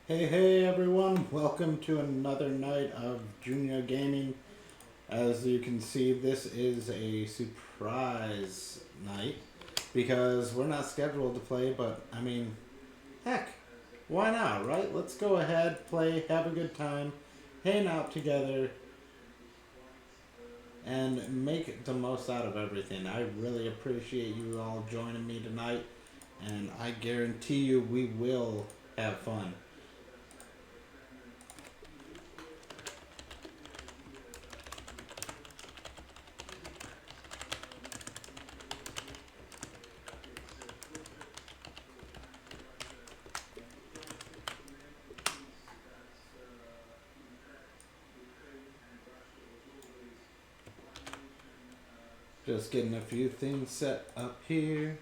Hey everyone, welcome to another night of Junior Gaming. As you can see, this is a surprise night because we're not scheduled to play, but I mean, heck, why not, right? Let's go ahead, play, have a good time, hang out together, and make the most out of everything. I really appreciate you all joining me tonight, and I guarantee you we will have fun. Just getting a few things set up here.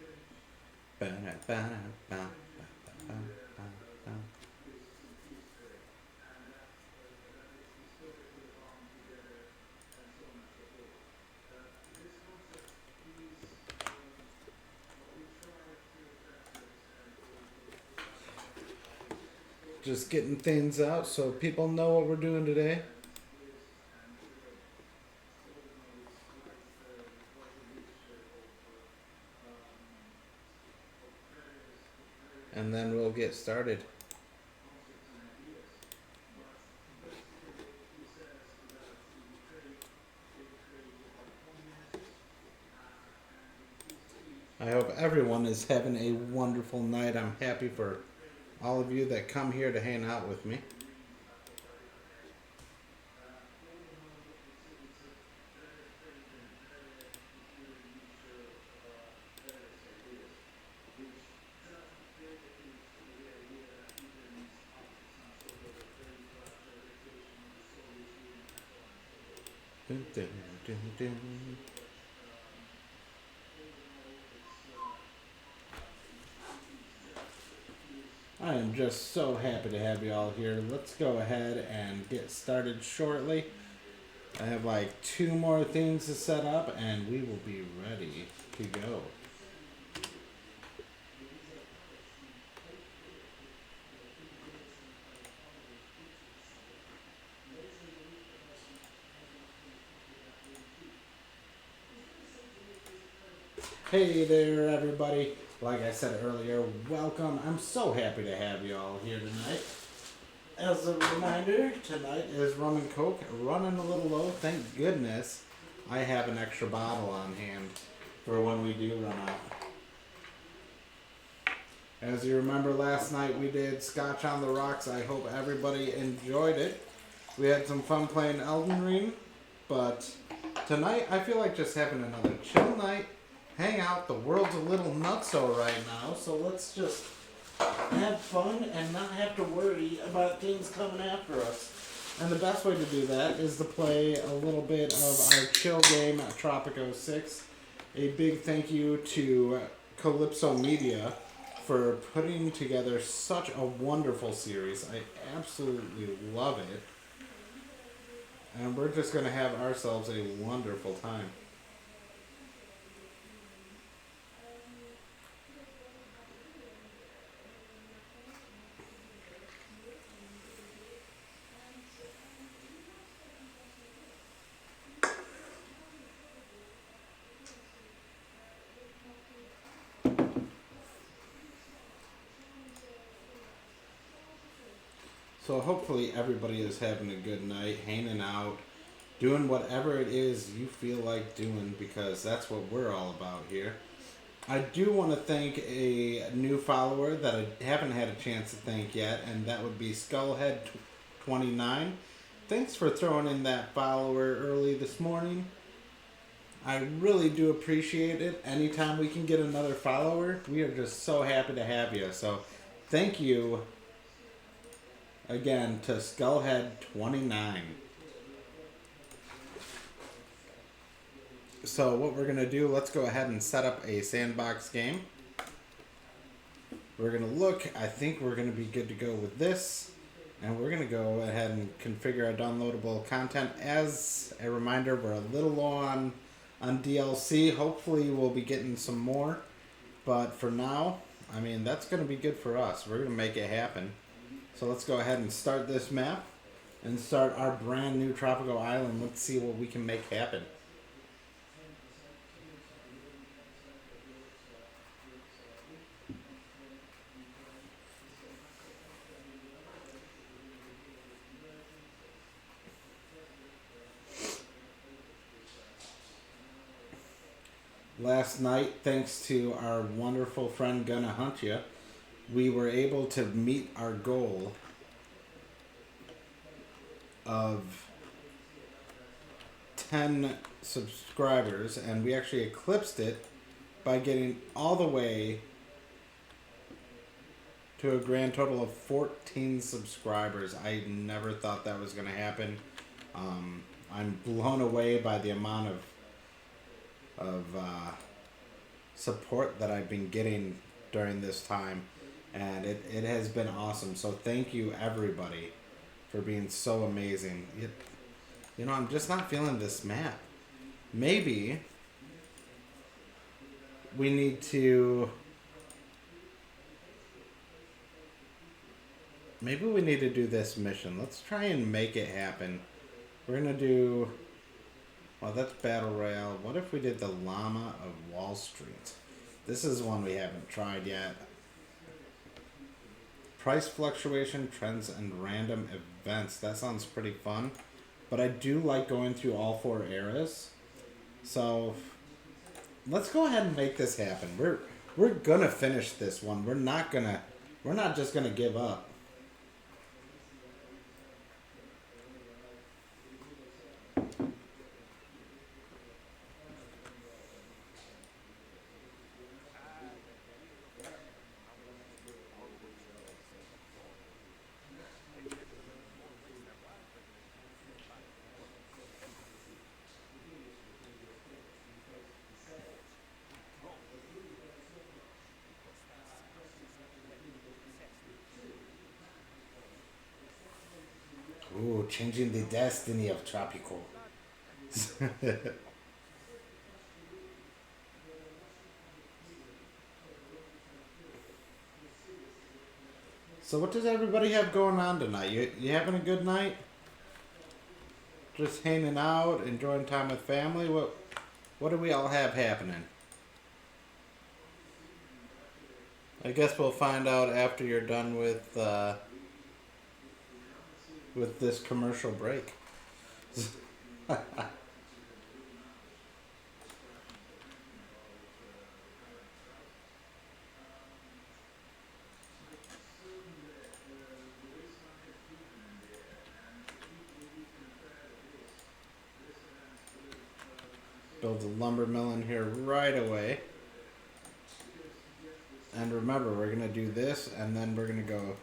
Just getting things out so people know what we're doing today. And then we'll get started. I hope everyone is having a wonderful night. I'm happy for all of you that come here to hang out with me. Dun, dun, dun, dun. I am just so happy to have you all here. Let's go ahead and get started shortly. I have like 2 more things to set up and we will be ready to go. Hey there, everybody. Like I said earlier, welcome. I'm so happy to have you all here tonight. As a reminder, tonight is rum and coke, running a little low. Thank goodness I have an extra bottle on hand for when we do run out. As you remember, last night we did Scotch on the Rocks. I hope everybody enjoyed it. We had some fun playing Elden Ring, but tonight I feel like just having another chill night. Hang out. The world's a little nutso right now, so let's just have fun and not have to worry about things coming after us. And the best way to do that is to play a little bit of our chill game at Tropico 6. A big thank you to Calypso Media for putting together such a wonderful series. I absolutely love it. And we're just going to have ourselves a wonderful time. So hopefully everybody is having a good night, hanging out, doing whatever it is you feel like doing, because that's what we're all about here. I do want to thank a new follower that I haven't had a chance to thank yet, and that would be Skullhead29. Thanks for throwing in that follower early this morning. I really do appreciate it. Anytime we can get another follower, we are just so happy to have you. So thank you again to Skullhead29. So what we're going to do, let's go ahead and set up a sandbox game. We're going to look, I think we're going to be good to go with this. And we're going to go ahead and configure our downloadable content. As a reminder, we're a little low on DLC. Hopefully we'll be getting some more. But for now, I mean, that's going to be good for us. We're going to make it happen. So let's go ahead and start this map and start our brand new Tropico Island. Let's see what we can make happen. Last night, thanks to our wonderful friend Gonna Hunt Ya, we were able to meet our goal of 10 subscribers, and we actually eclipsed it by getting all the way to a grand total of 14 subscribers. I never thought that was going to happen. I'm blown away by the amount of support that I've been getting during this time, and it has been awesome. So thank you everybody for being so amazing. I'm just not feeling this map. Maybe we need to do this mission. Let's try and make it happen. We're gonna do, well, that's Battle Royale. What if we did the Llama of Wall Street? This is one we haven't tried yet. Price fluctuation, trends, and random events. That sounds pretty fun. But I do like going through all 4 eras. So let's go ahead and make this happen. We're gonna finish this one. We're not just gonna give up. Ooh, changing the destiny of Tropico. So what does everybody have going on tonight? You having a good night? Just hanging out, enjoying time with family? What do we all have happening? I guess we'll find out after you're done with this commercial break. Build a lumber mill in here right away. And remember, we're going to do this, and then we're going to go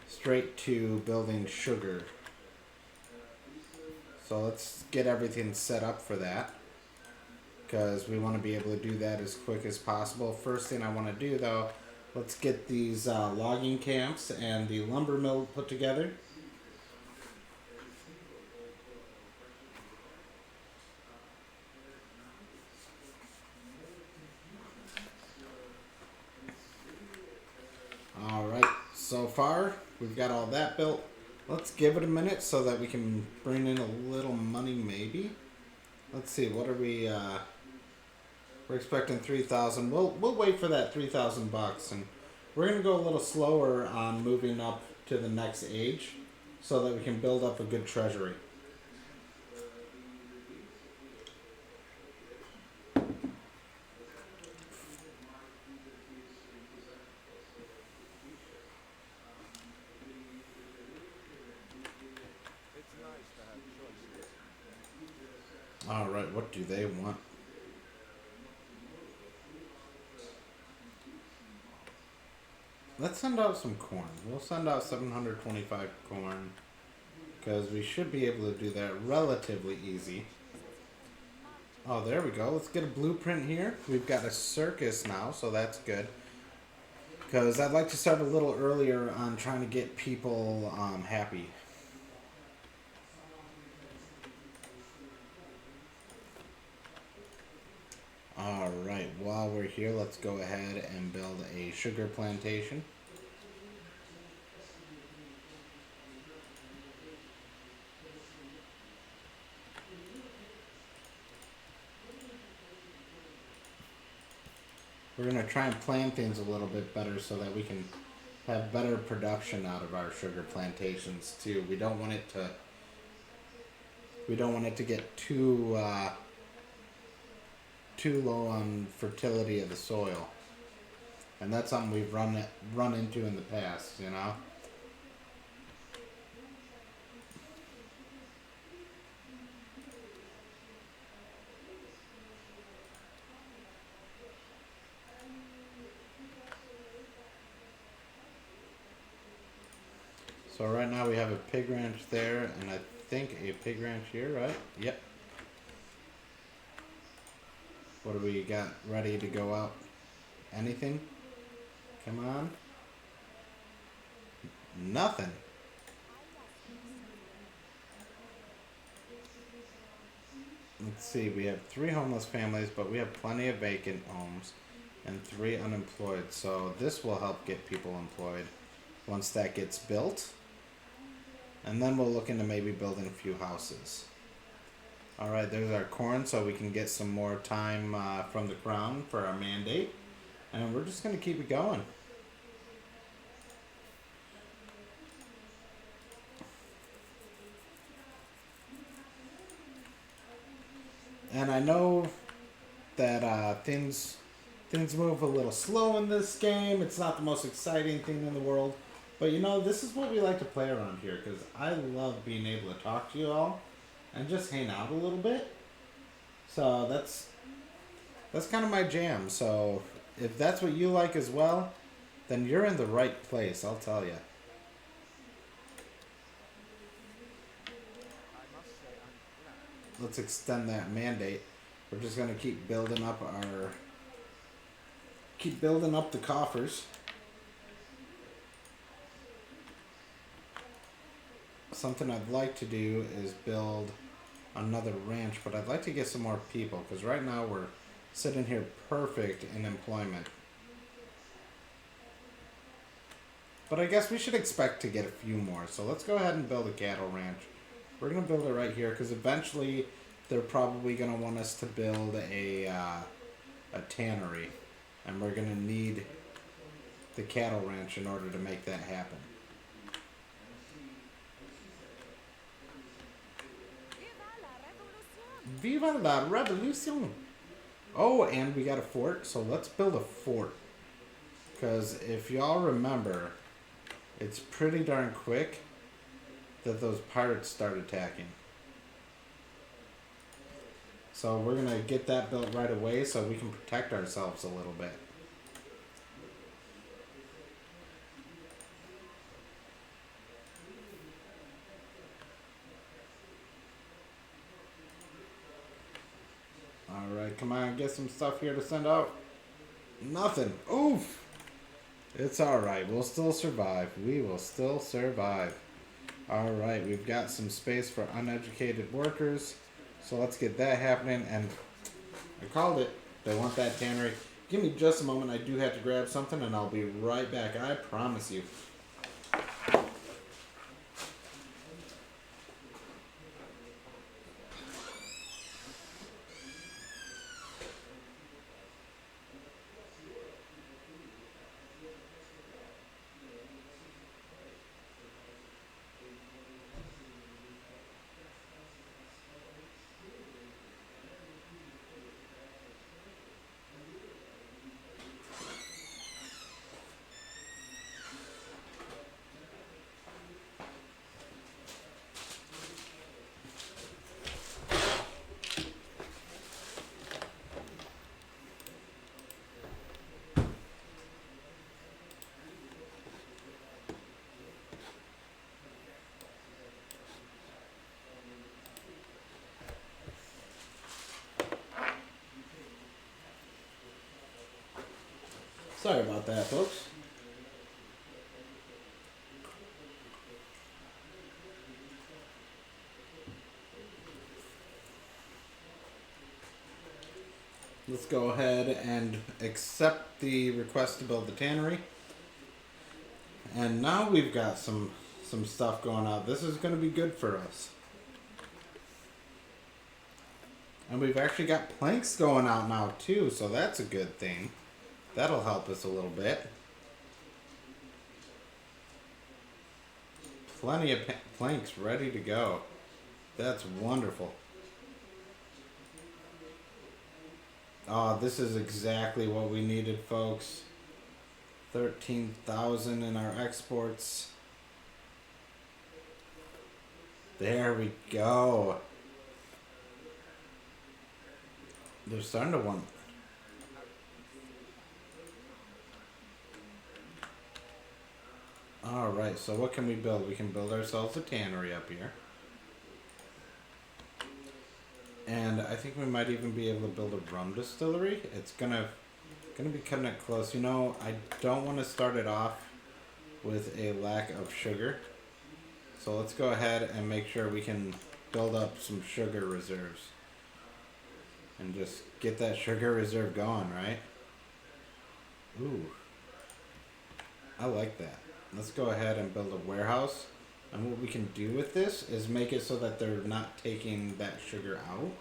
straight to building sugar. So let's get everything set up for that, because we want to be able to do that as quick as possible. First thing I want to do, though, let's get these logging camps and the lumber mill put together. Alright, so far we've got all that built. Let's give it a minute so that we can bring in a little money maybe. Let's see, what are we, we're expecting 3,000. We'll wait for that 3,000 bucks, and we're going to go a little slower on moving up to the next age so that we can build up a good treasury. Alright, what do they want? Let's send out some corn. We'll send out 725 corn, because we should be able to do that relatively easy. Oh, there we go. Let's get a blueprint here. We've got a circus now, so that's good. Because I'd like to start a little earlier on trying to get people happy. Alright, while we're here, let's go ahead and build a sugar plantation. We're going to try and plan things a little bit better so that we can have better production out of our sugar plantations too. We don't want it to get too low on fertility of the soil. And that's something we've run into in the past, you know. So right now we have a pig ranch there, and I think a pig ranch here, right? Yep. What do we got ready to go out? Anything? Come on. Nothing. Let's see, we have 3 homeless families, but we have plenty of vacant homes and 3 unemployed. So this will help get people employed once that gets built. And then we'll look into maybe building a few houses. Alright, there's our corn, so we can get some more time from the crown for our mandate. And we're just going to keep it going. And I know that things move a little slow in this game. It's not the most exciting thing in the world. But you know, this is what we like to play around here, because I love being able to talk to you all and just hang out a little bit. So that's kind of my jam. So if that's what you like as well, then you're in the right place, I'll tell you. Let's extend that mandate. We're just going to keep building up the coffers. Something I'd like to do is build another ranch, but I'd like to get some more people, because right now we're sitting here perfect in employment. But I guess we should expect to get a few more, so let's go ahead and build a cattle ranch. We're going to build it right here, because eventually they're probably going to want us to build a tannery, and we're going to need the cattle ranch in order to make that happen. Viva la revolution! Oh, and we got a fort, so let's build a fort. Because if y'all remember, it's pretty darn quick that those pirates start attacking. So we're going to get that built right away so we can protect ourselves a little bit. Alright, come on, get some stuff here to send out. Nothing. Oof! It's alright, we'll still survive. We will still survive. Alright, we've got some space for uneducated workers. So let's get that happening. And I called it. They want that tannery. Give me just a moment. I do have to grab something and I'll be right back. I promise you. Sorry about that, folks. Let's go ahead and accept the request to build the tannery. And now we've got some stuff going out. This is going to be good for us. And we've actually got planks going out now too, so that's a good thing. That'll help us a little bit. Plenty of planks ready to go. That's wonderful. Oh, this is exactly what we needed, folks. 13,000 in our exports. There we go. They're starting to want. Alright, so what can we build? We can build ourselves a tannery up here. And I think we might even be able to build a rum distillery. It's gonna be cutting it close. You know, I don't want to start it off with a lack of sugar. So let's go ahead and make sure we can build up some sugar reserves. And just get that sugar reserve going, right? Ooh. I like that. Let's go ahead and build a warehouse. And what we can do with this is make it so that they're not taking that sugar out.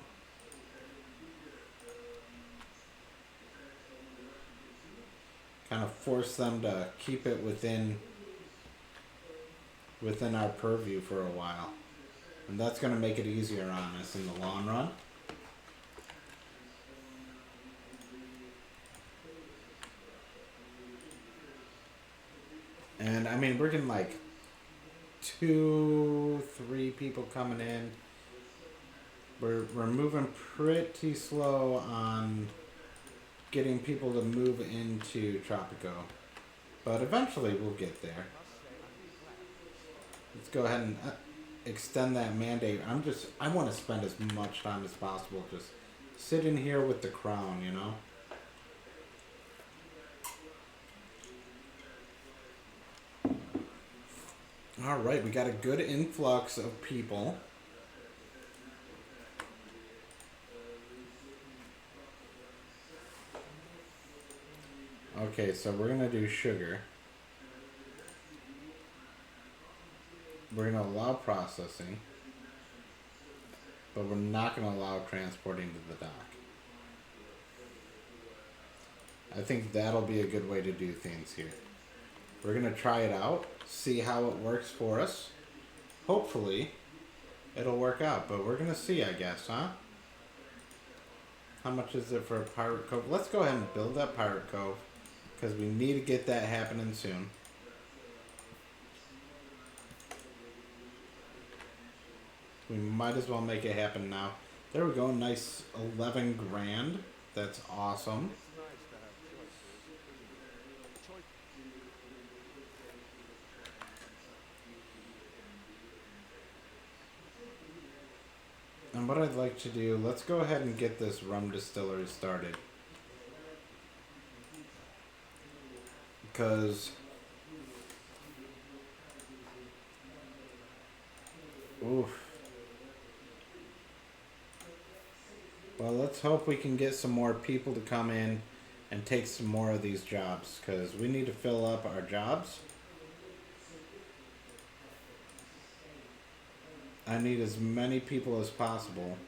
Kind of force them to keep it within our purview for a while. And that's going to make it easier on us in the long run. And I mean, we're getting like 2, 3 people coming in. We're moving pretty slow on getting people to move into Tropico. But eventually we'll get there. Let's go ahead and extend that mandate. I want to spend as much time as possible just sitting here with the crown, you know? Alright, we got a good influx of people. Okay, so we're going to do sugar. We're going to allow processing. But we're not going to allow transporting to the dock. I think that'll be a good way to do things here. We're going to try it out, see how it works for us. Hopefully, it'll work out, but we're going to see, I guess, huh? How much is it for a Pirate Cove? Let's go ahead and build that Pirate Cove, because we need to get that happening soon. We might as well make it happen now. There we go, nice 11 grand. That's awesome. And what I'd like to do, let's go ahead and get this rum distillery started. Because... oof. Well, let's hope we can get some more people to come in and take some more of these jobs. Because we need to fill up our jobs. I need as many people as possible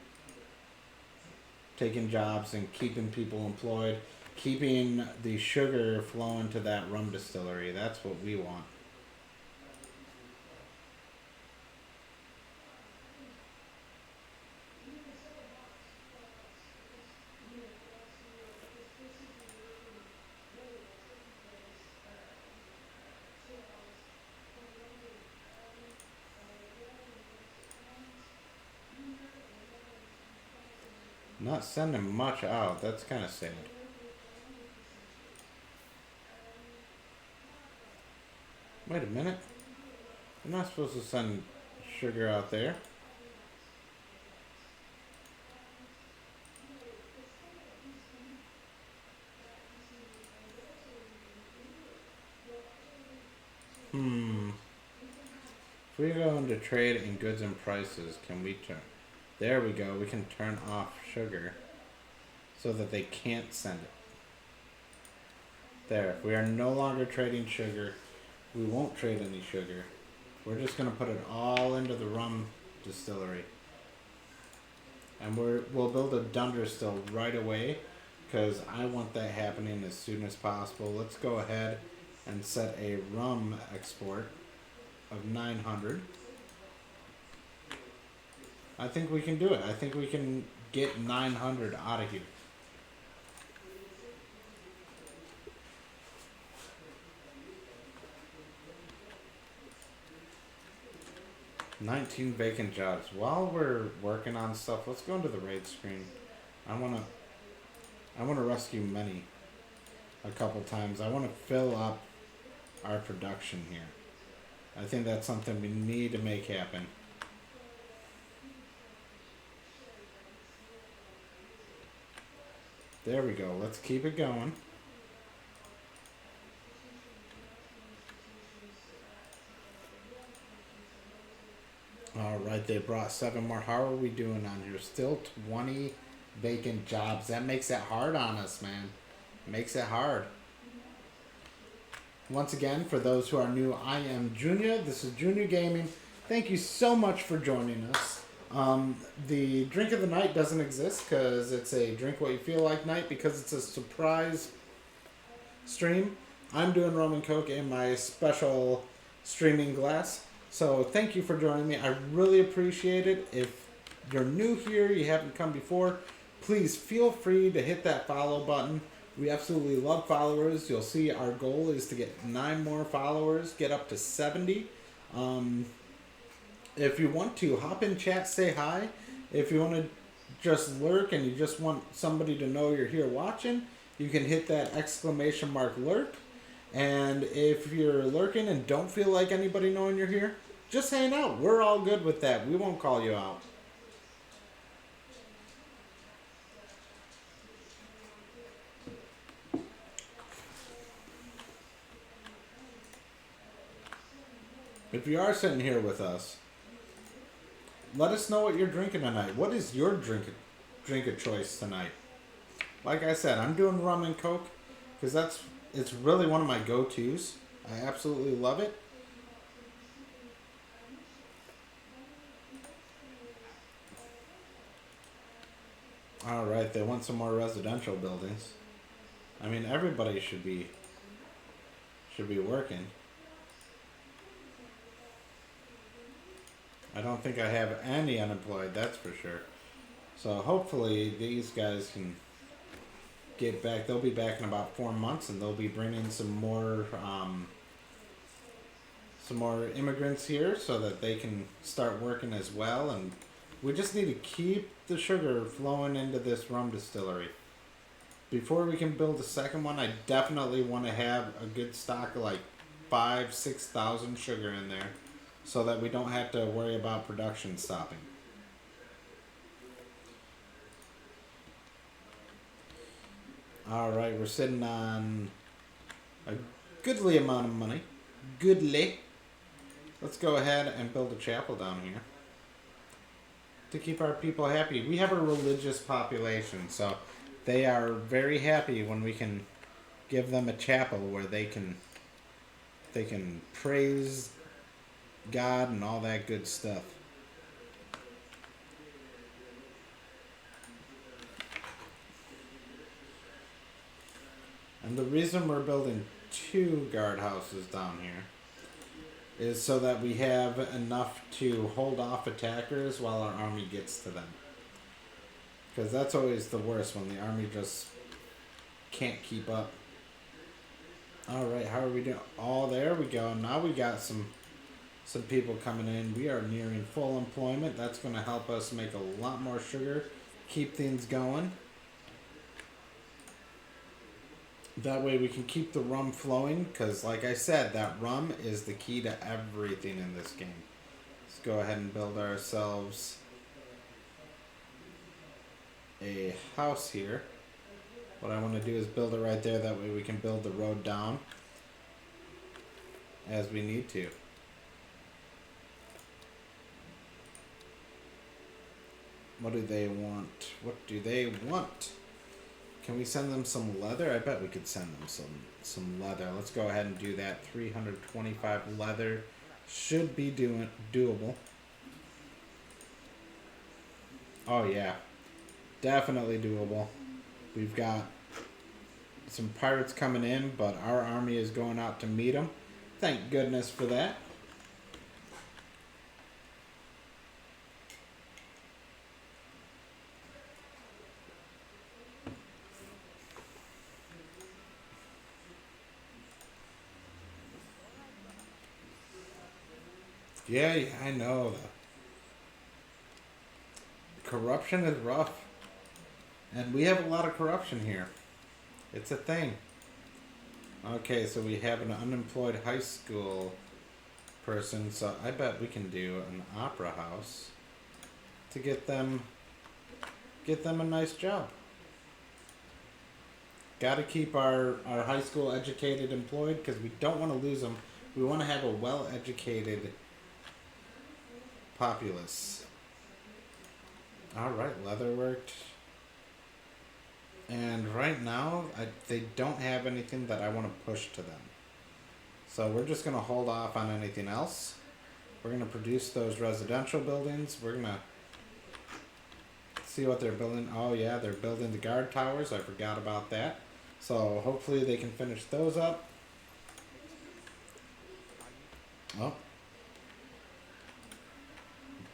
taking jobs and keeping people employed, keeping the sugar flowing to that rum distillery. That's what we want. Not sending much out. That's kind of sad. Wait a minute. We're not supposed to send sugar out there. If we go into trade in goods and prices, can we turn... There we go. We can turn off sugar so that they can't send it. There. If we are no longer trading sugar, we won't trade any sugar. We're just going to put it all into the rum distillery. And we'll build a dunder still right away because I want that happening as soon as possible. Let's go ahead and set a rum export of 900. I think we can do it. I think we can get 900 out of here. $19 vacant jobs. While we're working on stuff, let's go into the raid screen. I wanna rescue many a couple times. I wanna fill up our production here. I think that's something we need to make happen. There we go. Let's keep it going. Alright, they brought 7 more. How are we doing on here? Still 20 vacant jobs. That makes it hard on us, man. Makes it hard. Once again, for those who are new, I am Junior. This is Junior Gaming. Thank you so much for joining us. The drink of the night doesn't exist because it's a drink what you feel like night because it's a surprise stream. I'm doing rum and coke in my special streaming glass. So thank you for joining me. I really appreciate it. If you're new here, you haven't come before, please feel free to hit that follow button. We absolutely love followers. You'll see our goal is to get 9 more followers, get up to 70. If you want to, hop in chat, say hi. If you want to just lurk and you just want somebody to know you're here watching, you can hit that exclamation mark lurk. And if you're lurking and don't feel like anybody knowing you're here, just hang out. We're all good with that. We won't call you out. If you are sitting here with us, let us know what you're drinking tonight. What is your drink of choice tonight? Like I said, I'm doing rum and coke because it's really one of my go-tos. I absolutely love it. Alright, they want some more residential buildings. I mean, everybody should be working. I don't think I have any unemployed, that's for sure. So hopefully these guys can get back. They'll be back in about 4 months, and they'll be bringing some more immigrants here so that they can start working as well. And we just need to keep the sugar flowing into this rum distillery. Before we can build a second one, I definitely want to have a good stock of like 5,000-6,000 sugar in there so that we don't have to worry about production stopping. Alright, we're sitting on a goodly amount of money. Goodly. Let's go ahead and build a chapel down here to keep our people happy. We have a religious population, so they are very happy when we can give them a chapel where they can praise God and all that good stuff. And the reason we're building 2 guardhouses down here is so that we have enough to hold off attackers while our army gets to them. Because that's always the worst, when the army just can't keep up. Alright, how are we doing? Oh, there we go. Now we got some people coming in. We are nearing full employment. That's going to help us make a lot more sugar, keep things going. That way we can keep the rum flowing, because like I said, that rum is the key to everything in this game. Let's go ahead and build ourselves a house here. What I want to do is build it right there. That way we can build the road down as we need to. What do they want? What do they want? Can we send them some leather? I bet we could send them some leather. Let's go ahead and do that. 325 leather should be doable. Oh yeah, definitely doable. We've got some pirates coming in, but our army is going out to meet them. Thank goodness for that. Yeah, I know. The corruption is rough. And we have a lot of corruption here. It's a thing. Okay, so we have an unemployed high school person, so I bet we can do an opera house to get them a nice job. Got to keep our high school educated employed because we don't want to lose them. We want to have a well-educated populace. All right, leatherworked. And right now, they don't have anything that I want to push to them. So we're just going to hold off on anything else. We're going to produce those residential buildings. We're going to see what they're building. Oh yeah, they're building the guard towers. I forgot about that. So hopefully they can finish those up. Oh.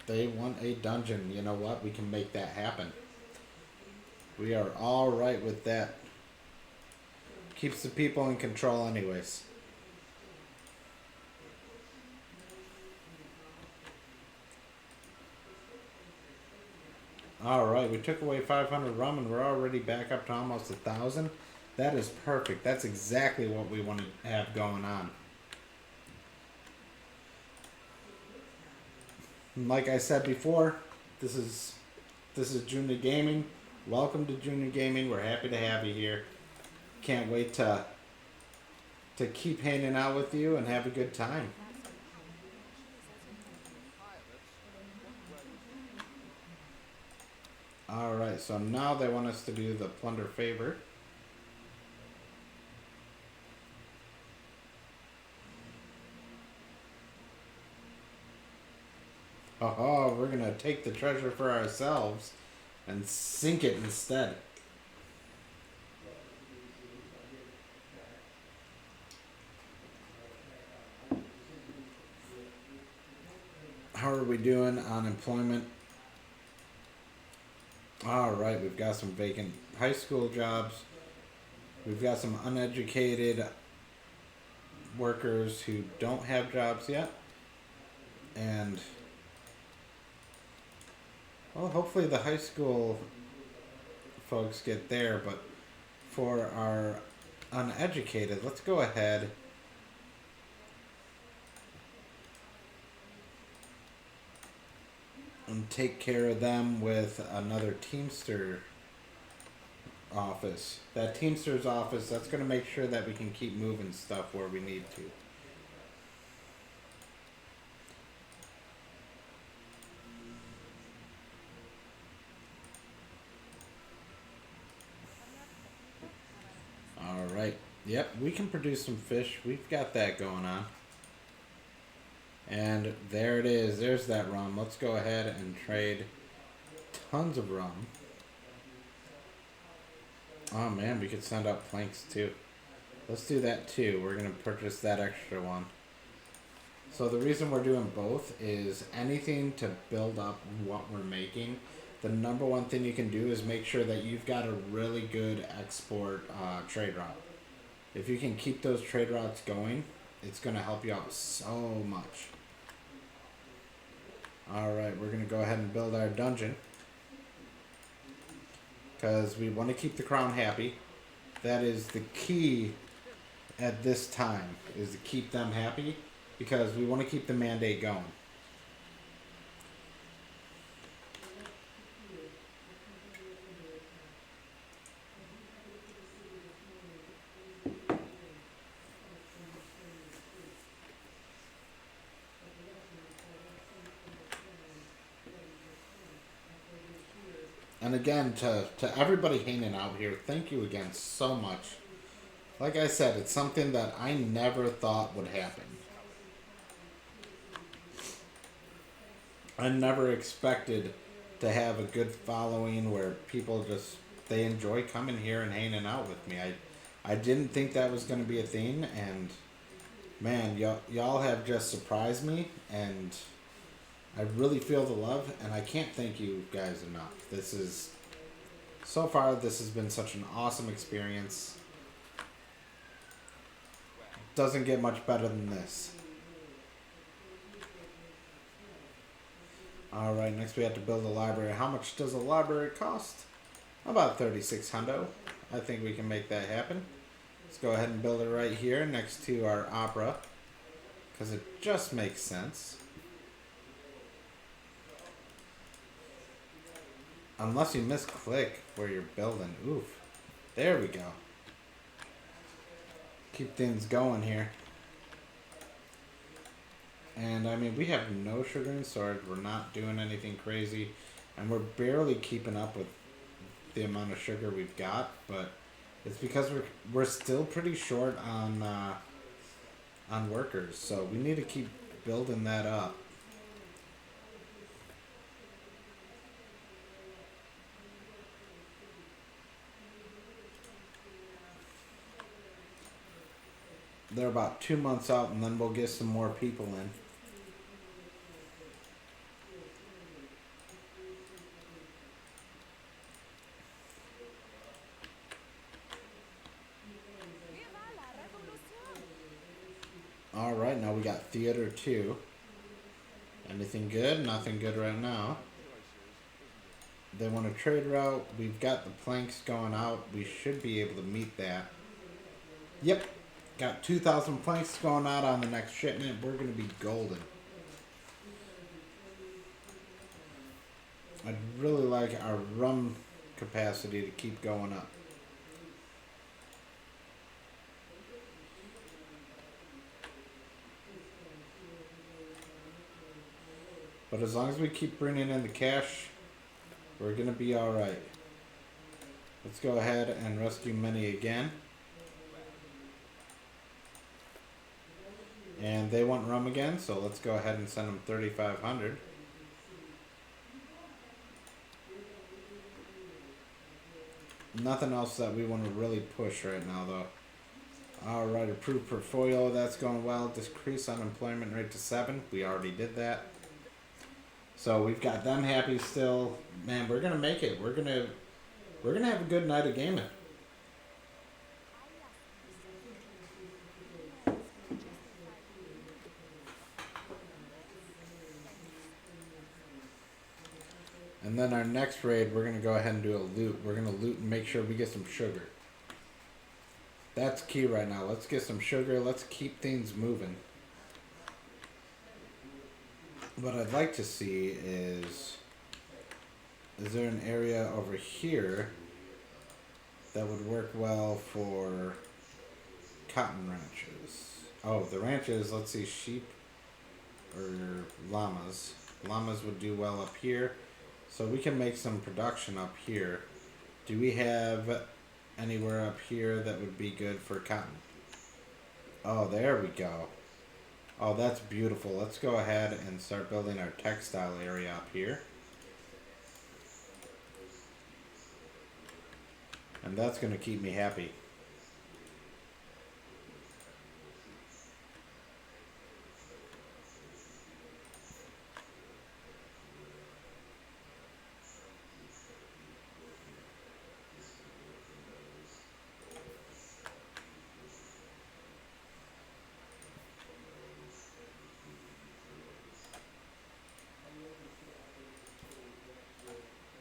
They want a dungeon. You know what? We can make that happen. We are all right with that. Keeps the people in control anyways. Alright, we took away 500 rum and we're already back up to almost 1,000. That is perfect. That's exactly what we want to have going on. And like I said before, this is Junior Gaming. Welcome to Junior Gaming. We're happy to have you here. Can't wait to keep hanging out with you and have a good time. Alright, so now they want us to do the plunder favor. Oh, we're gonna take the treasure for ourselves and sink it instead. How are we doing on employment? Alright, we've got some vacant high school jobs. We've got some uneducated workers who don't have jobs yet. And, well, hopefully the high school folks get there, but for our uneducated, let's go ahead and take care of them with another Teamster office. That Teamster's office, that's going to make sure that we can keep moving stuff where we need to. Alright. Yep, we can produce some fish. We've got that going on. And there it is. There's that rum. Let's go ahead and trade tons of rum. Oh man, we could send out planks too. Let's do that too. We're going to purchase that extra one. So the reason we're doing both is anything to build up what we're making. The number one thing you can do is make sure that you've got a really good export trade route. If you can keep those trade routes going, it's going to help you out so much. Alright, we're going to go ahead and build our dungeon. Because we want to keep the crown happy. That is the key at this time, is to keep them happy. Because we want to keep the mandate going. And again, to everybody hanging out here, thank you again so much. Like I said, it's something that I never thought would happen. I never expected to have a good following where people just, they enjoy coming here and hanging out with me. I didn't think that was going to be a thing, and man, y'all have just surprised me, and I really feel the love, and I can't thank you guys enough. So far, this has been such an awesome experience. Doesn't get much better than this. Alright, next we have to build a library. How much does a library cost? About 3,600. I think we can make that happen. Let's go ahead and build it right here next to our opera, because it just makes sense. Unless you misclick where you're building. Oof. There we go. Keep things going here. And I mean, we have no sugar and storage. We're not doing anything crazy. And we're barely keeping up with the amount of sugar we've got. But it's because we're still pretty short on workers. So we need to keep building that up. They're about 2 months out, and then we'll get some more people in. Alright, now we got theater 2. Anything good? Nothing good right now. They want a trade route. We've got the planks going out. We should be able to meet that. Yep. Got 2,000 planks going out on the next shipment. We're going to be golden. I'd really like our rum capacity to keep going up. But as long as we keep bringing in the cash, we're going to be alright. Let's go ahead and rescue Minnie again. And they want rum again, so let's go ahead and send them 3,500. Nothing else that we want to really push right now, though. Alright, approved portfolio, that's going well. Decrease unemployment rate to 7. We already did that. So we've got them happy still. Man, we're gonna make it. We're gonna have a good night of gaming. And then our next raid, we're going to go ahead and do a loot. We're going to loot and make sure we get some sugar. That's key right now. Let's get some sugar. Let's keep things moving. What I'd like to see is there an area over here that would work well for cotton ranches? Oh, the ranches, let's see, sheep or llamas. Llamas would do well up here. So we can make some production up here. Do we have anywhere up here that would be good for cotton? Oh, there we go. Oh, that's beautiful. Let's go ahead and start building our textile area up here. And that's going to keep me happy.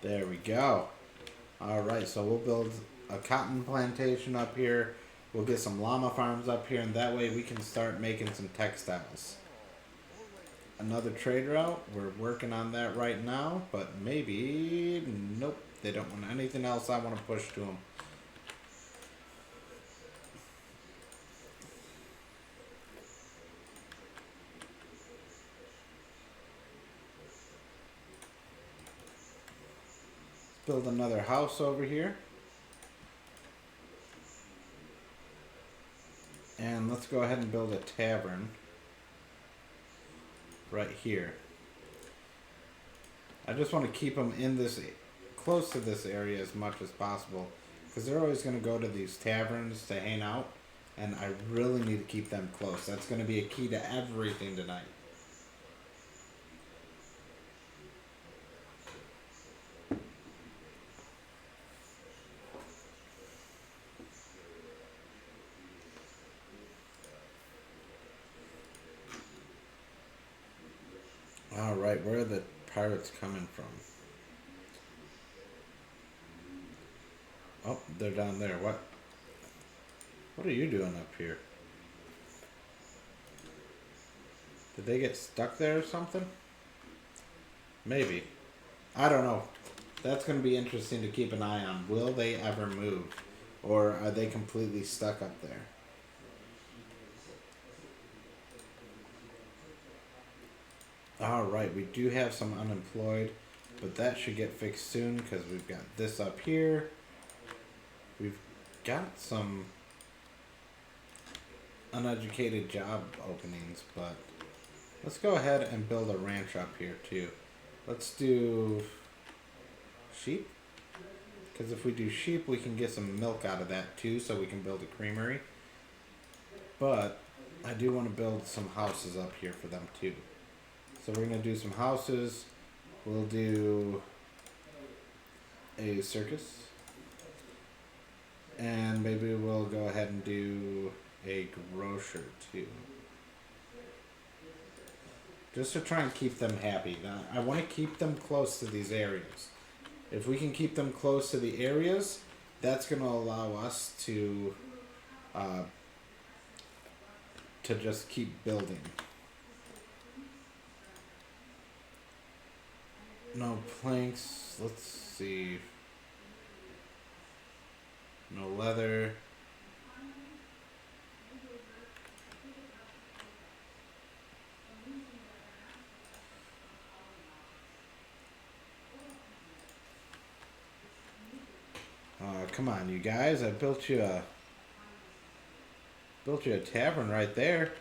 There we go. Alright, so we'll build a cotton plantation up here. We'll get some llama farms up here, and that way we can start making some textiles. Another trade route. We're working on that right now, but maybe... Nope, they don't want anything else I want to push to them. Build another house over here. And let's go ahead and build a tavern right here. I just want to keep them in this, close to this area as much as possible. Because they're always going to go to these taverns to hang out. And I really need to keep them close. That's going to be a key to everything tonight. Alright, where are the pirates coming from? Oh, they're down there. What are you doing up here? Did they get stuck there or something? Maybe. I don't know. That's going to be interesting to keep an eye on. Will they ever move? Or are they completely stuck up there? Alright, we do have some unemployed, but that should get fixed soon because we've got this up here. We've got some uneducated job openings, but let's go ahead and build a ranch up here too. Let's do sheep, because if we do sheep we can get some milk out of that too, so we can build a creamery. But I do want to build some houses up here for them too. So we're going to do some houses. We'll do a circus. And maybe we'll go ahead and do a grocer too. Just to try and keep them happy. Now, I want to keep them close to these areas. If we can keep them close to the areas, that's going to allow us to just keep building. No planks. Let's see. No leather. Come on, you guys. I built you a tavern right there.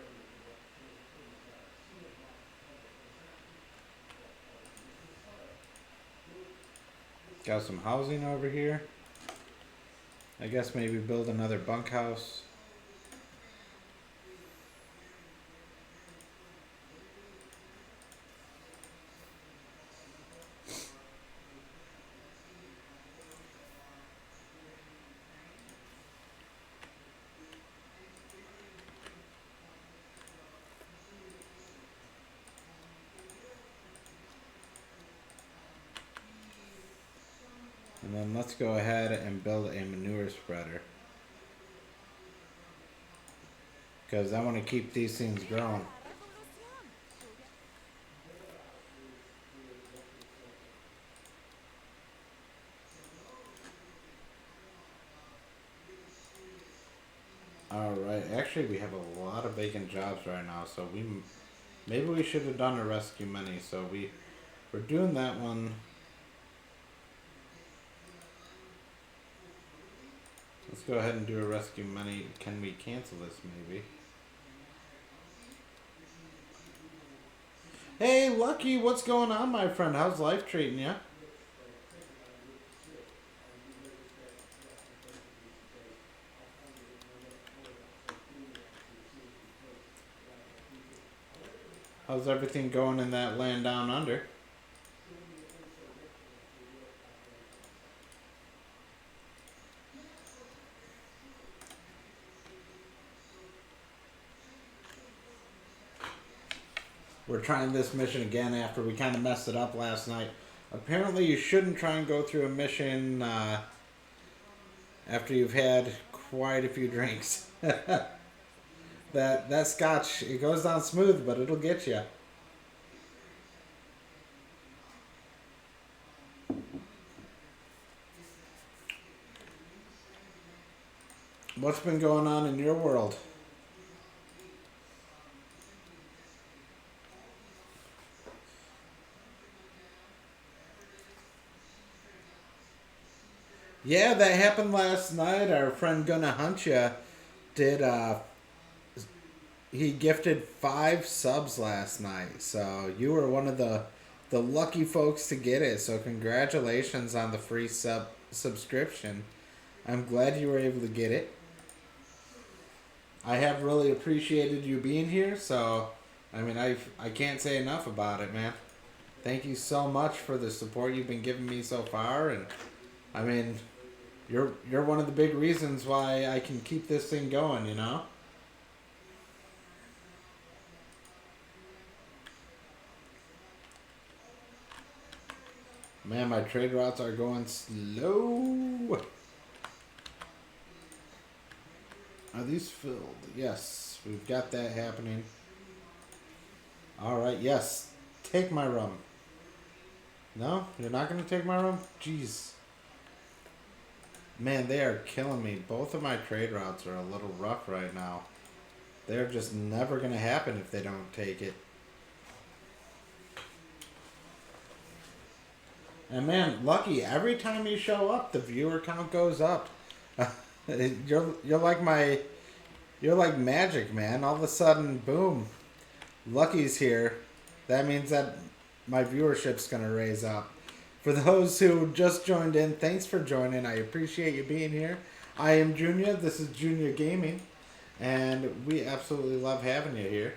Got some housing over here. I guess maybe build another bunkhouse. And then let's go ahead and build a manure spreader. Because I want to keep these things growing. Alright, actually we have a lot of vacant jobs right now, so maybe we should have done a rescue money, so we're doing that one. Let's go ahead and do a rescue money. Can we cancel this maybe? Hey Lucky, what's going on my friend? How's life treating you? How's everything going in that land down under? We're trying this mission again after we kind of messed it up last night. Apparently you shouldn't try and go through a mission after you've had quite a few drinks. That scotch, it goes down smooth, but it'll get you. What's been going on in your world? Yeah, that happened last night. Our friend Gonna Hunt Ya did, he gifted 5 subs last night. So you were one of the lucky folks to get it. So congratulations on the free subscription. I'm glad you were able to get it. I have really appreciated you being here, so I mean I can't say enough about it, man. Thank you so much for the support you've been giving me so far, and I mean you're one of the big reasons why I can keep this thing going, you know? Man, my trade routes are going slow. Are these filled? Yes, we've got that happening. Alright, yes. Take my rum. No? You're not going to take my rum? Jeez. Man, they are killing me. Both of my trade routes are a little rough right now. They're just never going to happen if they don't take it. And man, Lucky, every time you show up, the viewer count goes up. You're like you're like magic, man. All of a sudden, boom, Lucky's here. That means that my viewership's gonna raise up. For those who just joined in, thanks for joining. I appreciate you being here. I am Junior. This is Junior Gaming, and we absolutely love having you here.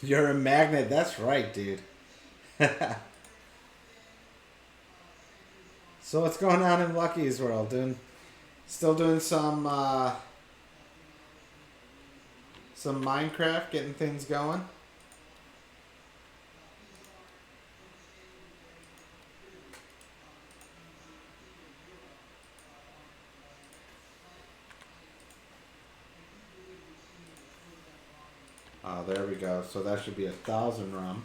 You're a magnet. That's right, dude. So what's going on in Lucky's world? Still doing some Minecraft, getting things going. Oh, there we go. So that should be 1,000 rum.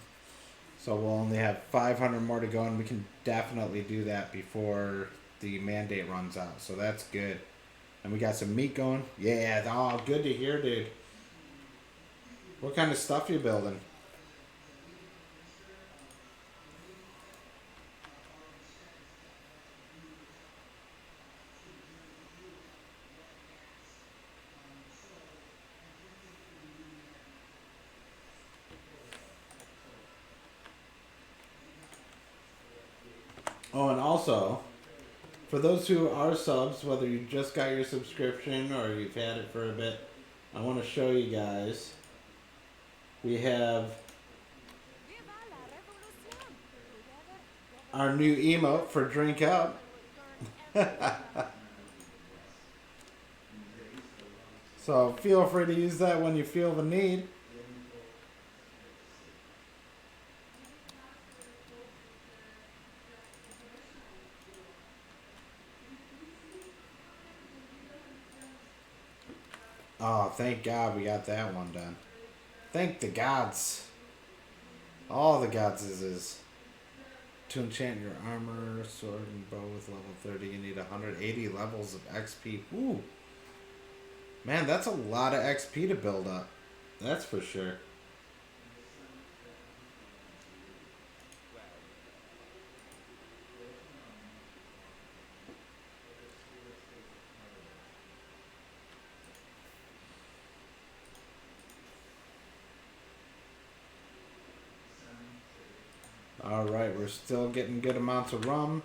So we'll only have 500 more to go, and we can definitely do that before the mandate runs out. So that's good. And we got some meat going. Yeah, oh, good to hear, dude. What kind of stuff you building? Oh, and also, for those who are subs, whether you just got your subscription or you've had it for a bit, I want to show you guys. We have our new emote for Drink Up. So feel free to use that when you feel the need. Oh, thank God we got that one done. Thank the gods. All the gods is. To enchant your armor, sword, and bow with level 30, you need 180 levels of XP. Woo! Man, that's a lot of XP to build up. That's for sure. Alright, we're still getting good amounts of rum.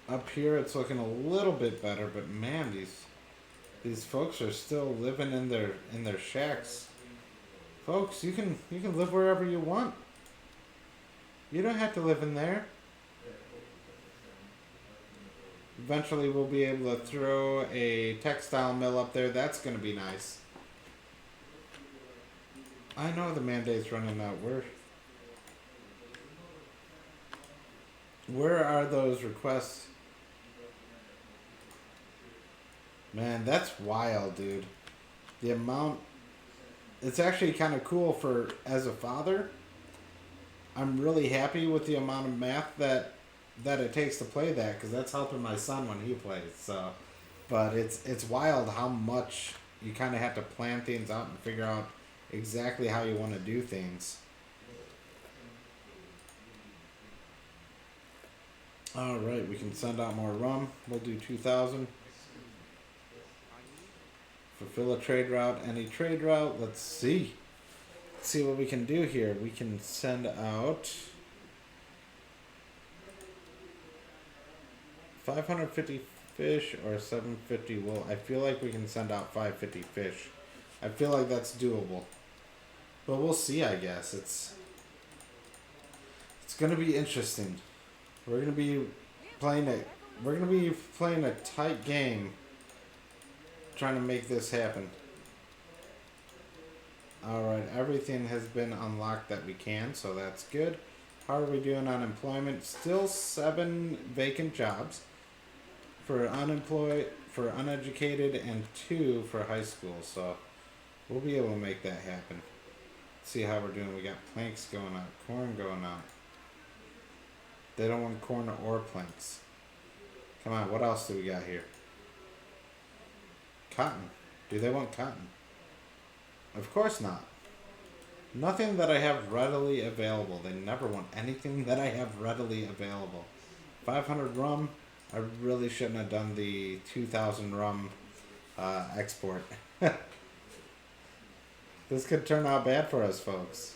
Up here it's looking a little bit better, but man, these folks are still living in their shacks. Folks, you can live wherever you want. You don't have to live in there. Eventually we'll be able to throw a textile mill up there. That's gonna be nice. I know the mandate's running out. Where are those requests? Man, that's wild, dude. The amount... It's actually kind of cool for... As a father, I'm really happy with the amount of math that it takes to play that, because that's helping my son when he plays, so... But it's wild how much you kind of have to plan things out and figure out exactly how you want to do things. Alright, we can send out more rum. We'll do 2,000. Fulfill a trade route. Any trade route. Let's see. Let's see what we can do here. We can send out 550 fish or 750 wool. I feel like we can send out 550 fish. I feel like that's doable. But we'll see, I guess. It's gonna be interesting. We're gonna be playing a tight game trying to make this happen. Alright, everything has been unlocked that we can, so that's good. How are we doing on employment? Still 7 vacant jobs for uneducated, and 2 for high school, so we'll be able to make that happen. See how we're doing. We got planks going out, corn going out. They don't want corn or planks. Come on, what else do we got here? Cotton. Do they want cotton? Of course not. Nothing that I have readily available. They never want anything that I have readily available. 500 rum. I really shouldn't have done the 2,000 rum export. This could turn out bad for us, folks.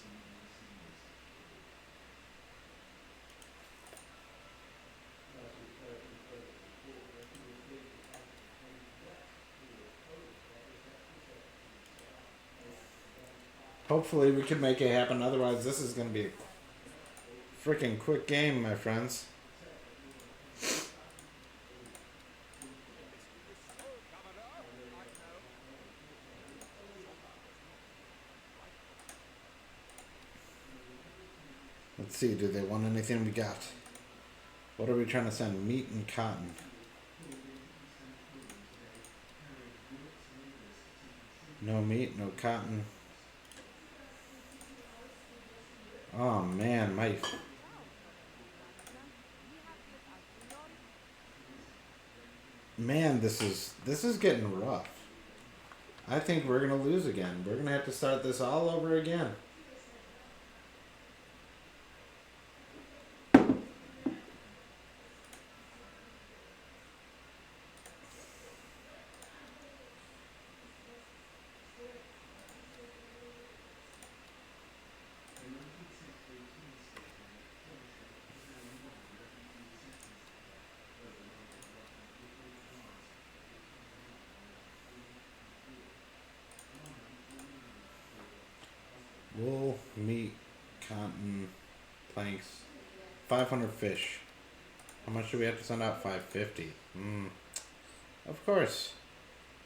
Hopefully we can make it happen. Otherwise, this is going to be a freaking quick game, my friends. Let's see, do they want anything we got? What are we trying to send? Meat and cotton. No meat, no cotton. Oh man, this is getting rough. I think we're gonna lose again. We're gonna have to start this all over again. Wool, meat, cotton, planks, 500 fish. How much do we have to send out? 550. Of course.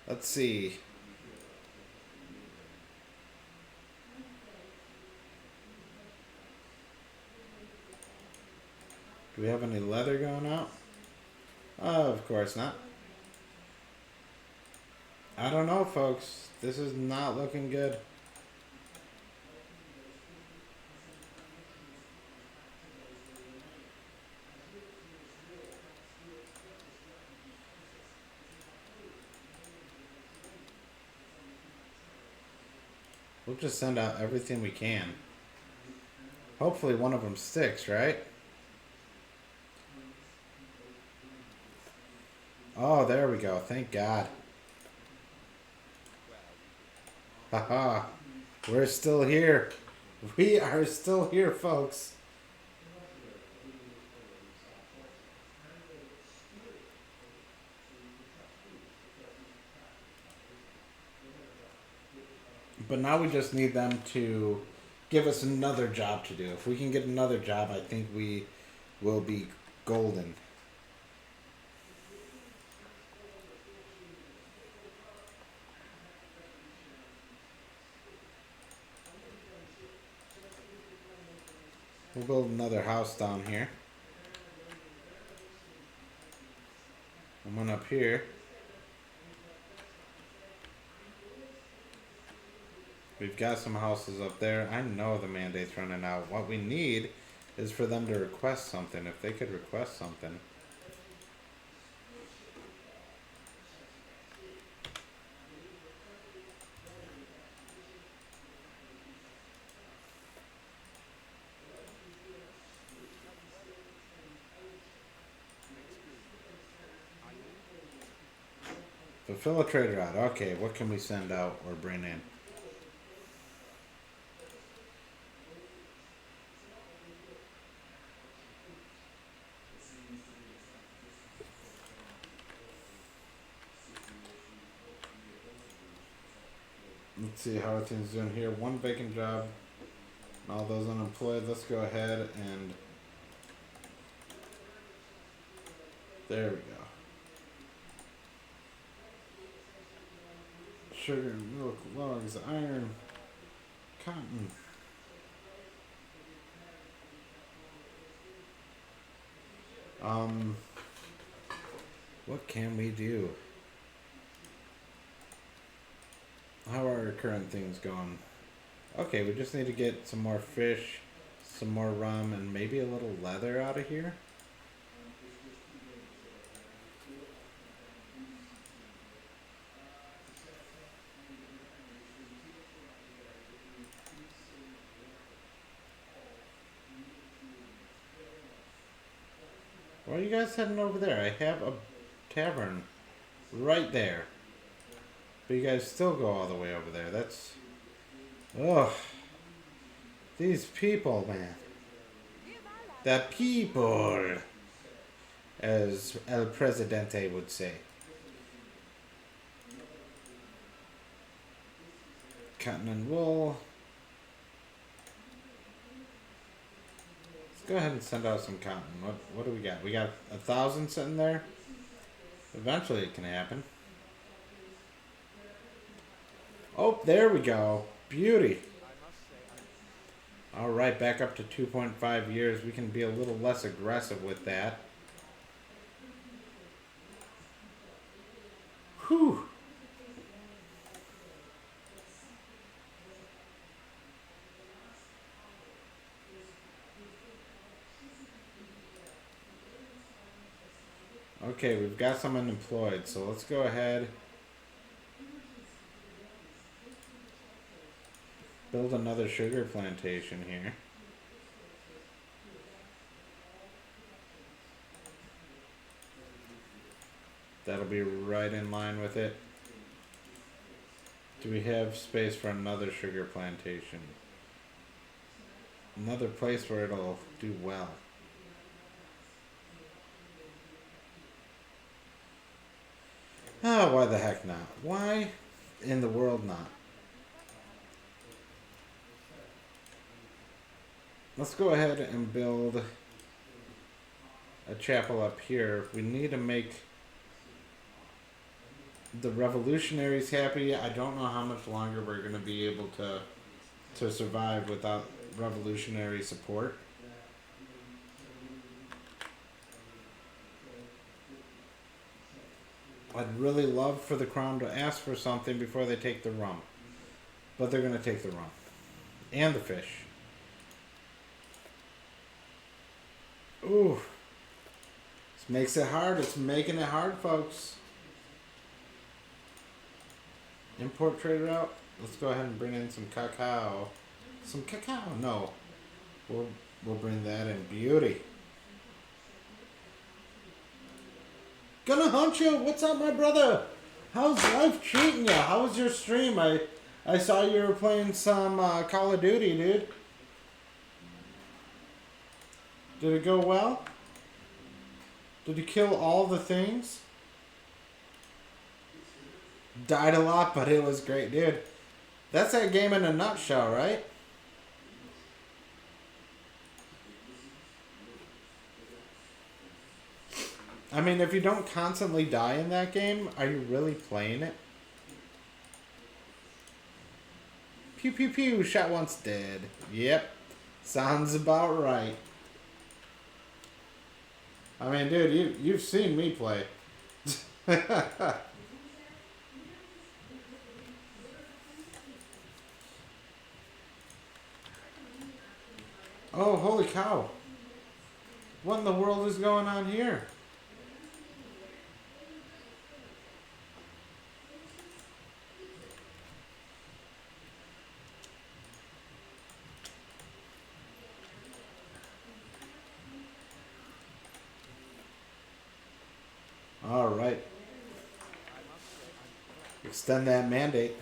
Let's see. Do we have any leather going out? Oh, of course not. I don't know, folks. This is not looking good. We'll just send out everything we can. Hopefully one of them sticks, right? Oh, there we go. Thank God. Haha. We're still here. We are still here, folks. But now we just need them to give us another job to do. If we can get another job, I think we will be golden. We'll build another house down here. And one up here. We've got some houses up there. I know the mandate's running out. What we need is for them to request something. If they could request something. Fulfill a trade route. Okay, what can we send out or bring in? Let's see how everything's doing here. One vacant job. All those unemployed. Let's go ahead and... There we go. Sugar, milk, logs, iron, cotton. What can we do? How are our current things going? Okay, we just need to get some more fish, some more rum, and maybe a little leather out of here. Why are you guys heading over there? I have a tavern right there. But you guys still go all the way over there. That's... Ugh. These people, man. The people, as El Presidente would say. Cotton and wool. Let's go ahead and send out some cotton. What do we got? We got 1,000 sitting there. Eventually it can happen. Oh, there we go. Beauty. Alright, back up to 2.5 years. We can be a little less aggressive with that. Whew. Okay, we've got some unemployed, so let's go ahead. Build another sugar plantation here. That'll be right in line with it. Do we have space for another sugar plantation? Another place where it'll do well. Ah, why the heck not? Why in the world not? Let's go ahead and build a chapel up here. We need to make the revolutionaries happy. I don't know how much longer we're going to be able to survive without revolutionary support. I'd really love for the crown to ask for something before they take the rum. But they're going to take the rum. And the fish. Ooh. This makes it hard. It's making it hard, folks. Import trade route. Let's go ahead and bring in some cacao. Some cacao? No. We'll bring that in. Beauty. Gonna hunt you. What's up, my brother? How's life treating you? How was your stream? I saw you were playing some Call of Duty, dude. Did it go well? Did you kill all the things? Died a lot, but it was great, dude. That's that game in a nutshell, right? I mean, if you don't constantly die in that game, are you really playing it? Pew pew pew, shot once dead. Yep, sounds about right. I mean, dude, you've seen me play. Oh, holy cow. What in the world is going on here? All right. Extend that mandate.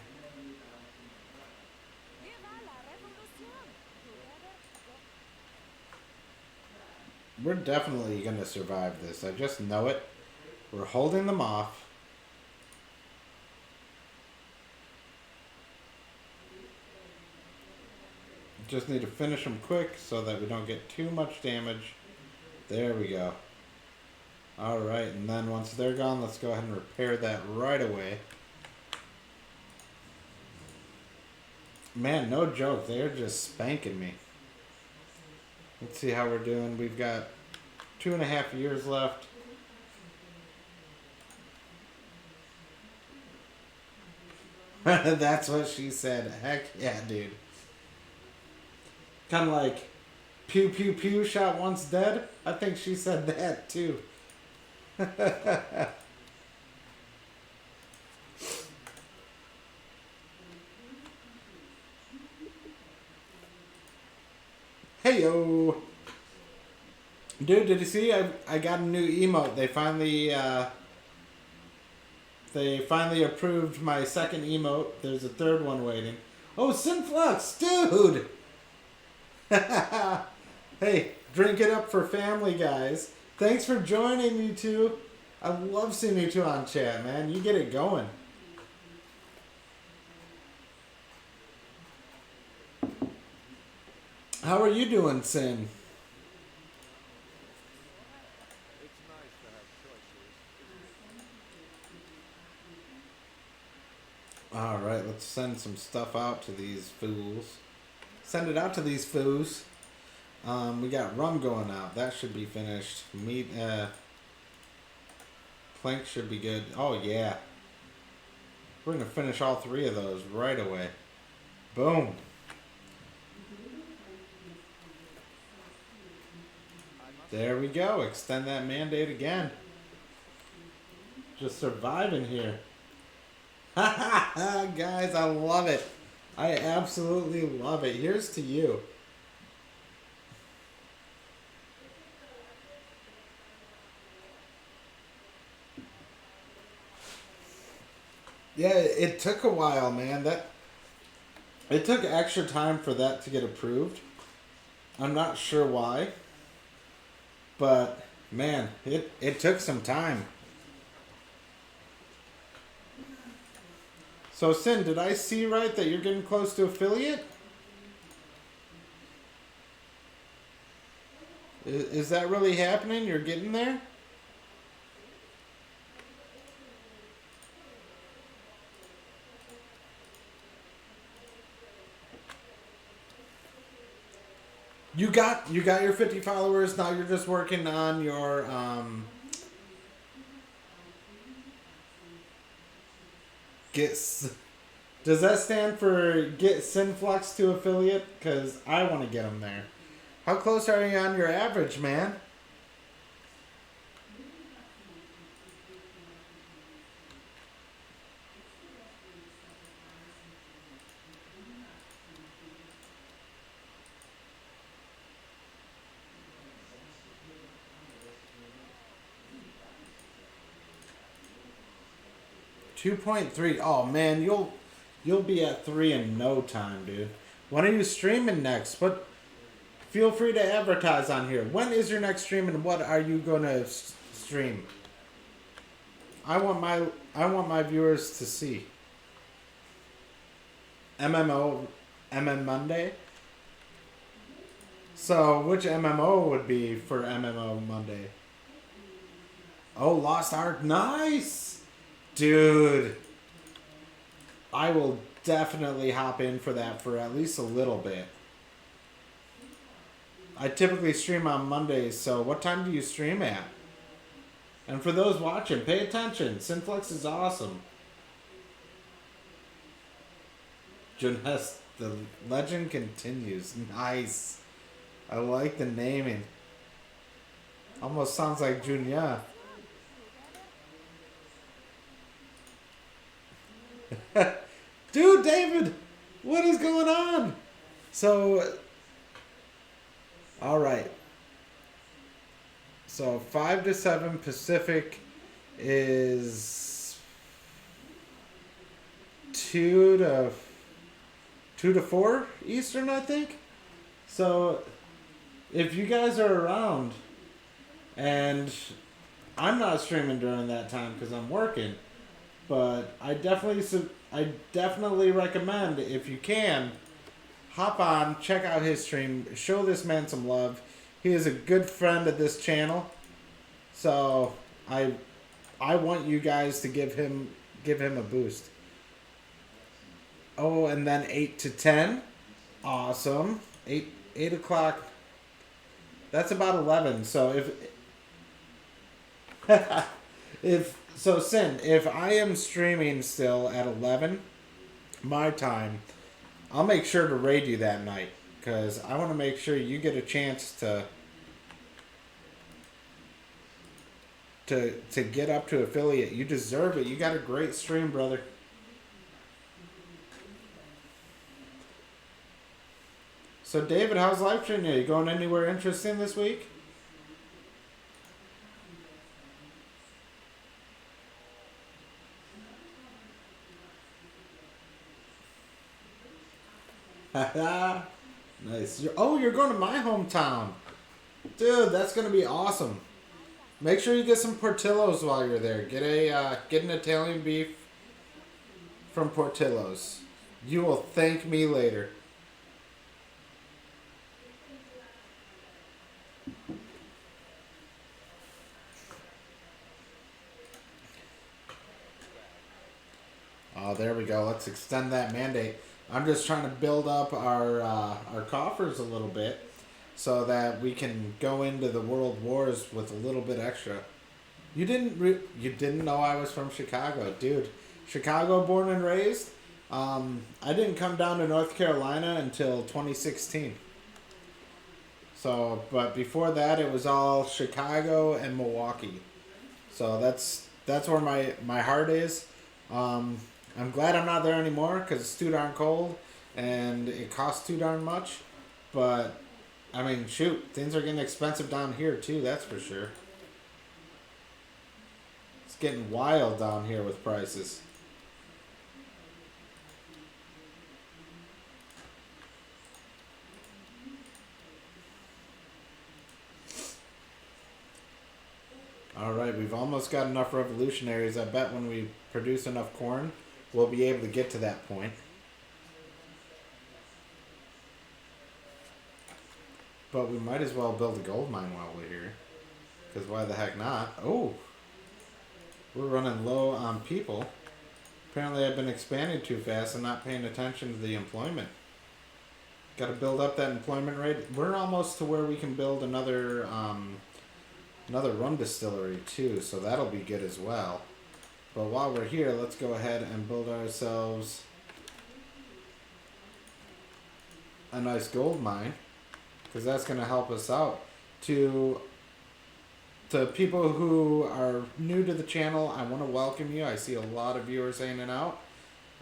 We're definitely going to survive this. I just know it. We're holding them off. Just need to finish them quick so that we don't get too much damage. There we go. Alright, and then once they're gone, let's go ahead and repair that right away. Man, no joke. They're just spanking me. Let's see how we're doing. We've got 2.5 years left. That's what she said. Heck yeah, dude. Kind of like, pew pew pew, shot once dead. I think she said that too. Hey yo, dude! Did you see? I got a new emote. They finally approved my second emote. There's a third one waiting. Oh, Synflux, dude! Hey, drink it up for family, guys. Thanks for joining me two. I love seeing you two on chat, man. You get it going. How are you doing, Sin? Alright, let's send some stuff out to these fools. Send it out to these fools. We got rum going out. That should be finished. Meat, plank should be good. Oh, yeah. We're going to finish all 3 of those right away. Boom. There we go. Extend that mandate again. Just surviving here. Guys, I love it. I absolutely love it. Here's to you. Yeah, it took a while, man. It took extra time for that to get approved. I'm not sure why. But, man, it took some time. So, Sin, did I see right that you're getting close to affiliate? Is that really happening? You're getting there? You got your 50 followers. Now you're just working on your does that stand for get Synflux to affiliate? Because I want to get them there. How close are you on your average, man? $2.3. Oh man, you'll be at 3 in no time, dude. When are you streaming next? But feel free to advertise on here. When is your next stream, and what are you gonna stream? I want my viewers to see. MM Monday. So which MMO would be for MMO Monday? Oh, Lost Ark, nice. Dude, I will definitely hop in for that for at least a little bit. I typically stream on Mondays, so what time do you stream at? And for those watching, pay attention. Synflux is awesome. Junest, the legend continues. Nice. I like the naming. Almost sounds like Junya. Dude, David, what is going on? So, all right. So 5 to 7 Pacific is 2 to 4 Eastern, I think. So if you guys are around, and I'm not streaming during that time because I'm working, but I definitely recommend, if you can, hop on, check out his stream, show this man some love. He is a good friend of this channel, so I want you guys to give him a boost. Oh, and then 8 to 10, awesome. 8 o'clock. That's about 11. So if I am streaming still at 11 my time, I'll make sure to raid you that night, because I want to make sure you get a chance to get up to affiliate. You deserve it. You got a great stream, brother. So David, how's life treating you? You going anywhere interesting this week? Nice. You're going to my hometown. Dude, that's going to be awesome. Make sure you get some Portillo's while you're there. Get an Italian beef from Portillo's. You will thank me later. Oh, there we go. Let's extend that mandate. I'm just trying to build up our coffers a little bit so that we can go into the world wars with a little bit extra. You didn't know I was from Chicago, dude. Chicago born and raised. I didn't come down to North Carolina until 2016. So, but before that, it was all Chicago and Milwaukee. So that's where my heart is. I'm glad I'm not there anymore because it's too darn cold and it costs too darn much. But, I mean, shoot, things are getting expensive down here too, that's for sure. It's getting wild down here with prices. Alright, we've almost got enough revolutionaries. I bet when we produce enough corn, we'll be able to get to that point. But we might as well build a gold mine while we're here. Because why the heck not? Oh! We're running low on people. Apparently I've been expanding too fast and not paying attention to the employment. Got to build up that employment rate. We're almost to where we can build another rum distillery too, so that'll be good as well. But while we're here, let's go ahead and build ourselves a nice gold mine, because that's going to help us out. To people who are new to the channel, I want to welcome you. I see a lot of viewers hanging out.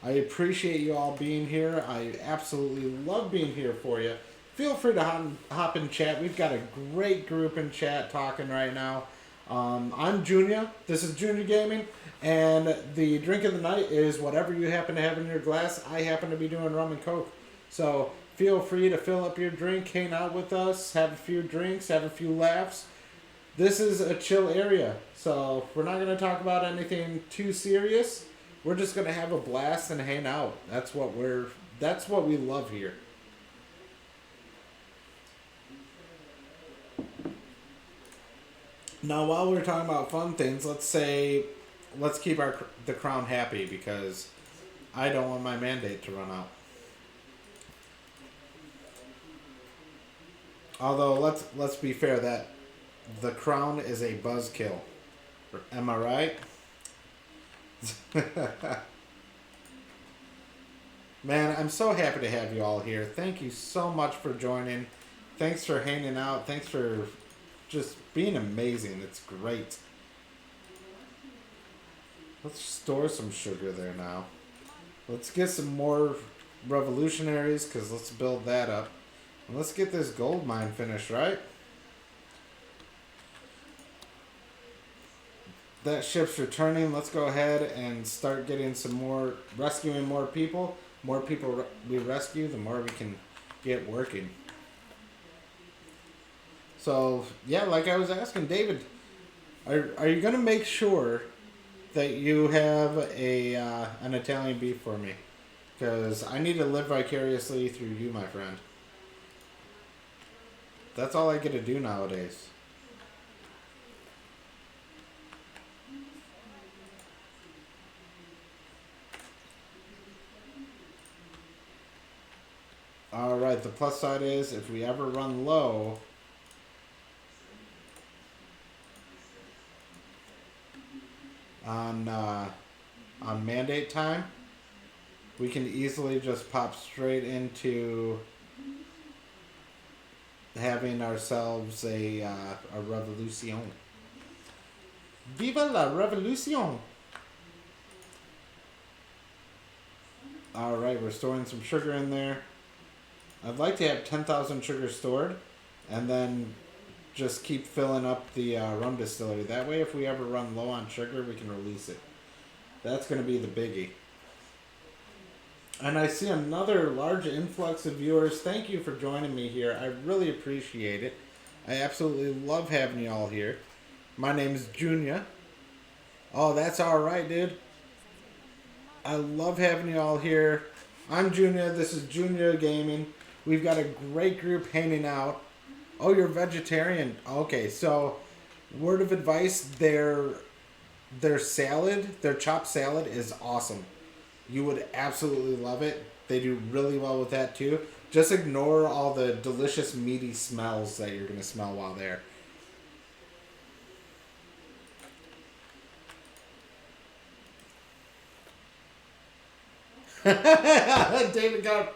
I appreciate you all being here. I absolutely love being here for you. Feel free to hop in chat. We've got a great group in chat talking right now. I'm Junior. This is Junior Gaming. And the drink of the night is whatever you happen to have in your glass. I happen to be doing rum and coke. So feel free to fill up your drink, hang out with us, have a few drinks, have a few laughs. This is a chill area. So we're not going to talk about anything too serious. We're just going to have a blast and hang out. That's what we love here. Now, while we're talking about fun things, let's keep the crown happy, because I don't want my mandate to run out. Although let's be fair, that the crown is a buzzkill. Am I right? Man, I'm so happy to have you all here. Thank you so much for joining. Thanks for hanging out. Thanks for just being amazing. It's great. Let's store some sugar there now. Let's get some more revolutionaries, because let's build that up. And let's get this gold mine finished, right? that ship's returning. Let's go ahead and start getting some more, rescuing more people. More people we rescue, the more we can get working. So, yeah, like I was asking David, are you going to make sure that you have an Italian beef for me? Because I need to live vicariously through you, my friend. That's all I get to do nowadays. Alright, the plus side is if we ever run low, on mandate time, we can easily just pop straight into having ourselves a revolution. Viva la revolution! Alright, we're storing some sugar in there. I'd like to have 10,000 sugar stored, and then just keep filling up the rum distillery. That way, if we ever run low on sugar, we can release it. That's going to be the biggie. And I see another large influx of viewers. Thank you for joining me here. I really appreciate it. I absolutely love having you all here. My name is Junior. Oh, that's alright, dude. I love having you all here. I'm Junior. This is Junior Gaming. We've got a great group hanging out. Oh, you're vegetarian. Okay, so word of advice, their salad, their chopped salad is awesome. You would absolutely love it. They do really well with that too. Just ignore all the delicious meaty smells that you're going to smell while there. David got...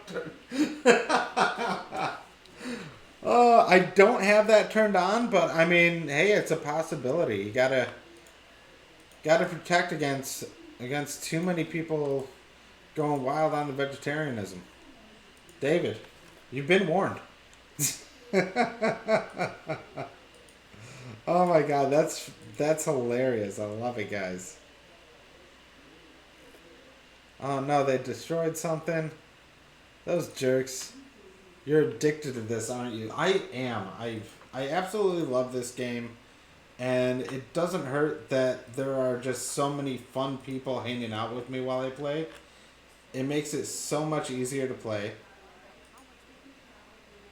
Oh, I don't have that turned on, but I mean, hey, it's a possibility. You gotta protect against too many people going wild on the vegetarianism. David, you've been warned. Oh my God, that's hilarious. I love it, guys. Oh no, they destroyed something. Those jerks. You're addicted to this, aren't you? I am. I absolutely love this game. And it doesn't hurt that there are just so many fun people hanging out with me while I play. It makes it so much easier to play.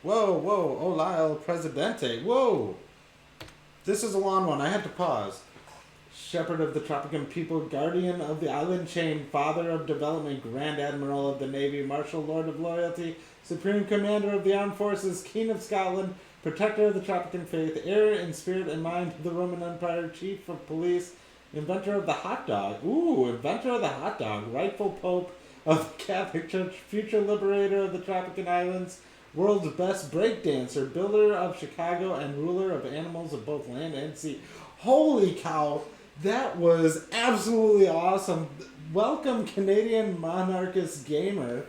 Whoa, whoa, hola el presidente. Whoa! This is a long one. I had to pause. Shepherd of the Tropican people, guardian of the island chain, father of development, grand admiral of the navy, marshal lord of loyalty, supreme commander of the armed forces, king of Scotland, protector of the Tropican faith, heir in spirit and mind of the Roman Empire, chief of police, inventor of the hot dog. Ooh, inventor of the hot dog, rightful pope of the Catholic Church, future liberator of the Tropican Islands, world's best breakdancer, builder of Chicago, and ruler of animals of both land and sea. Holy cow! That was absolutely awesome. Welcome, Canadian monarchist gamer.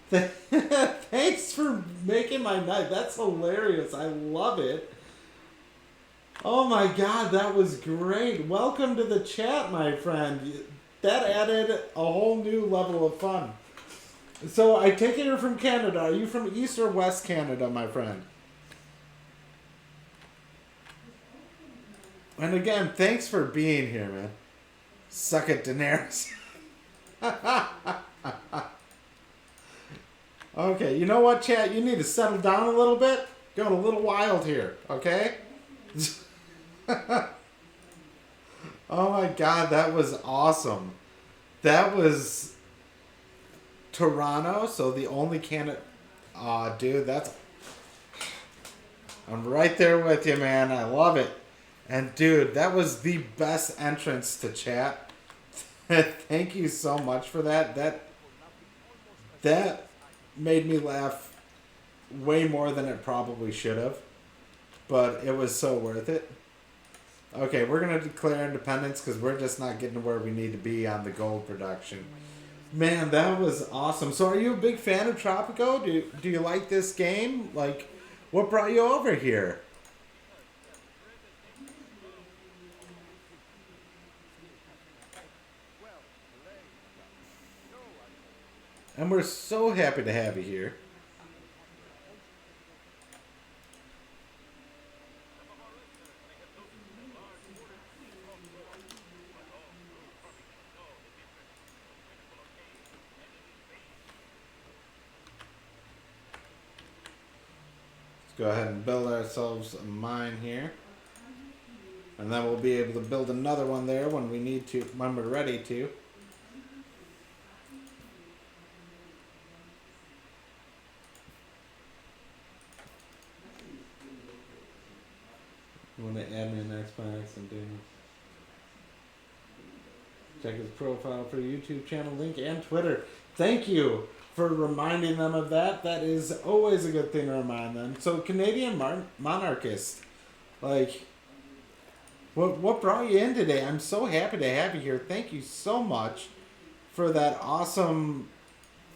Thanks for making my night. That's hilarious. I love it. Oh my God, that was great. Welcome to the chat, my friend. That added a whole new level of fun. So I take it you're from Canada. Are you from East or West Canada, my friend? And again, thanks for being here, man. Suck it, Daenerys. Okay, you know what, chat? You need to settle down a little bit. Going a little wild here, okay? Oh my God, that was awesome. That was Toronto, so the only Canada... Aw, dude, that's... I'm right there with you, man. I love it. And dude, that was the best entrance to chat. Thank you so much for that. That made me laugh way more than it probably should have. But it was so worth it. Okay, we're going to declare independence because we're just not getting to where we need to be on the gold production. Man, that was awesome. So are you a big fan of Tropico? Do you like this game? Like, what brought you over here? And we're so happy to have you here. Let's go ahead and build ourselves a mine here. And then we'll be able to build another one there when we need to, when we're ready to. You want to add me an Xbox and do check his profile for YouTube channel link and Twitter. Thank you for reminding them of that. That is always a good thing to remind them. So Canadian monarchist, like, what brought you in today? I'm so happy to have you here. Thank you so much for that awesome,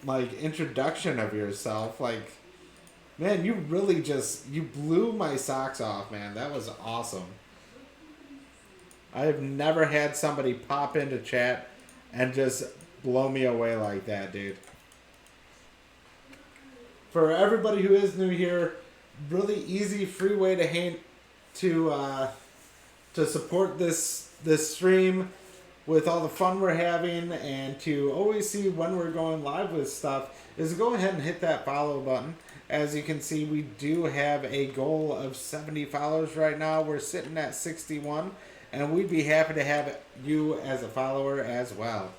like, introduction of yourself. Like, man, you really just, you blew my socks off, man. That was awesome. I have never had somebody pop into chat and just blow me away like that, dude. For everybody who is new here, really easy, free way to support this stream with all the fun we're having and to always see when we're going live with stuff is to go ahead and hit that follow button. As you can see, we do have a goal of 70 followers right now. We're sitting at 61, and we'd be happy to have you as a follower as well.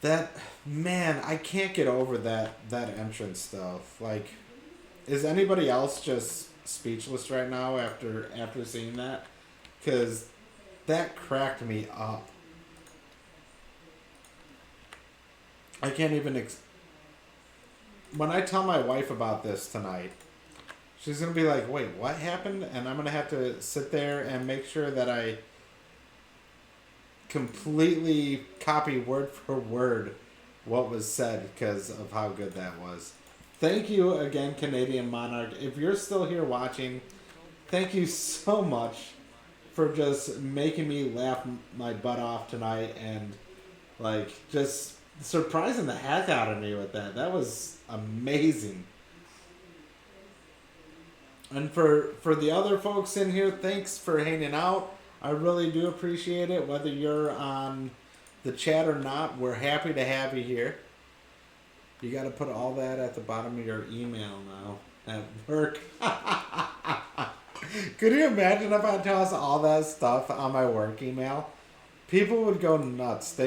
That, man, I can't get over that entrance stuff. Like, is anybody else just speechless right now after seeing that? Because that cracked me up. I can't even... when I tell my wife about this tonight, she's going to be like, wait, what happened? And I'm going to have to sit there and make sure that I completely copy word for word what was said because of how good that was. Thank you again, Canadian Monarch. If you're still here watching, thank you so much for just making me laugh my butt off tonight and, like, just surprising the heck out of me with that. That was amazing. And for the other folks in here, thanks for hanging out. I really do appreciate it. Whether you're on the chat or not, we're happy to have you here. You got to put all that at the bottom of your email now at work. Could you imagine if I tossed all that stuff on my work email? People would go nuts.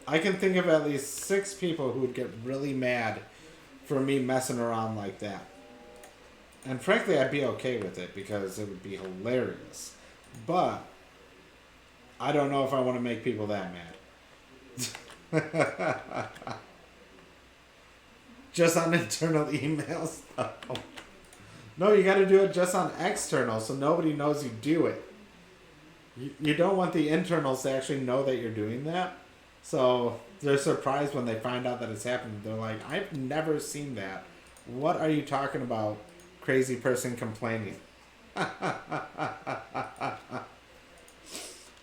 I can think of at least 6 people who would get really mad for me messing around like that. And frankly, I'd be okay with it because it would be hilarious. But I don't know if I want to make people that mad. Just on internal emails? No, you got to do it just on external so nobody knows you do it. You don't want the internals to actually know that you're doing that. So they're surprised when they find out that it's happened. They're like, I've never seen that. What are you talking about, crazy person complaining?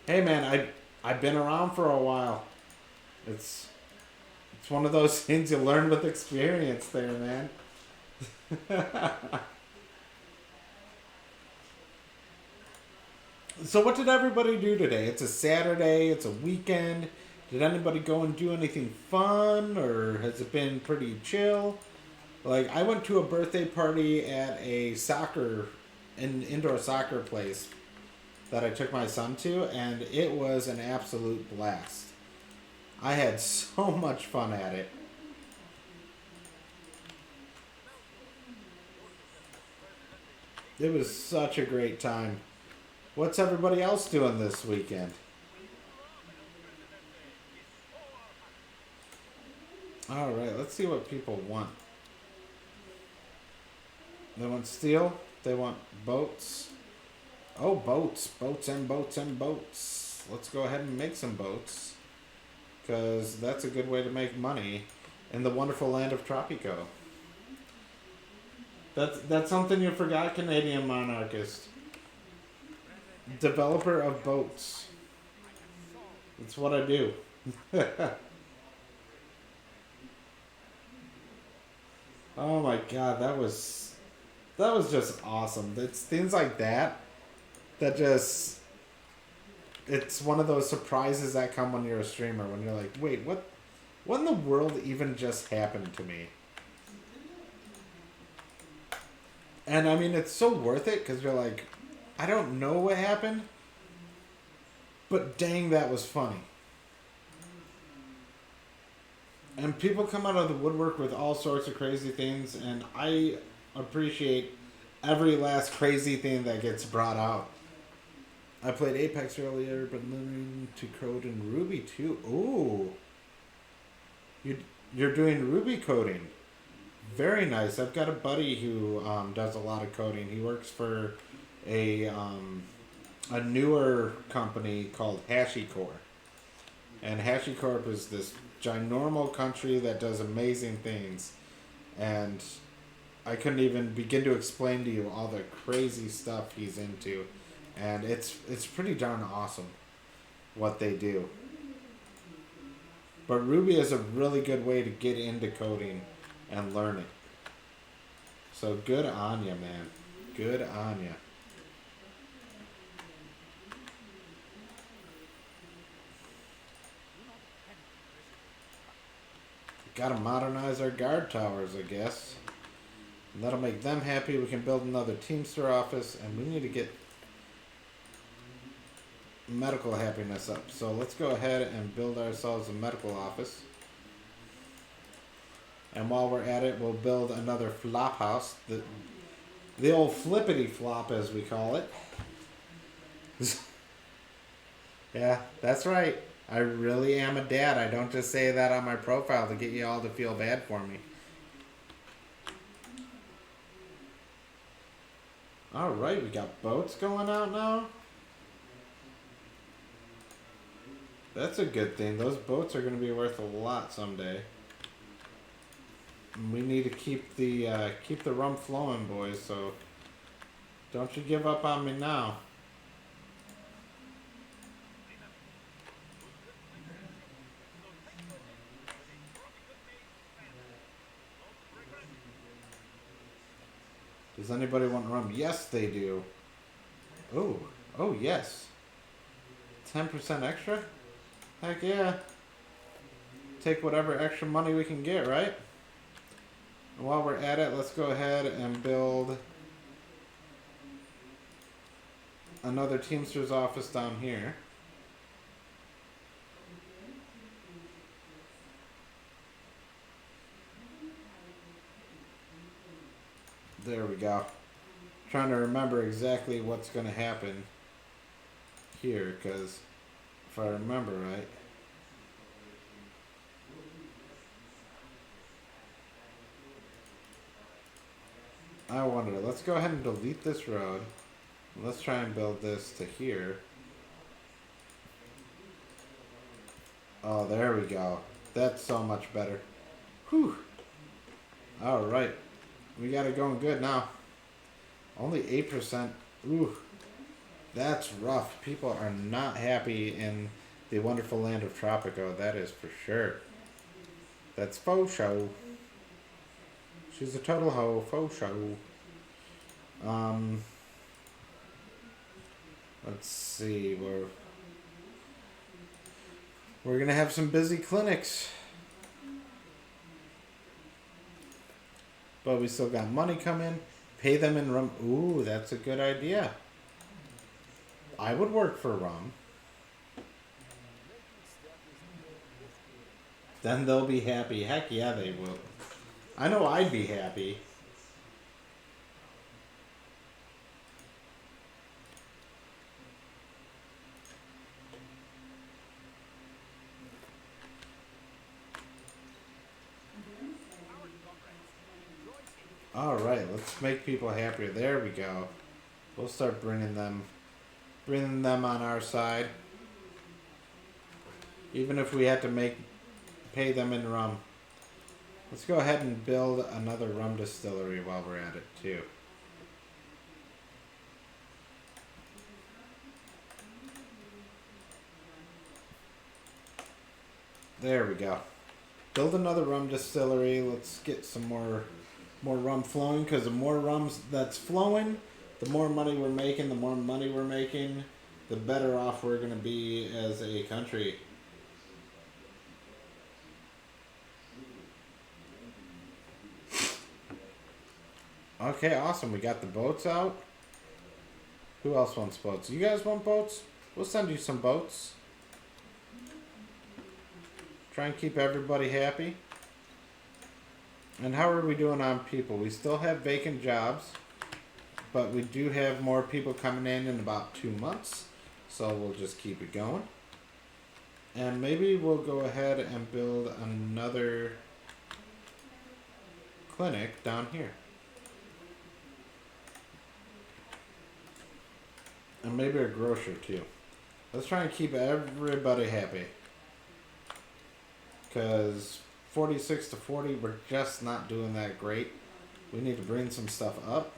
Hey man, I've been around for a while. It's one of those things you learn with experience there, man. So what did everybody do today? It's a Saturday, it's a weekend. Did anybody go and do anything fun, or has it been pretty chill? Like, I went to a birthday party at a indoor soccer place that I took my son to, and it was an absolute blast. I had so much fun at it. It was such a great time. What's everybody else doing this weekend? Alright, let's see what people want. They want steel. They want boats. Oh, boats. Boats and boats and boats. Let's go ahead and make some boats. Because that's a good way to make money in the wonderful land of Tropico. That's something you forgot, Canadian monarchist. Developer of boats. That's what I do. Oh my god, that was just awesome. It's things like that that just it's one of those surprises that come when you're a streamer when you're like, wait, what in the world even just happened to me? And I mean, it's so worth it because you're like, I don't know what happened, but dang, that was funny. And people come out of the woodwork with all sorts of crazy things, and I appreciate every last crazy thing that gets brought out. I played Apex earlier, but learning to code in Ruby too. Ooh, you're doing Ruby coding. Very nice. I've got a buddy who does a lot of coding. He works for a newer company called HashiCorp. And HashiCorp is this ginormal country that does amazing things. And I couldn't even begin to explain to you all the crazy stuff he's into. And it's pretty darn awesome what they do. But Ruby is a really good way to get into coding and learn it. So good on ya, man. Good on ya. Gotta modernize our guard towers, I guess. And that'll make them happy. We can build another Teamster office, and we need to get medical happiness up. So let's go ahead and build ourselves a medical office. And while we're at it, we'll build another flop house. The old flippity flop, as we call it. Yeah, that's right. I really am a dad. I don't just say that on my profile to get you all to feel bad for me. Alright, we got boats going out now. That's a good thing. Those boats are going to be worth a lot someday. We need to keep the rum flowing, boys, so don't you give up on me now. Does anybody want rum? Yes, they do. Oh yes. 10% extra? Heck yeah. Take whatever extra money we can get, right? And while we're at it, let's go ahead and build another Teamster's office down here. There we go. Trying to remember exactly what's going to happen here, because if I remember right. I wonder. Let's go ahead and delete this road. Let's try and build this to here. Oh, there we go. That's so much better. Whew. Alright. We got it going good now. Only 8%. Ooh. That's rough. People are not happy in the wonderful land of Tropico. That is for sure. That's faux show. She's a total hoe. Faux show. Let's see. We're gonna have some busy clinics. But we still got money coming. Pay them in rum. Ooh, that's a good idea. I would work for rum. Then they'll be happy. Heck yeah, they will. I know I'd be happy. Alright, let's make people happier. There we go. We'll start bringing them on our side. Even if we had to pay them in rum. Let's go ahead and build another rum distillery while we're at it too. There we go. Build another rum distillery. Let's get some more More rum flowing, because the more rum that's flowing, the more money we're making. The more money we're making, the better off we're going to be as a country. Okay, awesome. We got the boats out. Who else wants boats? You guys want boats? We'll send you some boats. Try and keep everybody happy. And how are we doing on people? We still have vacant jobs, but we do have more people coming in about 2 months. So we'll just keep it going. And maybe we'll go ahead and build another clinic down here. And maybe a grocer too. Let's try and keep everybody happy. Because 46 to 40, we're just not doing that great. We need to bring some stuff up.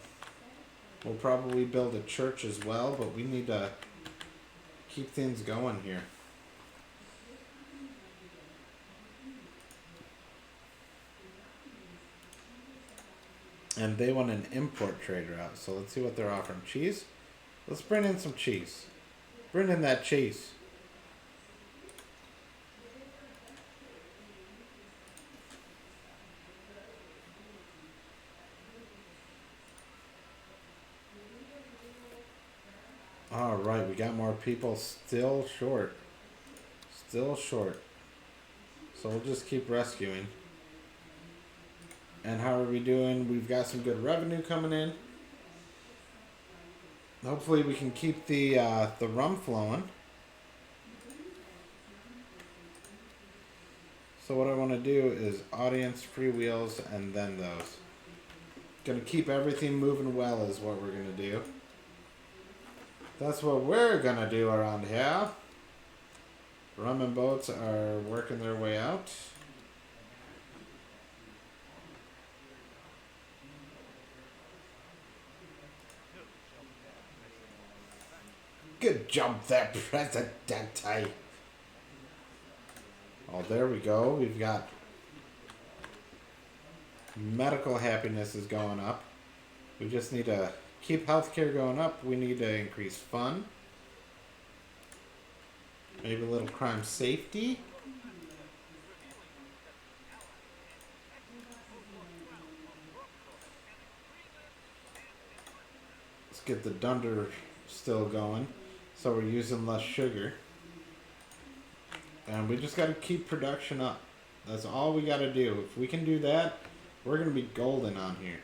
We'll probably build a church as well, but we need to keep things going here. And they want an import trader out, so let's see what they're offering. Cheese? Let's bring in some cheese. Bring in that cheese. Alright, we got more people. Still short. Still short. So we'll just keep rescuing. And how are we doing? We've got some good revenue coming in. Hopefully we can keep the rum flowing. So what I want to do is audience, free wheels, and then those. Gonna keep everything moving well is what we're gonna do. That's what we're gonna do around here. Rum and boats are working their way out. Good job there, Presidente. Oh, there we go. We've got medical happiness is going up. We just need to keep healthcare going up. We need to increase fun. Maybe a little crime safety. Let's get the dunder still going. So we're using less sugar. And we just got to keep production up. That's all we got to do. If we can do that, we're going to be golden on here.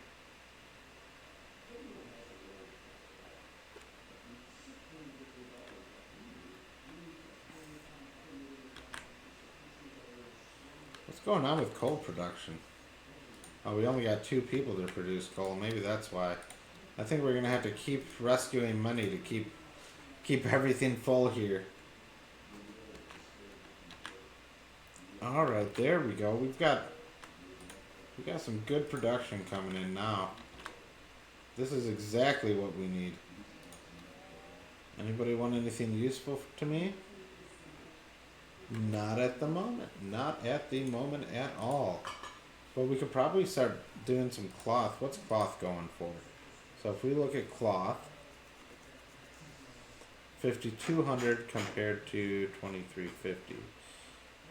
What's going on with coal production? Oh, we only got 2 people to produce coal. Maybe that's why. I think we're going to have to keep rescuing money to keep everything full here. Alright, there we go. We got some good production coming in now. This is exactly what we need. Anybody want anything useful to me? Not at the moment. Not at the moment at all. But we could probably start doing some cloth. What's cloth going for? So if we look at cloth, 5,200 compared to 2,350.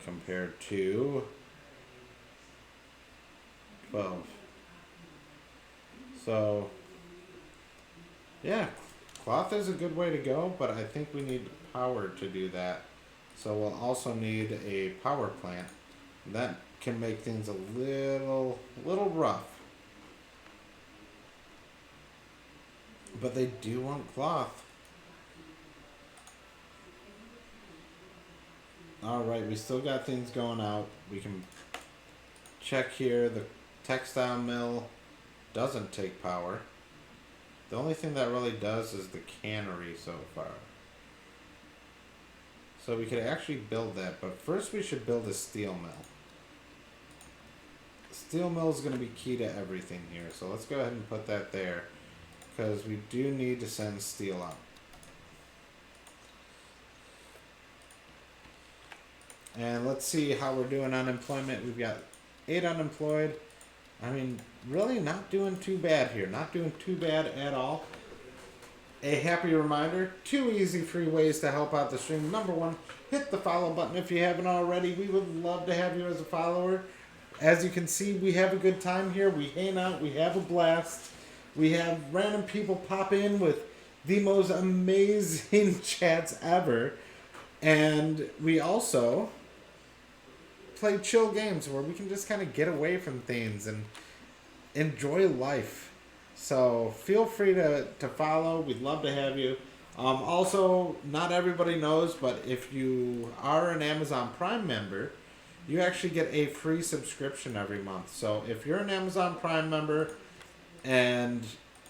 Compared to 12. So, yeah, cloth is a good way to go, but I think we need power to do that. So we'll also need a power plant. That can make things a little rough. But they do want cloth. Alright, we still got things going out. We can check here. The textile mill doesn't take power. The only thing that really does is the cannery so far. So we could actually build that, but first we should build a steel mill. Steel mill is going to be key to everything here, so let's go ahead and put that there, because we do need to send steel out. And let's see how we're doing unemployment. We've got 8 unemployed. I mean, really not doing too bad here. Not doing too bad at all. A happy reminder, two easy free ways to help out the stream. Number one, hit the follow button if you haven't already. We would love to have you as a follower. As you can see, we have a good time here. We hang out, we have a blast. We have random people pop in with the most amazing chats ever. And we also play chill games where we can just kind of get away from things and enjoy life. So feel free to follow. We'd love to have you. Also, not everybody knows, but if you are an Amazon Prime member, you actually get a free subscription every month. So if you're an Amazon Prime member and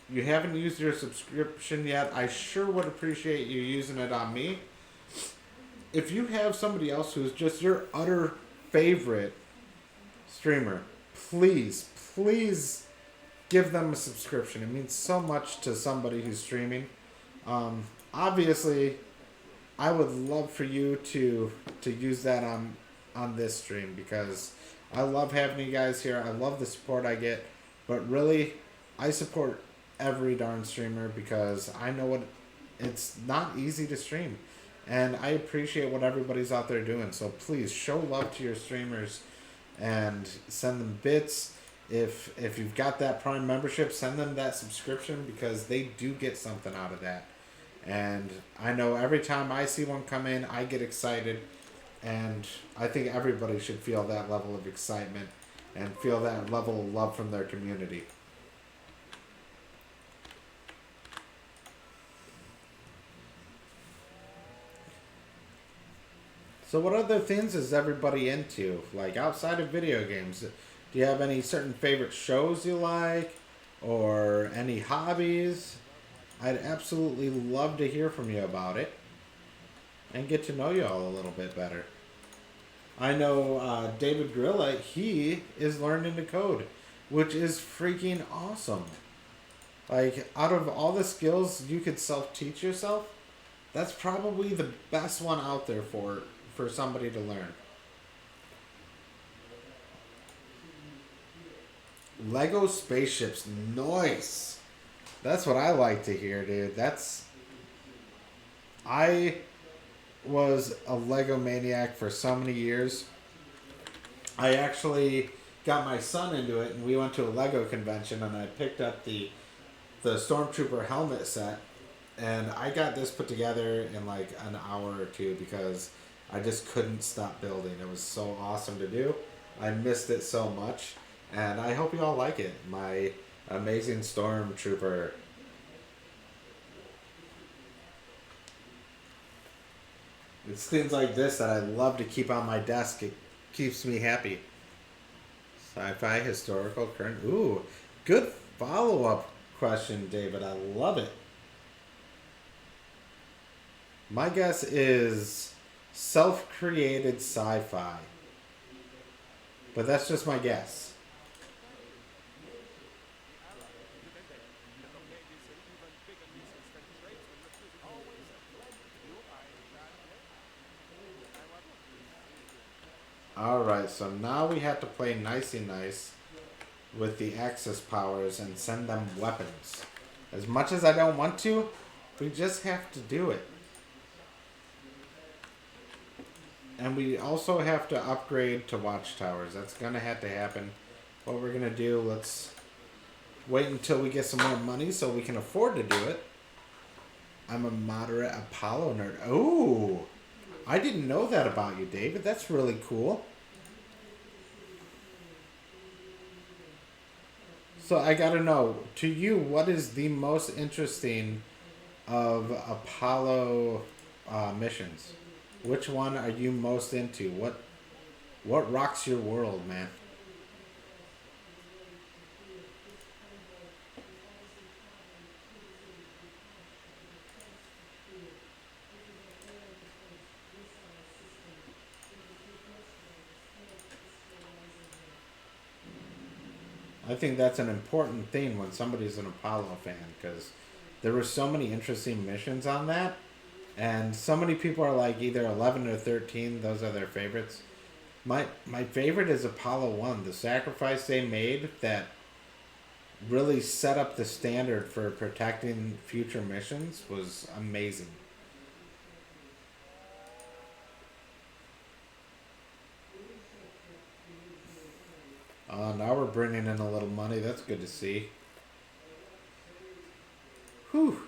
you haven't used your subscription yet, I sure would appreciate you using it on me. If you have somebody else who's just your utter favorite streamer, please give them a subscription. It means so much to somebody who's streaming. Obviously, I would love for you to use that on this stream because I love having you guys here. I love the support I get, but really, I support every darn streamer because I know what it's not easy to stream, and I appreciate what everybody's out there doing. So please show love to your streamers and send them bits. If you've got that Prime membership, send them that subscription because they do get something out of that. And I know every time I see one come in, I get excited. And I think everybody should feel that level of excitement and feel that level of love from their community. So what other things is everybody into? Like outside of video games, do you have any certain favorite shows you like? Or any hobbies? I'd absolutely love to hear from you about it. And get to know you all a little bit better. I know David Grilla, he is learning to code, which is freaking awesome. Like, out of all the skills you could self-teach yourself, that's probably the best one out there for somebody to learn. Lego spaceships, nice. That's what I like to hear, dude. I was a Lego maniac for so many years. I actually got my son into it, and we went to a Lego convention, and I picked up the Stormtrooper helmet set, and I got this put together in like an hour or two because I just couldn't stop building. It was so awesome to do. I missed it so much, and I hope you all like it. My amazing Stormtrooper. It's things like this that I love to keep on my desk. It keeps me happy. Sci-fi, historical, current. Ooh, good follow-up question, David. I love it. My guess is self-created sci-fi. But that's just my guess. Alright, so now we have to play nicey nice with the Axis powers and send them weapons. As much as I don't want to, we just have to do it. And we also have to upgrade to watchtowers. That's going to have to happen. What we're going to do, let's wait until we get some more money so we can afford to do it. I'm a moderate Apollo nerd. Ooh! I didn't know that about you, David. That's really cool. So I gotta know, to you, what is the most interesting of Apollo missions? Which one are you most into? What rocks your world, man? I think that's an important thing when somebody's an Apollo fan, because there were so many interesting missions on that, and so many people are like either 11 or 13, those are their favorites. My favorite is Apollo 1. The sacrifice they made that really set up the standard for protecting future missions was amazing. Now we're bringing in a little money. That's good to see. Whew.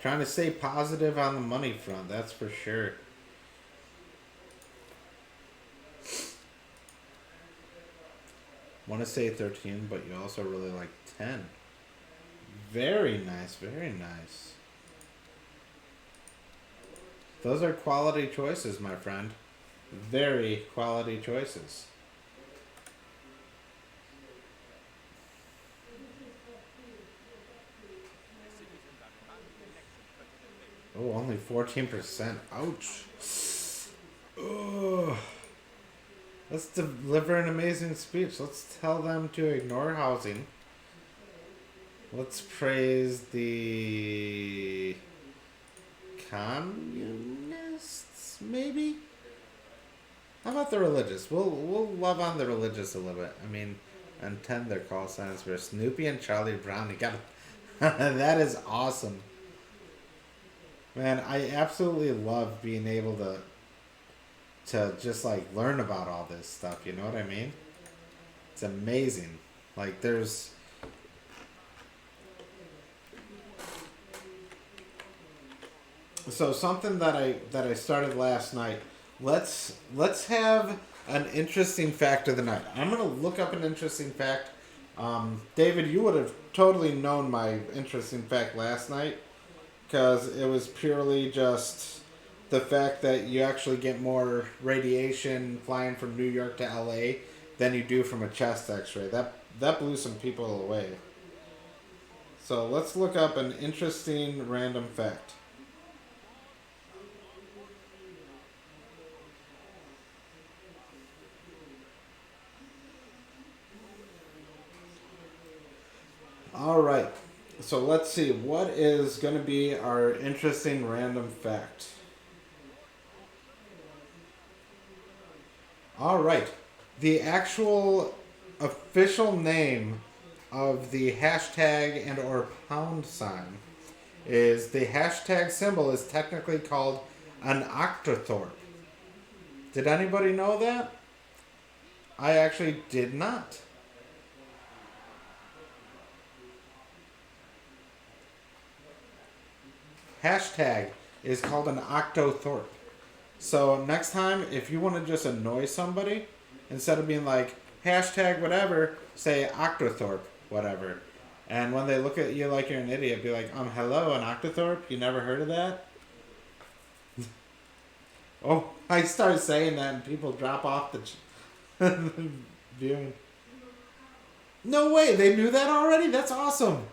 Trying to stay positive on the money front, that's for sure. Want to say 13, but you also really like 10. Very nice, very nice. Those are quality choices, my friend. Very quality choices. Oh, only 14%. Ouch. Ugh. Let's deliver an amazing speech. Let's tell them to ignore housing. Let's praise the communists, maybe? How about the religious? We'll love on the religious a little bit. I mean, and 10 their call signs for Snoopy and Charlie Brown. You got that is awesome. Man, I absolutely love being able to just like learn about all this stuff, you know what I mean? It's amazing. Like there's so something that I started last night. Let's have an interesting fact of the night. I'm gonna look up an interesting fact. David, you would have totally known my interesting fact last night because it was purely just the fact that you actually get more radiation flying from New York to LA than you do from a chest x-ray. That blew some people away. So let's look up an interesting random fact. All right. So let's see. What is going to be our interesting random fact? All right. The actual official name of the hashtag and or pound sign is the hashtag symbol is technically called an octothorpe. Did anybody know that? I actually did not. Hashtag is called an octothorpe. So next time, if you want to just annoy somebody, instead of being like, hashtag whatever, say octothorpe, whatever. And when they look at you like you're an idiot, be like, hello, an octothorpe? You never heard of that? Oh, I start saying that and people drop off the viewing. No way, they knew that already? That's awesome.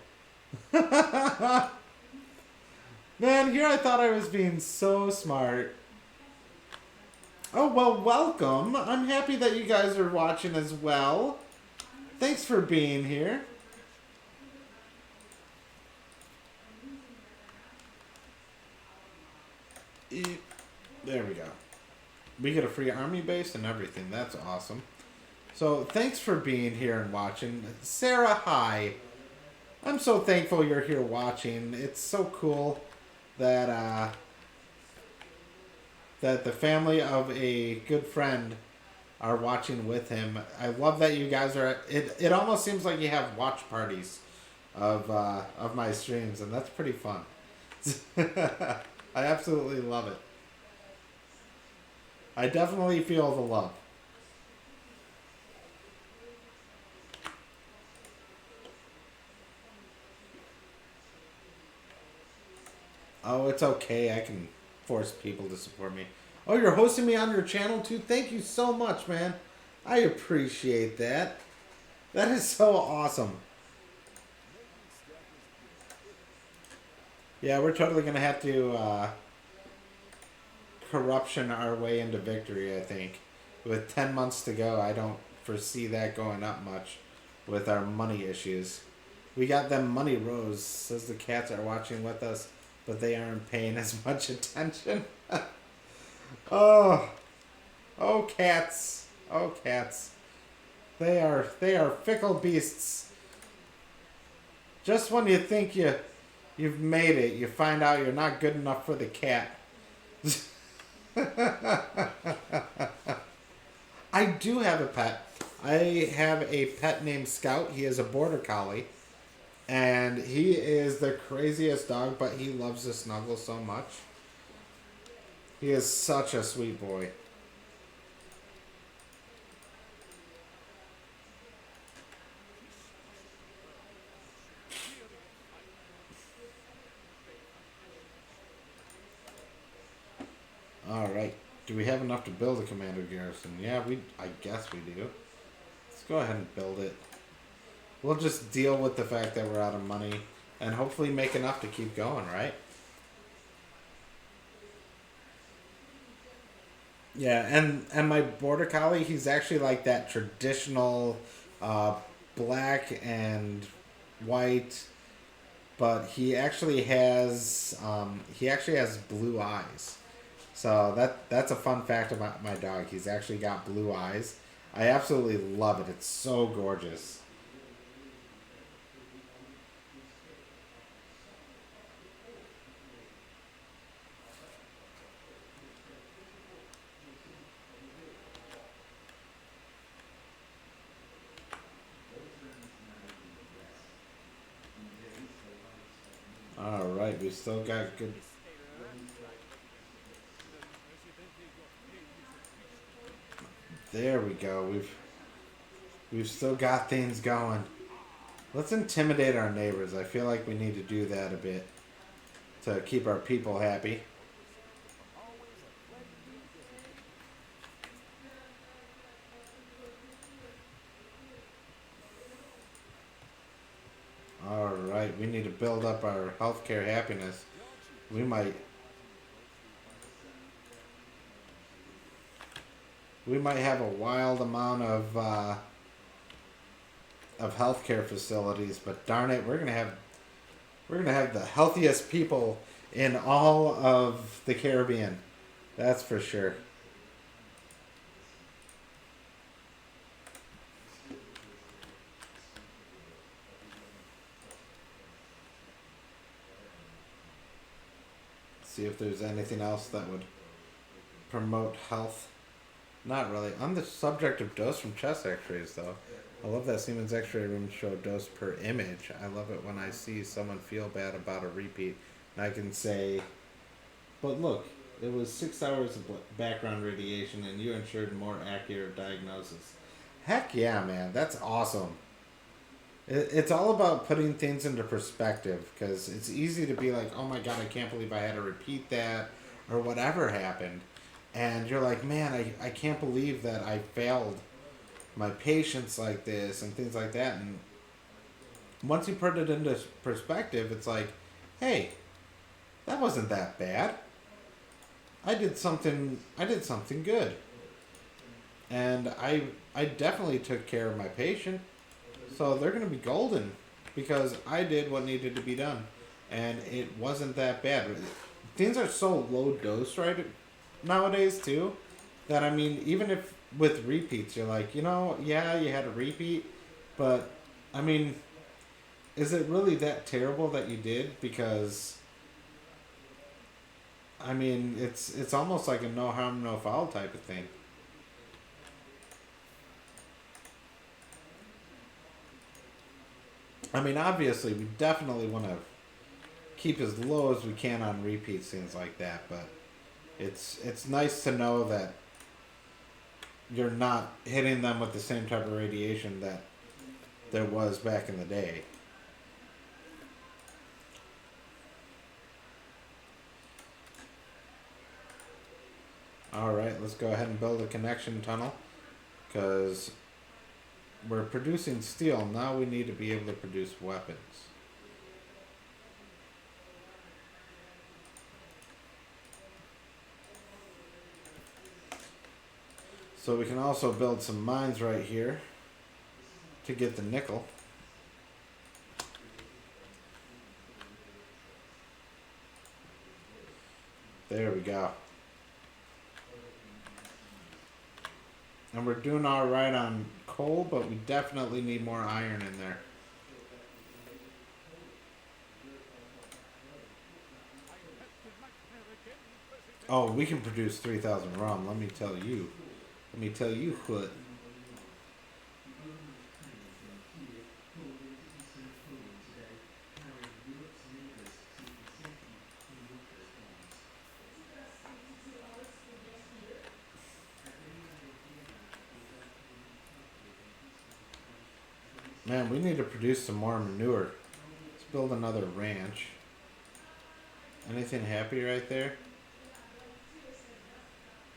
Man, here I thought I was being so smart. Oh, well, welcome. I'm happy that you guys are watching as well. Thanks for being here. There we go. We get a free army base and everything. That's awesome. So, thanks for being here and watching. Sarah, hi. I'm so thankful you're here watching. It's so cool that that the family of a good friend are watching with him. I love that you guys are. It almost seems like you have watch parties of my streams, and that's pretty fun. I absolutely love it. I definitely feel the love. Oh, it's okay. I can force people to support me. Oh, you're hosting me on your channel too? Thank you so much, man. I appreciate that. That is so awesome. Yeah, we're totally going to have to corruption our way into victory, I think. With 10 months to go, I don't foresee that going up much with our money issues. We got them money rows, says the cats are watching with us, but they aren't paying as much attention. Oh, Oh, cats. Oh, cats. They are fickle beasts. Just when you think you've made it, you find out you're not good enough for the cat. I do have a pet. I have a pet named Scout. He is a border collie. And he is the craziest dog, but he loves to snuggle so much. He is such a sweet boy. All right. Do we have enough to build a commander garrison? Yeah, I guess we do. Let's go ahead and build it. We'll just deal with the fact that we're out of money and hopefully make enough to keep going, right? Yeah, and my border collie, he's actually like that traditional uh, black and white, but he actually has blue eyes. So that's a fun fact about my dog. He's actually got blue eyes. I absolutely love it. It's so gorgeous. All right, we still got good. There we go. We've still got things going. Let's intimidate our neighbors. I feel like we need to do that a bit to keep our people happy. All right, we need to build up our healthcare happiness. We might we might have a wild amount of healthcare facilities, but darn it, we're gonna have the healthiest people in all of the Caribbean. That's for sure. See if there's anything else that would promote health. Not really. On the subject of dose from chest x-rays, though, I love that Siemens x-ray rooms show dose per image. I love it when I see someone feel bad about a repeat. And I can say, but look, it was 6 hours of background radiation and you ensured more accurate diagnosis. Heck yeah, man. That's awesome. It's all about putting things into perspective because it's easy to be like, oh my god, I can't believe I had to repeat that or whatever happened. And you're like, man, I can't believe that I failed my patients like this and things like that. And once you put it into perspective, it's like, hey, that wasn't that bad. I did something good. And I definitely took care of my patient. So they're going to be golden because I did what needed to be done. And it wasn't that bad. Things are so low dose right nowadays too that I mean even if with repeats you're like, yeah, you had a repeat, but I mean, is it really that terrible that you did? Because I mean, it's almost like a no harm no foul type of thing. I mean, obviously we definitely want to keep as low as we can on repeats, things like that, but it's nice to know that you're not hitting them with the same type of radiation that there was back in the day. All right, let's go ahead and build a connection tunnel because we're producing steel. Now we need to be able to produce weapons. So we can also build some mines right here to get the nickel. There we go. And we're doing alright on coal, but we definitely need more iron in there. Oh, we can produce 3,000 rum, let me tell you. Let me tell you what. Man, we need to produce some more manure. Let's build another ranch. Anything happy right there?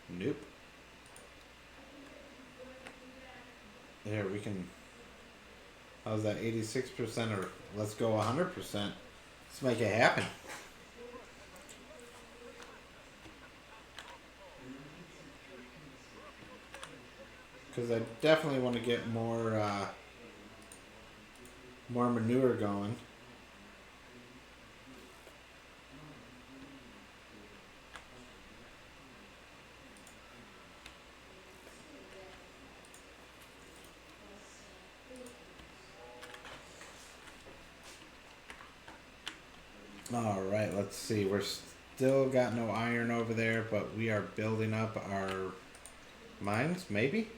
Nope. There, we can... How's that? 86% or let's go 100%. Let's make it happen. Because I definitely want to get more manure going. Alright, let's see. We're still got no iron over there, but we are building up our mines, maybe?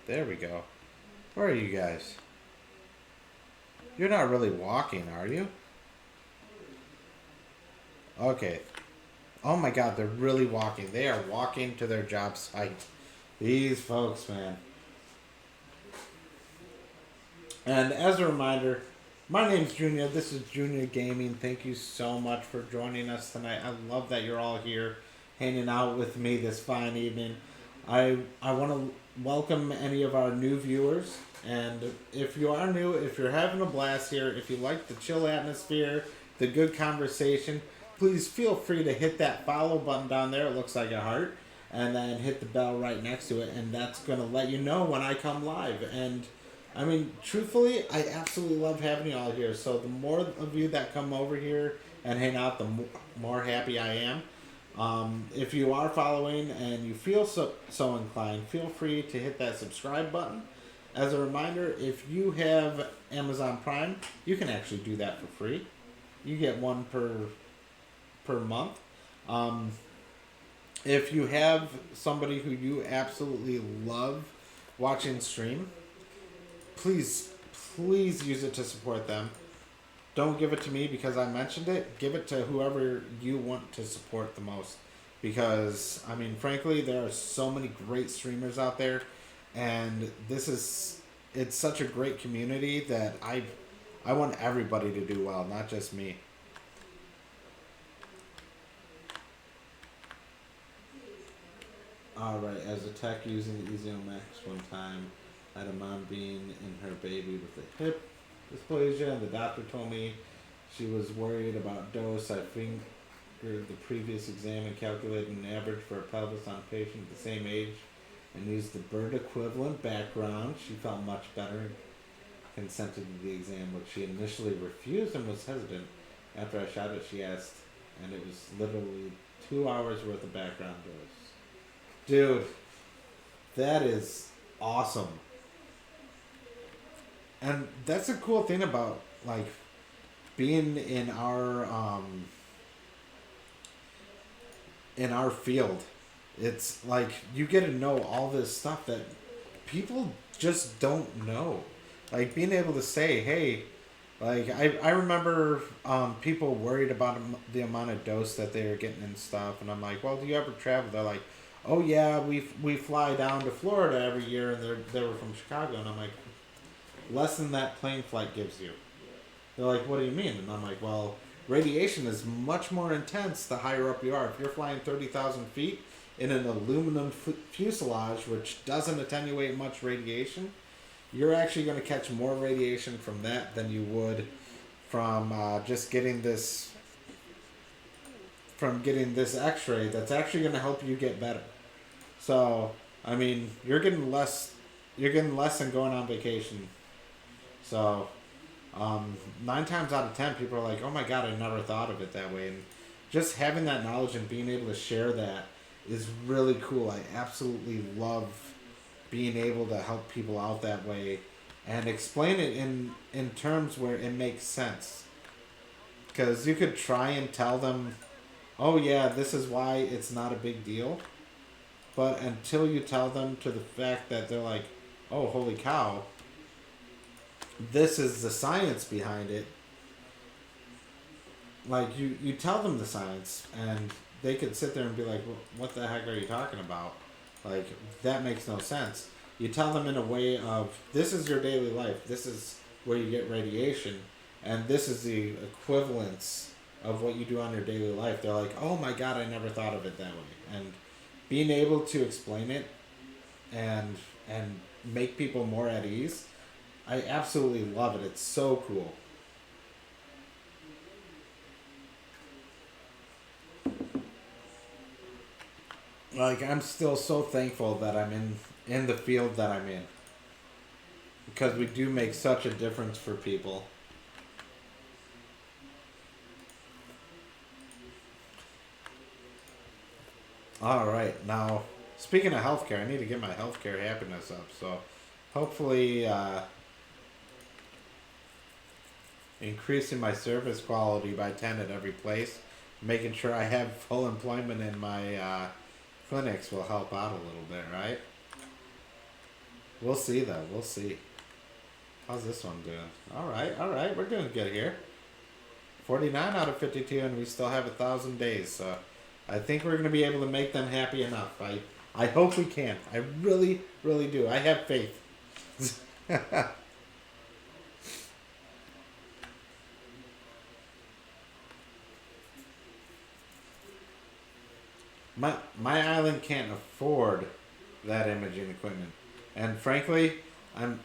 There we go. Where are you guys? You're not really walking, are you? Okay. Oh my god, they're really walking. They are walking to their job site. These folks, man. And as a reminder, my name's Junior. This is Junior Gaming. Thank you so much for joining us tonight. I love that you're all here hanging out with me this fine evening. I want to welcome any of our new viewers. And if you are new, if you're having a blast here, if you like the chill atmosphere, the good conversation, please feel free to hit that follow button down there. It looks like a heart. And then hit the bell right next to it. And that's going to let you know when I come live. And I mean, truthfully, I absolutely love having you all here. So the more of you that come over here and hang out, the more happy I am. If you are following and you feel so inclined, feel free to hit that subscribe button. As a reminder, if you have Amazon Prime, you can actually do that for free. You get one per month. If you have somebody who you absolutely love watching stream, please use it to support them. Don't give it to me because I mentioned it. Give it to whoever you want to support the most. Because, I mean, frankly, there are so many great streamers out there. And it's such a great community that I want everybody to do well, not just me. Alright, as a tech using the Ezio Max one time, I had a mom being in her baby with a hip dysplasia, and the doctor told me she was worried about dose. I fingered the previous exam and calculated an average for a pelvis on a patient the same age and used the bird equivalent background. She felt much better and consented to the exam, which she initially refused and was hesitant. After I shot it, she asked, and it was literally 2 hours worth of background dose. Dude, that is awesome. And that's a cool thing about, like, being in our field. It's like you get to know all this stuff that people just don't know. Like being able to say, hey, like I remember people worried about the amount of dose that they were getting and stuff, and I'm like, well, do you ever travel? They're like, oh yeah, we fly down to Florida every year, and they were from Chicago, and I'm like, less than that plane flight gives you. They're like, what do you mean? And I'm like, well, radiation is much more intense the higher up you are. If you're flying 30,000 feet in an aluminum fuselage, which doesn't attenuate much radiation, you're actually going to catch more radiation from that than you would from just getting this x-ray that's actually going to help you get better. So, I mean, you're getting less than going on vacation. So, 9 times out of 10, people are like, oh my god, I never thought of it that way. And just having that knowledge and being able to share that is really cool. I absolutely love being able to help people out that way and explain it in terms where it makes sense. Because you could try and tell them, oh yeah, this is why it's not a big deal. But until you tell them to the fact that they're like, oh, holy cow, this is the science behind it. Like, you tell them the science, and they could sit there and be like, what the heck are you talking about? Like, that makes no sense. You tell them in a way of, this is your daily life. This is where you get radiation. And this is the equivalence of what you do on your daily life. They're like, oh my God, I never thought of it that way. And being able to explain it and make people more at ease, I absolutely love it. It's so cool. Like, I'm still so thankful that I'm in the field that I'm in. Because we do make such a difference for people. Alright, now, speaking of healthcare, I need to get my healthcare happiness up. So, hopefully, increasing my service quality by 10 at every place, making sure I have full employment in my clinics will help out a little bit, right? We'll see, though. We'll see. How's this one doing? Alright, we're doing good here. 49 out of 52, and we still have 1,000 days, so I think we're going to be able to make them happy enough. I hope we can. I really, really do. I have faith. My island can't afford that imaging equipment. And frankly, I'm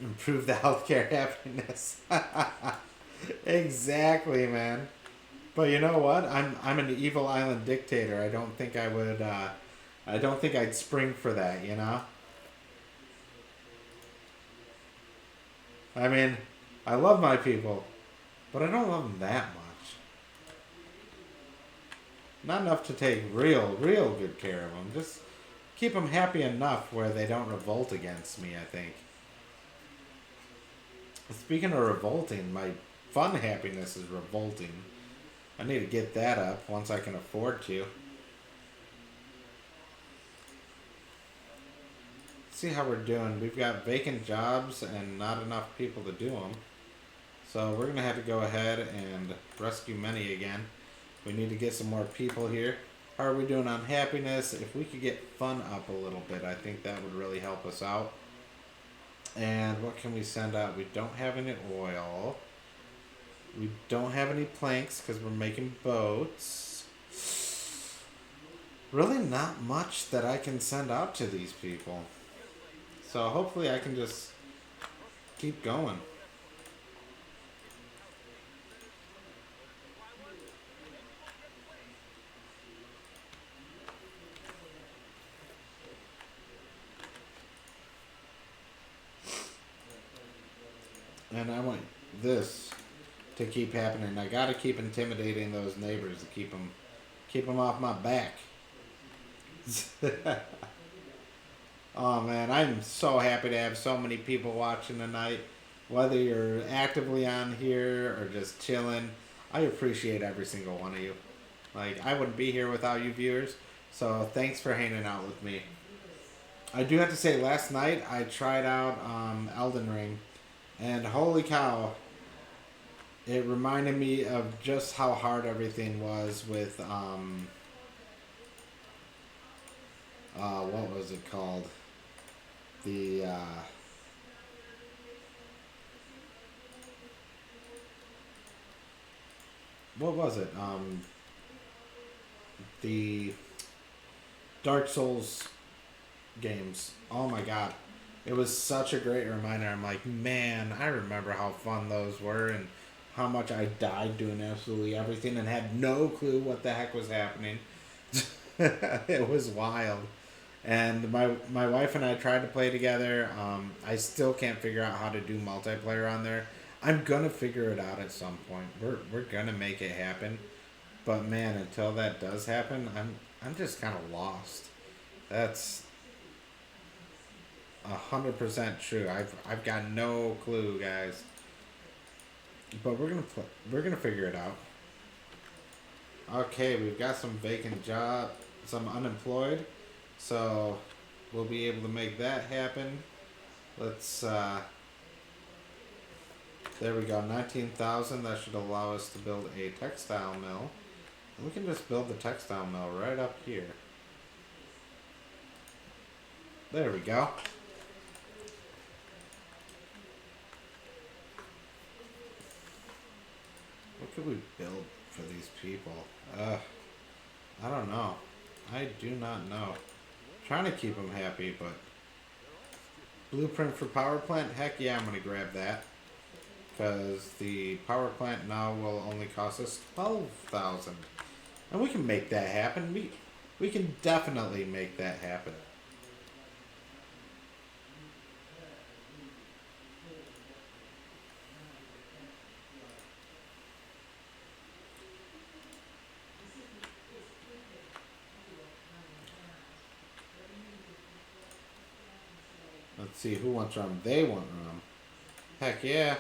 improve the healthcare happiness. Exactly, man. But you know what? I'm an evil island dictator. I don't think I would. I don't think I'd spring for that. You know. I mean, I love my people, but I don't love them that much. Not enough to take real good care of them. Just keep them happy enough where they don't revolt against me. I think. Speaking of revolting, my fun happiness is revolting. I need to get that up once I can afford to. See how we're doing. We've got vacant jobs and not enough people to do them. So we're going to have to go ahead and rescue many again. We need to get some more people here. How are we doing on happiness? If we could get fun up a little bit, I think that would really help us out. And what can we send out? We don't have any oil. We don't have any planks because we're making boats. Really not much that I can send out to these people. So hopefully I can just keep going. And I want this to keep happening. I gotta keep intimidating those neighbors to keep them off my back. Oh man, I'm so happy to have so many people watching tonight. Whether you're actively on here or just chilling, I appreciate every single one of you. Like, I wouldn't be here without you viewers. So thanks for hanging out with me. I do have to say, last night I tried out Elden Ring, and holy cow, it reminded me of just how hard everything was with what was it called? The what was it? The Dark Souls games. Oh my god. It was such a great reminder. I'm like, man, I remember how fun those were and how much I died doing absolutely everything and had no clue what the heck was happening. It was wild. And my wife and I tried to play together. I still can't figure out how to do multiplayer on there. I'm gonna figure it out at some point. We're gonna make it happen. But man, until that does happen, I'm just kind of lost. 100% true. I've got no clue, guys. But we're gonna figure it out. Okay, we've got some vacant job, some unemployed, so we'll be able to make that happen. Let's there we go, 19,000. That should allow us to build a textile mill. And we can just build the textile mill right up here. There we go. What could we build for these people? I don't know. I do not know. Trying to keep them happy, but blueprint for power plant? Heck yeah, I'm gonna grab that. Because the power plant now will only cost us 12,000. And we can make that happen. We can definitely make that happen. Let's see, who wants rum? They want rum. Heck yeah.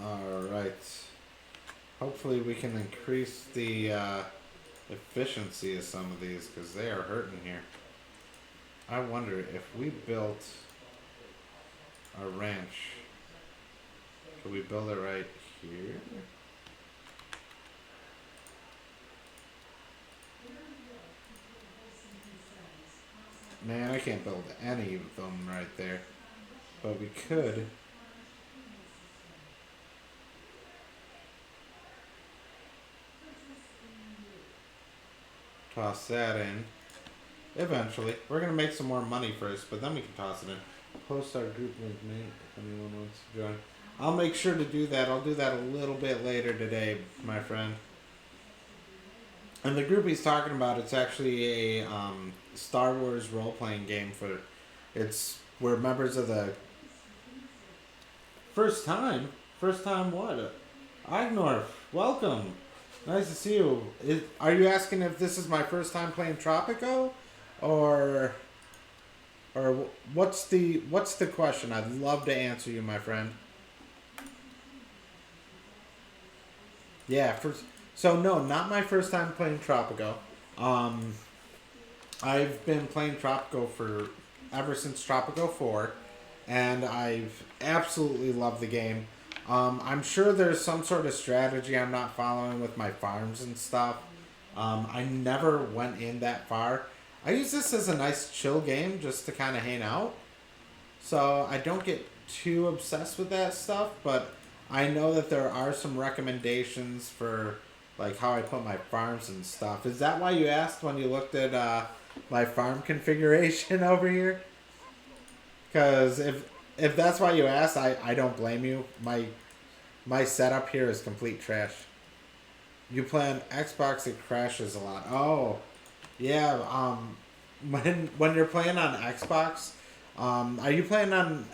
Alright. Hopefully we can increase the efficiency of some of these, because they are hurting here. I wonder if we built a ranch, could we build it right here? Man, I can't build any of them right there, but we could. Toss that in. Eventually. We're going to make some more money first, but then we can toss it in. Post our group link, mate, if anyone wants to join. I'll make sure to do that. I'll do that a little bit later today, my friend. And the group he's talking about, it's actually a Star Wars role-playing game for... We're members of the... First time what? Agnorf, welcome. Nice to see you. Are you asking if this is my first time playing Tropico? Or what's the question? I'd love to answer you, my friend. Yeah, so no, not my first time playing Tropico. I've been playing Tropico ever since Tropico 4, and I've absolutely loved the game. I'm sure there's some sort of strategy I'm not following with my farms and stuff. I never went in that far. I use this as a nice chill game just to kind of hang out. So I don't get too obsessed with that stuff, but I know that there are some recommendations for like how I put my farms and stuff. Is that why you asked when you looked at my farm configuration over here? Because if that's why you asked, I don't blame you. My setup here is complete trash. You play on Xbox, it crashes a lot. Oh, yeah. When you're playing on Xbox, are you playing on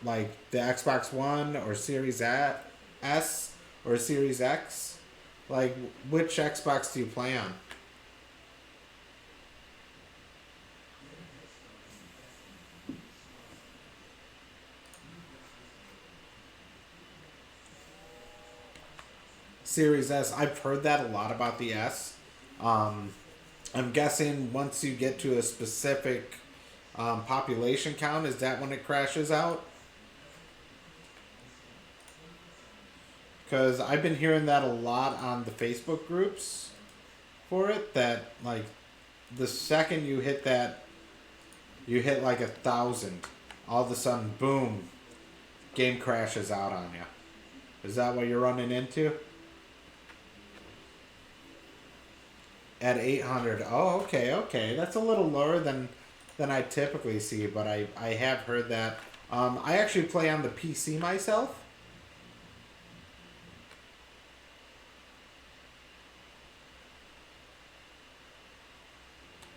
like the Xbox One or Series S or Series X? Like, which Xbox do you play on? Series S. I've heard that a lot about the S. I'm guessing once you get to a specific population count, is that when it crashes out? Because I've been hearing that a lot on the Facebook groups for it, that like the second you hit like 1,000, all of a sudden, boom, game crashes out on you. Is that what you're running into? At 800. Oh, okay. That's a little lower than I typically see, but I have heard that. I actually play on the PC myself.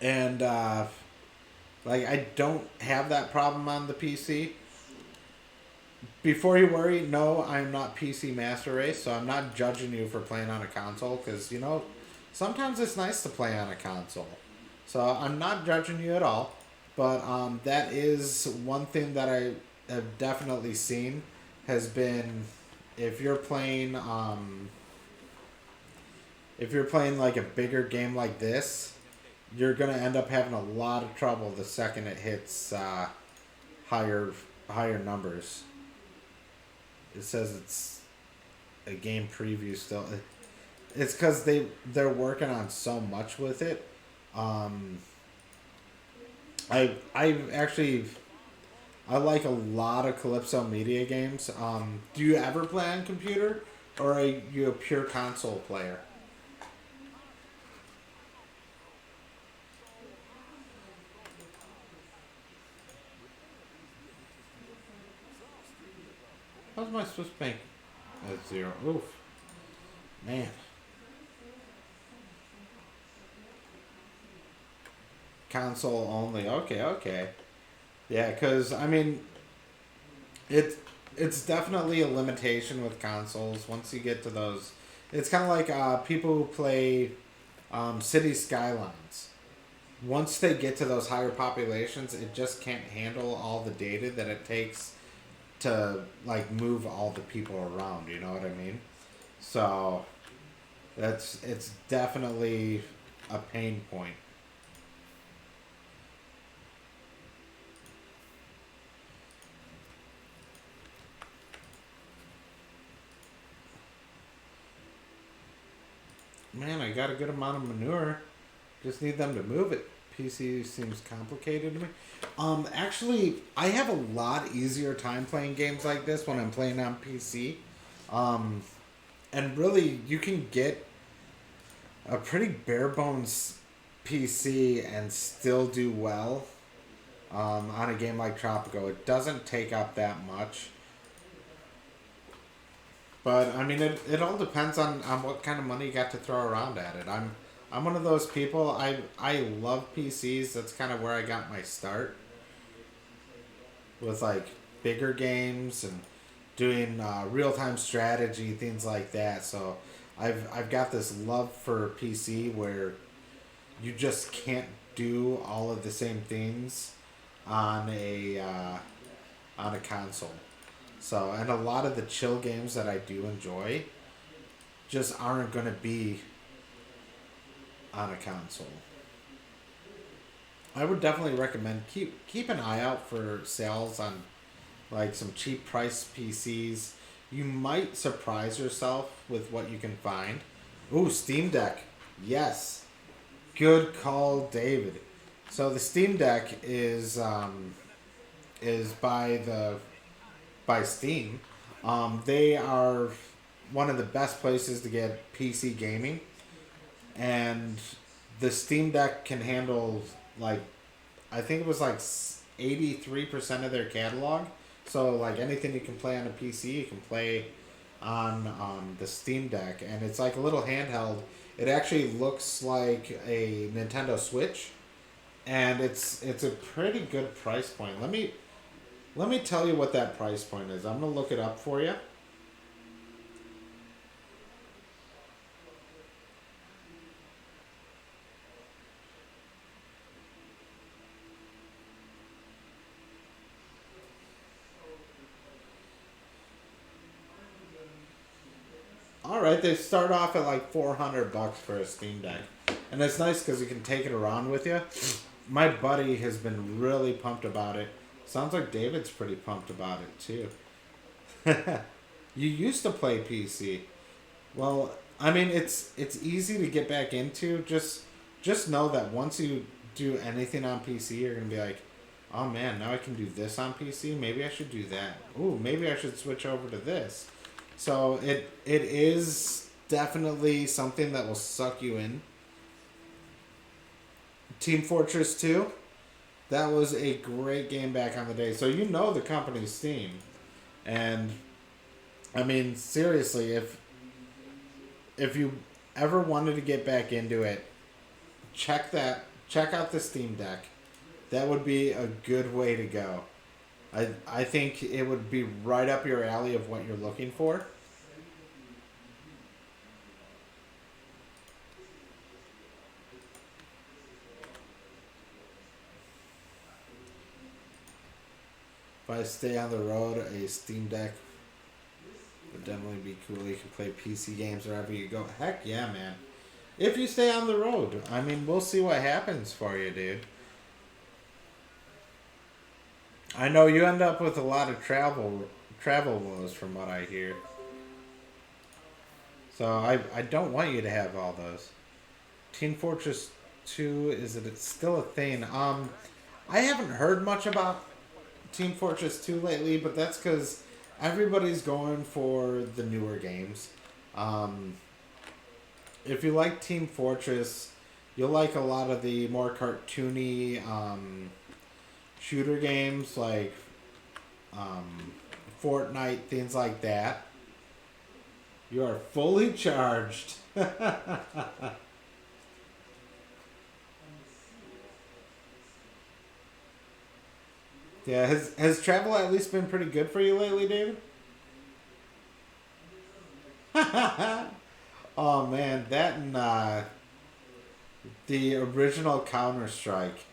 And like I don't have that problem on the PC. Before you worry, no, I'm not PC Master Race, so I'm not judging you for playing on a console because sometimes it's nice to play on a console. So I'm not judging you at all, but that is one thing that I have definitely seen has been if you're playing if you're playing like a bigger game like this, you're gonna end up having a lot of trouble the second it hits higher higher numbers. It says it's a game preview still. It's because they're working on so much with it. Um, I actually I like a lot of Calypso Media games. Do you ever play on computer, or are you a pure console player? How's my Swiss bank at 0? Oof, man. Console only. Okay, okay. Yeah, because I mean, it's definitely a limitation with consoles. Once you get to those, it's kind of like people who play City Skylines. Once they get to those higher populations, it just can't handle all the data that it takes to like move all the people around. You know what I mean? So it's definitely a pain point. Man, I got a good amount of manure. Just need them to move it. PC seems complicated to me. Actually, I have a lot easier time playing games like this when I'm playing on PC. Um, and really, you can get a pretty bare bones PC and still do well on a game like Tropico. It doesn't take up that much. But I mean, it all depends on what kind of money you got to throw around at it. I'm one of those people. I love PCs. That's kind of where I got my start with like bigger games and doing real time strategy things like that. So I've got this love for PC where you just can't do all of the same things on a console. So, and a lot of the chill games that I do enjoy just aren't going to be on a console. I would definitely recommend keep an eye out for sales on like some cheap price PCs. You might surprise yourself with what you can find. Ooh, Steam Deck. Yes. Good call, David. So the Steam Deck is by Steam. They are one of the best places to get PC gaming, and the Steam Deck can handle like I think it was like 83% of their catalog. So like anything you can play on a PC, you can play on the Steam Deck, and it's like a little handheld. It actually looks like a Nintendo Switch, and it's a pretty good price point. Let me tell you what that price point is. I'm gonna look it up for you. All right, they start off at like $400 for a Steam Deck, and it's nice because you can take it around with you. My buddy has been really pumped about it. Sounds like David's pretty pumped about it too. You used to play PC. Well, I mean, it's easy to get back into. Just know that once you do anything on PC, you're gonna be like, oh man, now I can do this on PC. Maybe I should do that. Ooh, maybe I should switch over to this. So it is definitely something that will suck you in. Team Fortress 2, that was a great game back on the day. So you know the company's Steam. And I mean, seriously, if you ever wanted to get back into it, check check out the Steam Deck. That would be a good way to go. I think it would be right up your alley of what you're looking for. If I stay on the road, a Steam Deck would definitely be cool. You can play PC games wherever you go. Heck yeah, man. If you stay on the road. I mean, we'll see what happens for you, dude. I know you end up with a lot of travel woes from what I hear. So I don't want you to have all those. Team Fortress 2, is it still a thing? I haven't heard much about Team Fortress 2 lately, but that's because everybody's going for the newer games. If you like Team Fortress, you'll like a lot of the more cartoony shooter games like Fortnite, things like that. You are fully charged. Yeah, has travel at least been pretty good for you lately, David? Oh man, that and the original Counter-Strike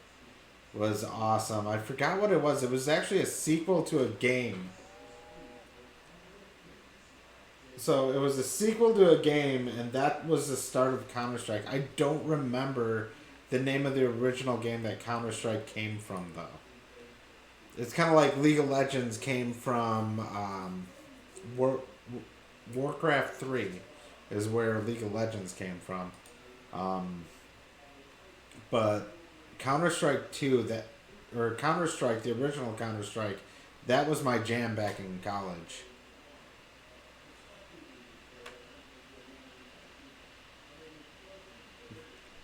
was awesome. I forgot what it was. It was actually a sequel to a game. So it was a sequel to a game, and that was the start of Counter-Strike. I don't remember the name of the original game that Counter-Strike came from, though. It's kind of like League of Legends came from Warcraft 3 is where League of Legends came from. But Counter-Strike 2, or Counter-Strike, the original Counter-Strike, that was my jam back in college.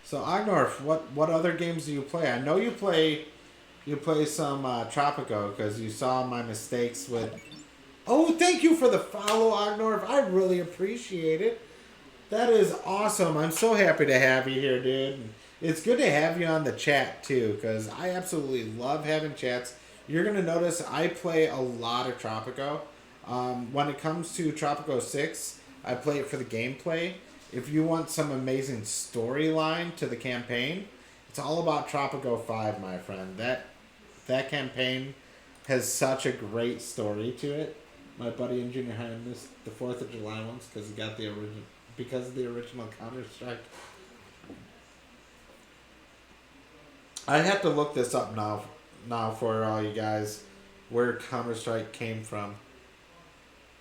So Agnorf, what other games do you play? I know you play some Tropico because you saw my mistakes with. Oh, thank you for the follow, Agnorf. I really appreciate it. That is awesome. I'm so happy to have you here, dude. It's good to have you on the chat too, because I absolutely love having chats. You're gonna notice I play a lot of Tropico. When it comes to Tropico 6, I play it for the gameplay. If you want some amazing storyline to the campaign, it's all about Tropico 5, my friend. That campaign has such a great story to it. My buddy in junior high missed the 4th of July once because he got because of the original Counter-Strike. I have to look this up now for all you guys, where Counter-Strike came from.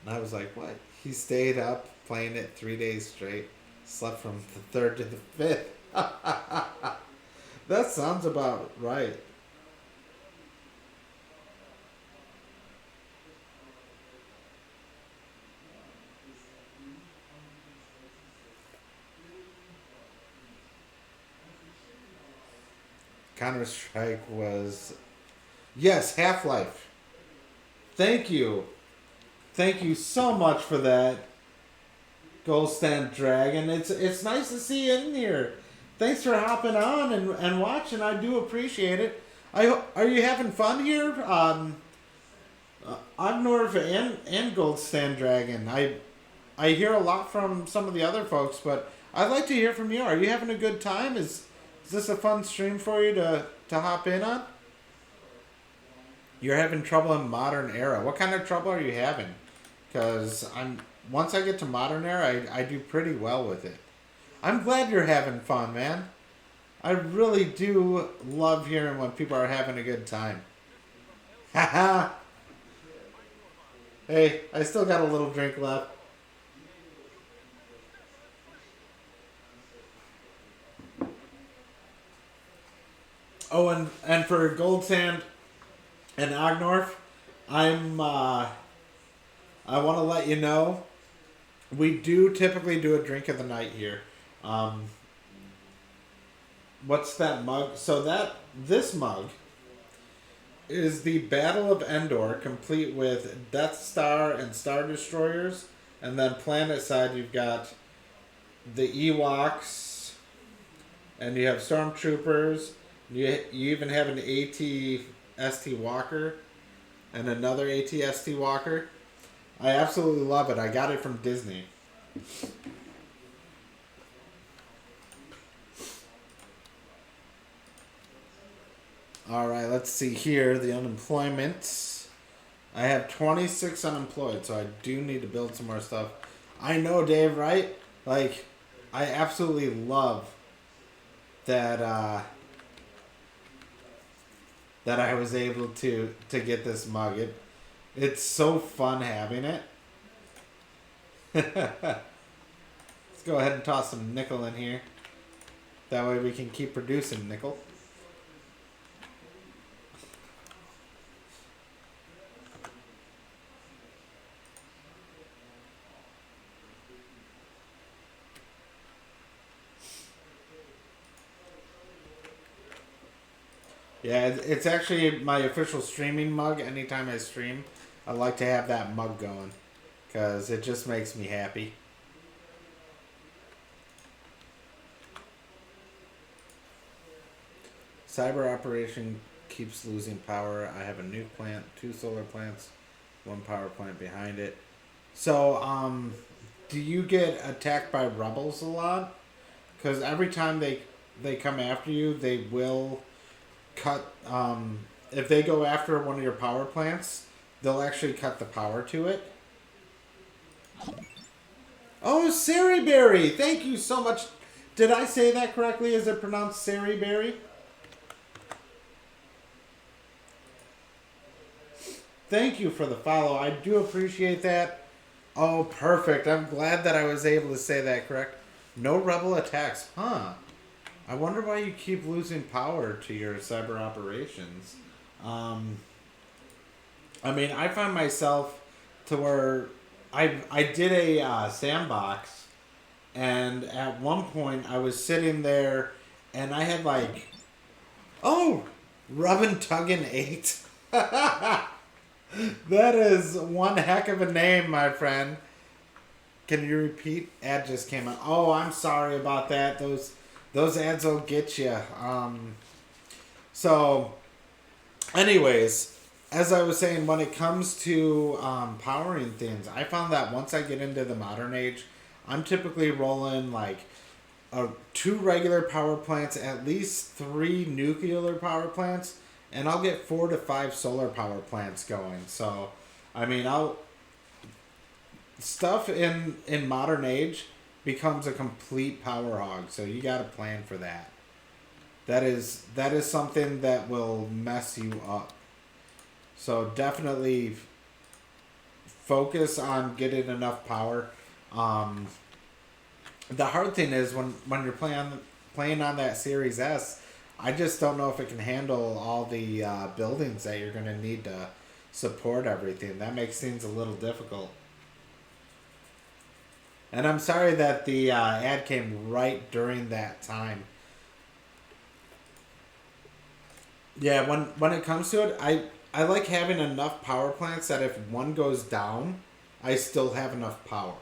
And I was like, what? He stayed up playing it 3 days straight. Slept from the 3rd to the 5th. That sounds about right. Counter-Strike was... Yes, Half-Life. Thank you. Thank you so much for that, Gold Stand Dragon. It's nice to see you in here. Thanks for hopping on and watching. I do appreciate it. Are you having fun here? I'm Norv and Gold Stand Dragon. I hear a lot from some of the other folks, but I'd like to hear from you. Are you having a good time? Is this a fun stream for you to hop in on? You're having trouble in Modern Era. What kind of trouble are you having? Because once I get to Modern Era, I do pretty well with it. I'm glad you're having fun, man. I really do love hearing when people are having a good time. Haha. Hey, I still got a little drink left. Oh, and for Gold Sand and Agnorf, I want to let you know, we do typically do a drink of the night here. What's that mug? So this mug is the Battle of Endor, complete with Death Star and Star Destroyers, and then planet side you've got the Ewoks, and you have Stormtroopers, You even have an AT-ST Walker and another AT-ST Walker. I absolutely love it. I got it from Disney. All right, let's see here. The unemployment. I have 26 unemployed, so I do need to build some more stuff. I know, Dave, right? Like, I absolutely love that that I was able to get this mug. It's so fun having it. Let's go ahead and toss some nickel in here. That way we can keep producing nickel. Yeah, it's actually my official streaming mug. Anytime I stream, I like to have that mug going because it just makes me happy. Cyber operation keeps losing power. I have a nuke plant, 2 solar plants, 1 power plant behind it. So, do you get attacked by rebels a lot? Because every time they come after you, they will cut. If they go after one of your power plants, they'll actually cut the power to it. Oh, Sariberry! Thank you so much. Did I say that correctly? Is it pronounced Sariberry? Thank you for the follow. I do appreciate that. Oh, perfect. I'm glad that I was able to say that correct. No rebel attacks. Huh. I wonder why you keep losing power to your cyber operations. I mean, I find myself to where I did a sandbox, and at one point I was sitting there, and I had like, oh, Rubbin' Tuggin' 8. That is one heck of a name, my friend. Can you repeat? Ad just came out. Oh, I'm sorry about that. Those ads will get you. So, anyways, as I was saying, when it comes to powering things, I found that once I get into the modern age, I'm typically rolling like 2 regular power plants, at least 3 nuclear power plants, and I'll get 4 to 5 solar power plants going. So, I mean, stuff in modern age becomes a complete power hog. So you got to plan for that. That is something that will mess you up. So definitely focus on getting enough power. The hard thing is when you're playing on that Series S, I just don't know if it can handle all the buildings that you're going to need to support everything. That makes things a little difficult. And I'm sorry that the ad came right during that time. Yeah, when it comes to it, I like having enough power plants that if one goes down, I still have enough power.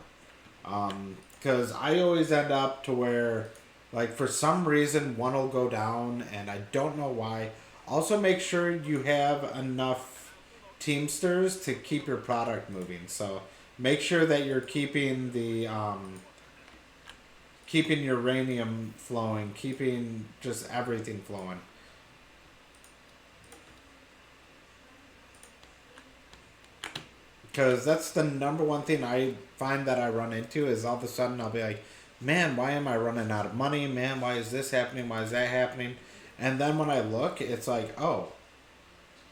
Because I always end up to where, like, for some reason, one will go down, and I don't know why. Also, make sure you have enough Teamsters to keep your product moving. So, make sure that you're keeping the keeping your uranium flowing, keeping just everything flowing. Because that's the number one thing I find that I run into is all of a sudden I'll be like, man, why am I running out of money? Man, why is this happening? Why is that happening? And then when I look, it's like, oh,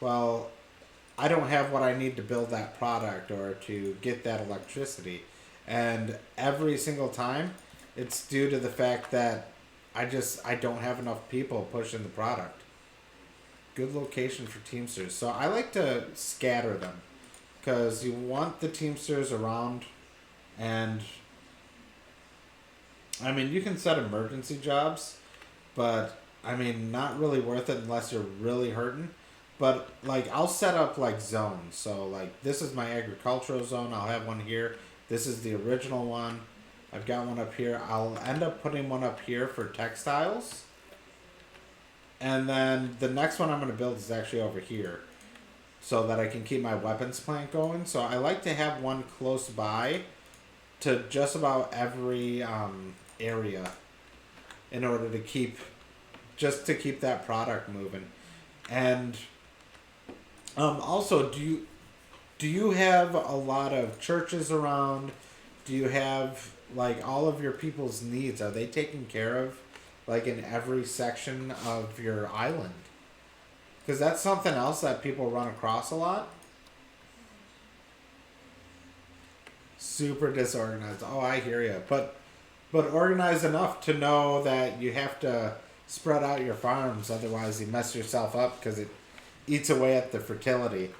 well, I don't have what I need to build that product or to get that electricity. And every single time, it's due to the fact that I don't have enough people pushing the product. Good location for Teamsters. So I like to scatter them because you want the Teamsters around, and I mean, you can set emergency jobs, but I mean, not really worth it unless you're really hurting. But like, I'll set up like zones. So like, this is my agricultural zone. I'll have one here. This is the original one. I've got one up here. I'll end up putting one up here for textiles. And then the next one I'm going to build is actually over here, so that I can keep my weapons plant going. So I like to have one close by to just about every area in order to keep that product moving. And also, do you have a lot of churches around? Do you have like all of your people's needs? Are they taken care of, like in every section of your island? Because that's something else that people run across a lot. Super disorganized. Oh, I hear you. But organized enough to know that you have to spread out your farms, otherwise you mess yourself up because it eats away at the fertility.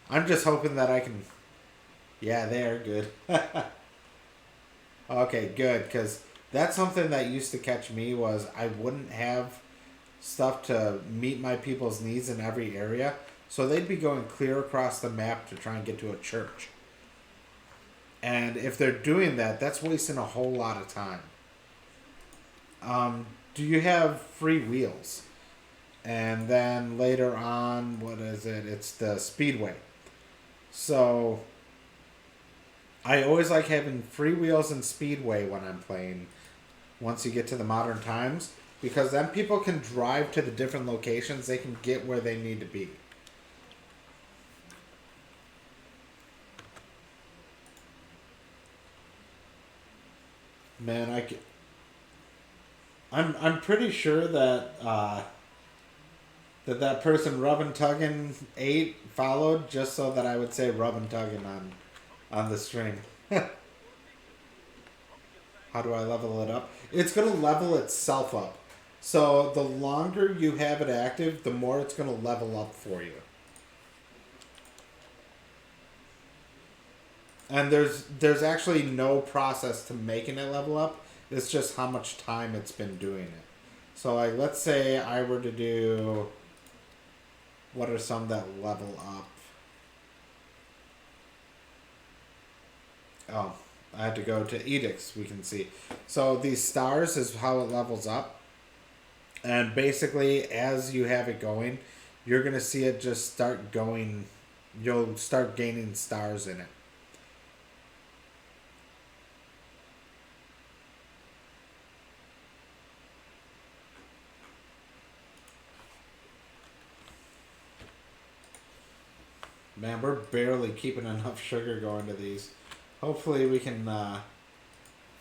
I'm just hoping that I can. Yeah, they are good. Okay, good, because that's something that used to catch me was I wouldn't have stuff to meet my people's needs in every area, so they'd be going clear across the map to try and get to a church. And if they're doing that, that's wasting a whole lot of time. Do you have free wheels? And then later on, what is it? It's the speedway. So I always like having free wheels and speedway when I'm playing once you get to the modern times, because then people can drive to the different locations. They can get where they need to be. Man, I'm pretty sure that that person rubbing tugging ate followed just so that I would say rubbing tugging on the stream. How do I level it up? It's gonna level itself up. So the longer you have it active, the more it's gonna level up for you. And there's actually no process to making it level up. It's just how much time it's been doing it. So like let's say I were to do, what are some that level up? Oh, I had to go to edicts, we can see. So these stars is how it levels up. And basically as you have it going, you're going to see it just start going, you'll start gaining stars in it. Man, we're barely keeping enough sugar going to these. Hopefully we can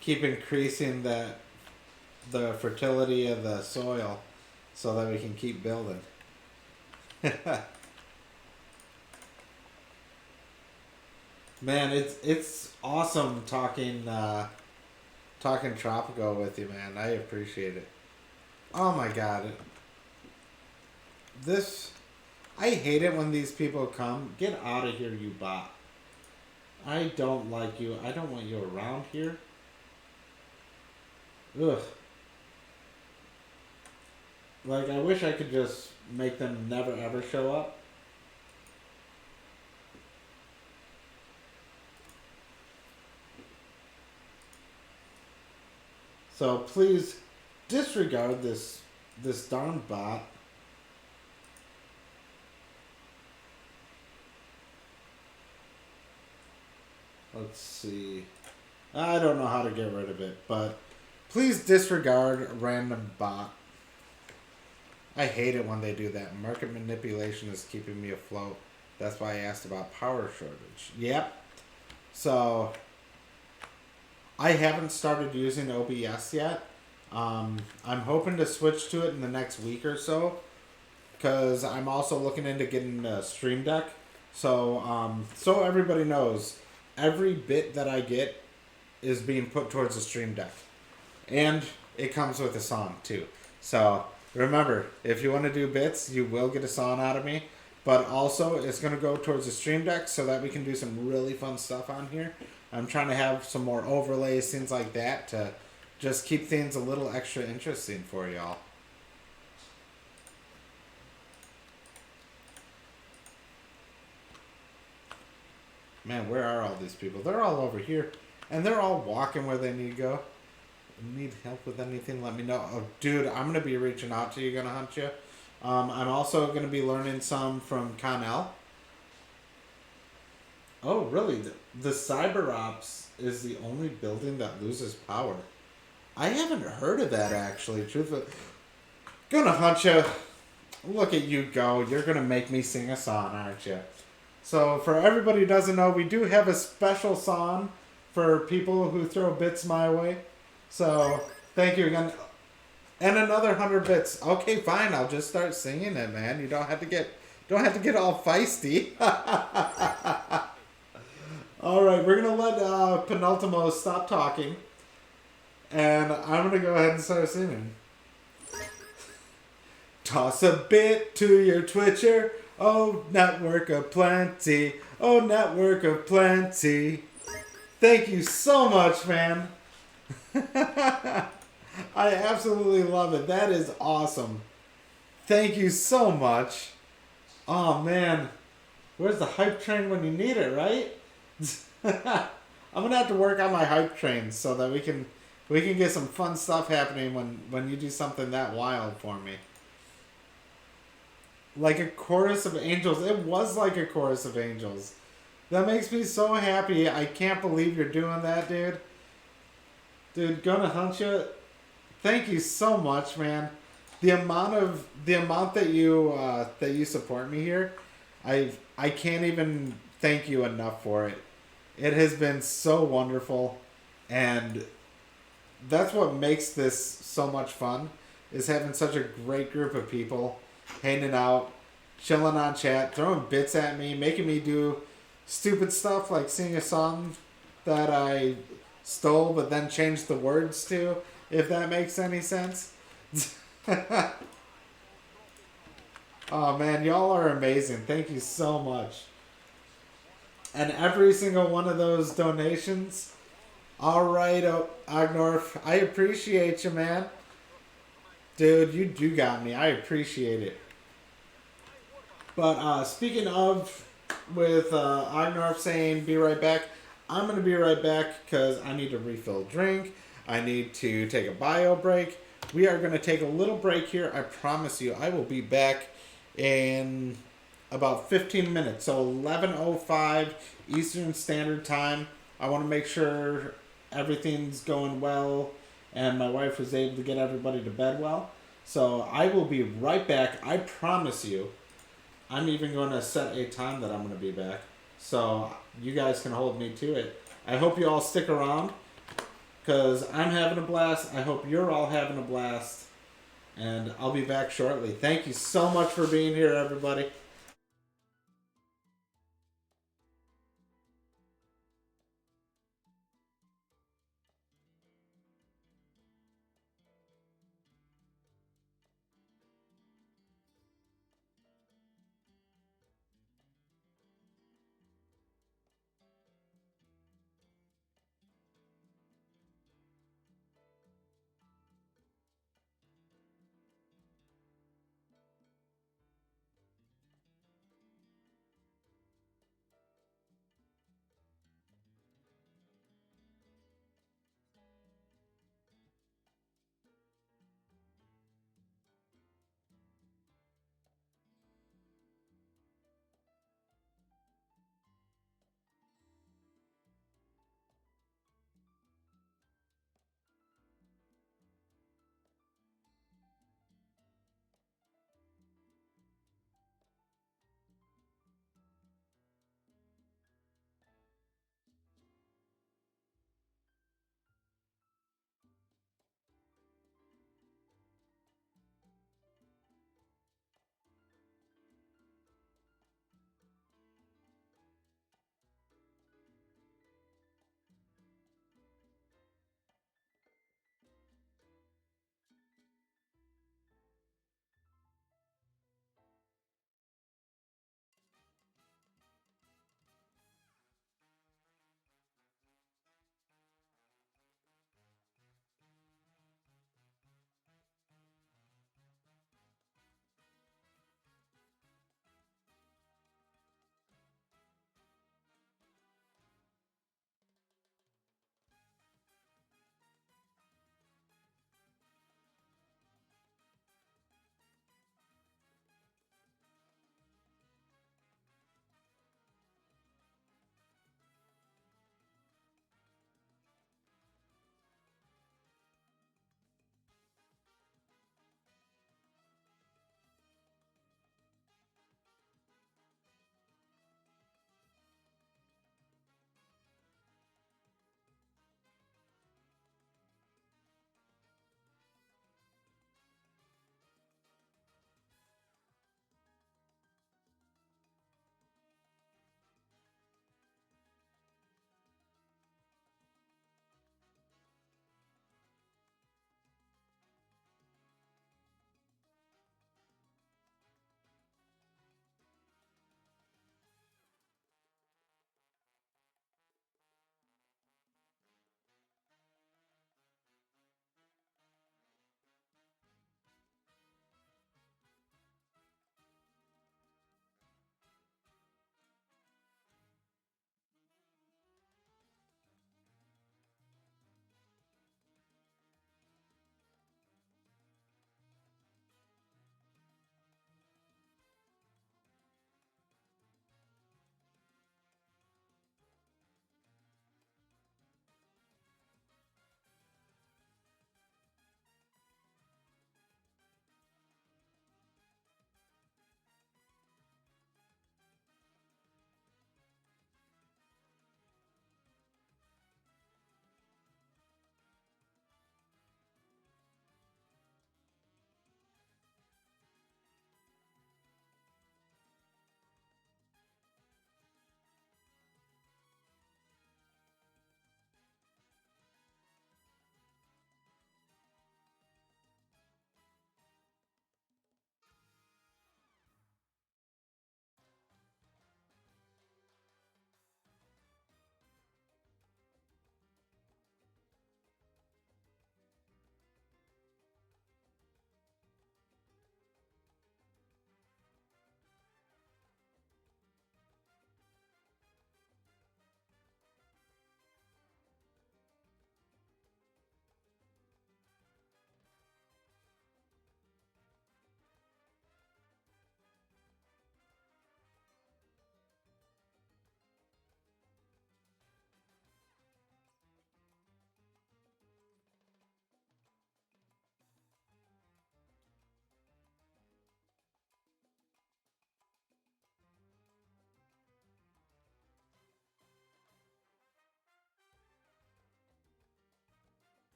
keep increasing the fertility of the soil so that we can keep building. Man, it's awesome talking Tropico with you, man. I appreciate it. Oh my god. This I hate it when these people come. Get out of here, you bot. I don't like you. I don't want you around here. Ugh. Like, I wish I could just make them never ever show up. So please disregard this darn bot. Let's see. I don't know how to get rid of it, but please disregard random bot. I hate it when they do that. Market manipulation is keeping me afloat. That's why I asked about power shortage. Yep. So I haven't started using OBS yet. I'm hoping to switch to it in the next week or so, because I'm also looking into getting a Stream Deck. So so everybody knows, every bit that I get is being put towards the Stream Deck. And it comes with a song too. So remember, if you want to do bits, you will get a song out of me. But also, it's going to go towards the Stream Deck so that we can do some really fun stuff on here. I'm trying to have some more overlays, things like that, to just keep things a little extra interesting for y'all. Man, where are all these people? They're all over here. And they're all walking where they need to go. Need help with anything, let me know. Oh, dude, I'm going to be reaching out to you, going to hunt you. I'm also going to be learning some from Connell. Oh, really? The Cyber Ops is the only building that loses power. I haven't heard of that actually. Truthfully, gonna hunt you. Look at you go. You're gonna make me sing a song, aren't you? So, for everybody who doesn't know, we do have a special song for people who throw bits my way. So, thank you again. And another 100 bits. Okay, fine. I'll just start singing it, man. You don't have to get all feisty. All right, we're gonna let Penultimo stop talking, and I'm gonna go ahead and start singing. Toss a bit to your Twitcher. Oh, network of plenty. Oh, network of plenty. Thank you so much, man. I absolutely love it. That is awesome. Thank you so much. Oh, man. Where's the hype train when you need it, right? I'm gonna have to work on my hype train so that we can get some fun stuff happening when you do something that wild for me. Like a chorus of angels. It was like a chorus of angels. That makes me so happy. I can't believe you're doing that, dude. Dude, gonna hunt you. Thank you so much, man. The amount that you support me here, I can't even thank you enough for it. It has been so wonderful, and that's what makes this so much fun. Is having such a great group of people hanging out, chilling on chat, throwing bits at me, making me do stupid stuff like sing a song that I stole but then changed the words to, if that makes any sense. Oh man, y'all are amazing. Thank you so much. And every single one of those donations. All right, Agnorf, I appreciate you, man. Dude, you got me. I appreciate it. But speaking of, with Agnorf saying be right back, I'm going to be right back because I need to refill a drink. I need to take a bio break. We are going to take a little break here. I promise you, I will be back in about 15 minutes. So 11:05 Eastern Standard Time. I want to make sure everything's going well and my wife was able to get everybody to bed well. So I will be right back. I promise you. I'm even going to set a time that I'm going to be back. So you guys can hold me to it. I hope you all stick around because I'm having a blast. I hope you're all having a blast. And I'll be back shortly. Thank you so much for being here, everybody.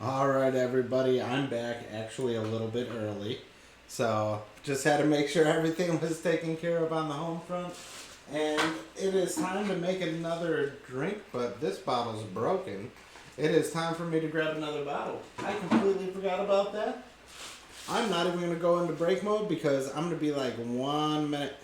Alright, everybody, I'm back actually a little bit early. So, just had to make sure everything was taken care of on the home front. And it is time to make another drink, but this bottle's broken. It is time for me to grab another bottle. I completely forgot about that. I'm not even going to go into break mode because I'm going to be like 1 minute.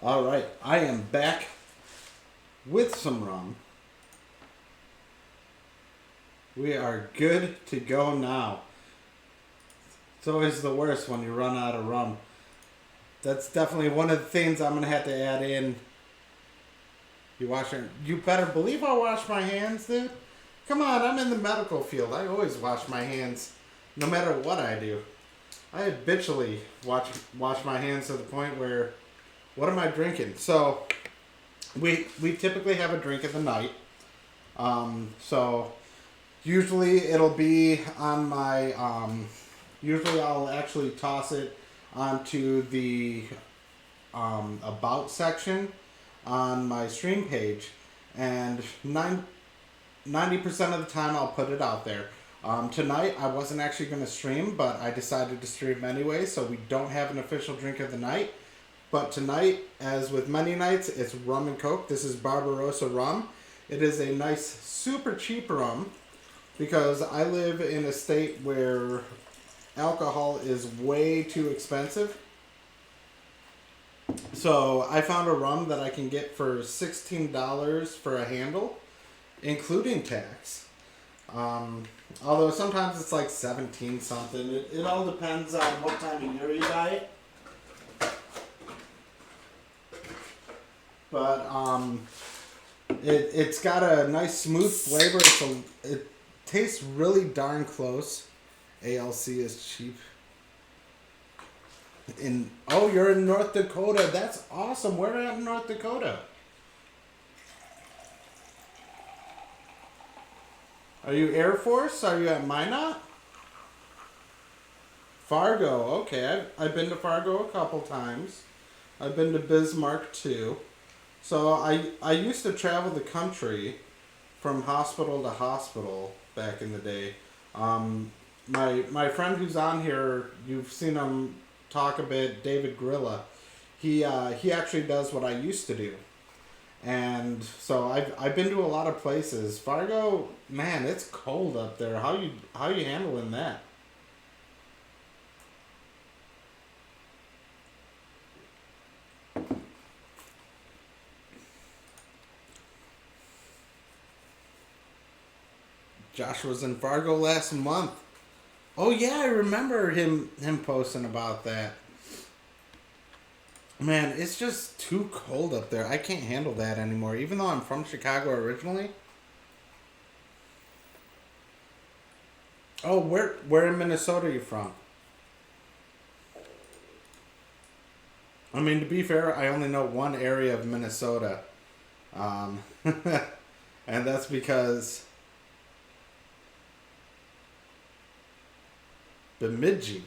Alright, I am back with some rum. We are good to go now. It's always the worst when you run out of rum. That's definitely one of the things I'm going to have to add in. You better believe I wash my hands, dude. Come on, I'm in the medical field. I always wash my hands no matter what I do. I habitually wash my hands to the point where, what am I drinking? So, we typically have a drink of the night. So, usually it'll be on my, usually I'll actually toss it onto the about section on my stream page. And 90% of the time I'll put it out there. Tonight I wasn't actually going to stream, but I decided to stream anyway, so we don't have an official drink of the night. But tonight, as with many nights, it's rum and coke. This is Barbarossa rum. It is a nice, super cheap rum because I live in a state where alcohol is way too expensive. So I found a rum that I can get for $16 for a handle, including tax. Although sometimes it's like 17 something. It all depends on what time of year you buy it. But it's got a nice smooth flavor. It tastes really darn close. ALC is cheap. You're in North Dakota. That's awesome. Where at in North Dakota? Are you Air Force? Are you at Minot? Fargo. Okay, I've been to Fargo a couple times. I've been to Bismarck too. So I used to travel the country from hospital to hospital back in the day. My friend who's on here, you've seen him talk a bit, David Grilla. He actually does what I used to do. And so I've been to a lot of places. Fargo, man, it's cold up there. How you handling that? Josh was in Fargo last month. Oh yeah, I remember him posting about that. Man, it's just too cold up there. I can't handle that anymore. Even though I'm from Chicago originally. Oh, where in Minnesota are you from? I mean, to be fair, I only know one area of Minnesota. And that's because Bemidji.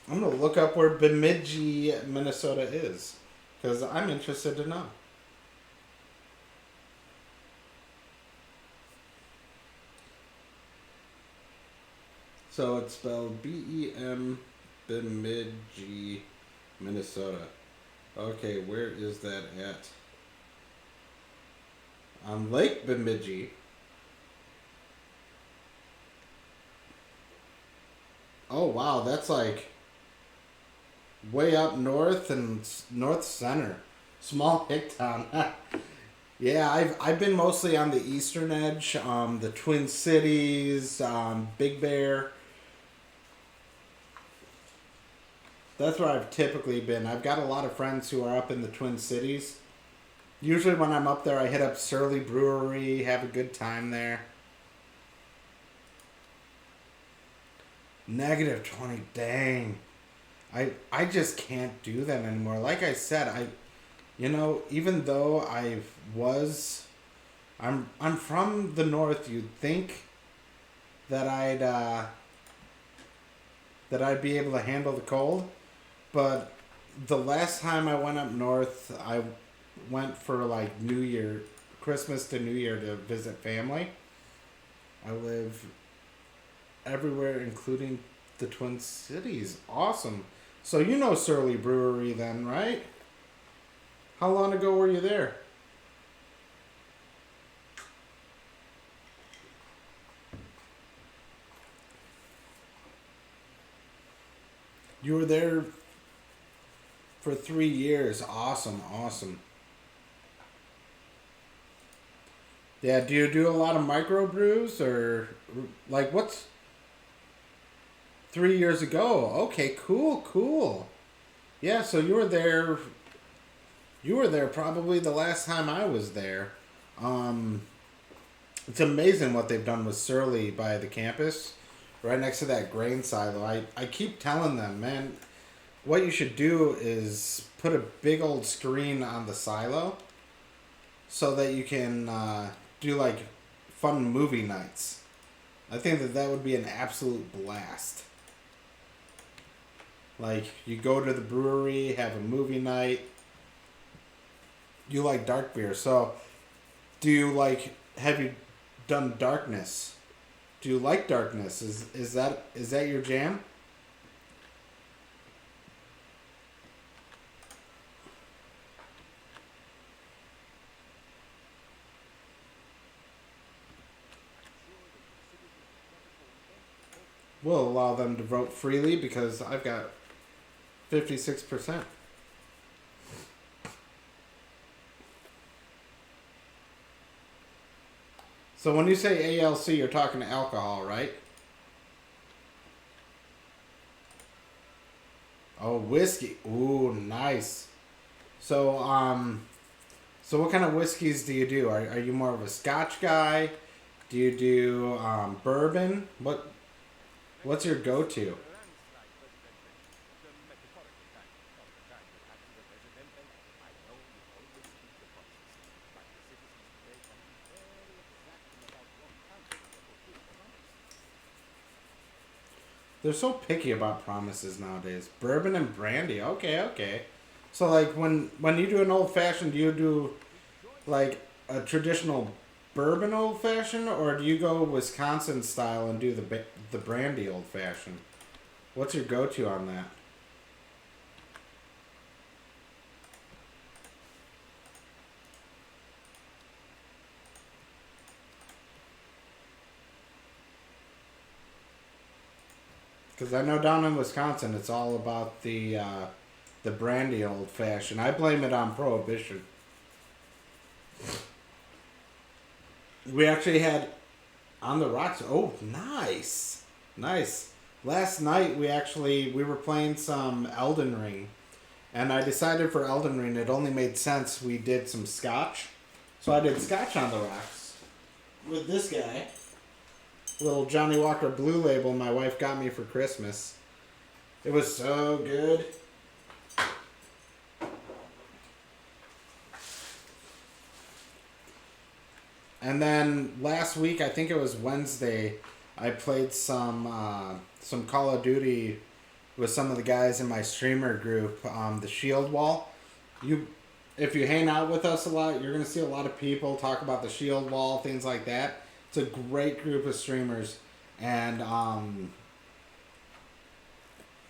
I'm going to look up where Bemidji, Minnesota is. Because I'm interested to know. So it's spelled B-E-M, Bemidji, Minnesota. Okay, where is that at? On Lake Bemidji. Oh wow, that's like way up north and north center. Small hick town. Yeah, I've been mostly on the eastern edge, the Twin Cities, Big Bear. That's where I've typically been. I've got a lot of friends who are up in the Twin Cities. Usually when I'm up there, I hit up Surly Brewery, have a good time there. -20. Dang. I just can't do that anymore. Like I said, even though I'm from the north, you'd think that I'd be able to handle the cold, but the last time I went up north, I went for like New Year, Christmas to New Year to visit family. I live everywhere, including the Twin Cities. Awesome. So you know Surly Brewery then, right? How long ago were you there? You were there for 3 years. Awesome, awesome. Yeah, do you do a lot of microbrews or like what's 3 years ago? Okay, cool, cool. Yeah, so you were there probably the last time I was there. Um, it's amazing what they've done with Surly by the campus, right next to that grain silo. I keep telling them, man, what you should do is put a big old screen on the silo so that you can do like fun movie nights. I think that would be an absolute blast. Like you go to the brewery, have a movie night. You like dark beer, so do you like? Have you done darkness? Do you like darkness? Is that your jam? We'll allow them to vote freely because I've got 56%. So when you say ALC, you're talking alcohol, right? Oh, whiskey. Ooh, nice. So, so what kind of whiskeys do you do? Are you more of a Scotch guy? Do you do bourbon? What's your go-to? They're so picky about promises nowadays. Bourbon and brandy. Okay, okay. So like when you do an old fashioned, do you do like a traditional bourbon old fashioned, or do you go Wisconsin style and do the brandy old fashioned? What's your go to on that? Because I know down in Wisconsin, it's all about the brandy old fashioned. I blame it on prohibition. We actually had on the rocks. Oh, nice, nice. Last night we were playing some Elden Ring, and I decided for Elden Ring it only made sense we did some scotch, so I did scotch on the rocks with this guy, little Johnny Walker Blue Label my wife got me for Christmas. It was so good. And then last week, I think it was Wednesday, I played some Call of Duty with some of the guys in my streamer group, the Shield Wall. You, if you hang out with us a lot, you're gonna see a lot of people talk about the Shield Wall, things like that. It's a great group of streamers, and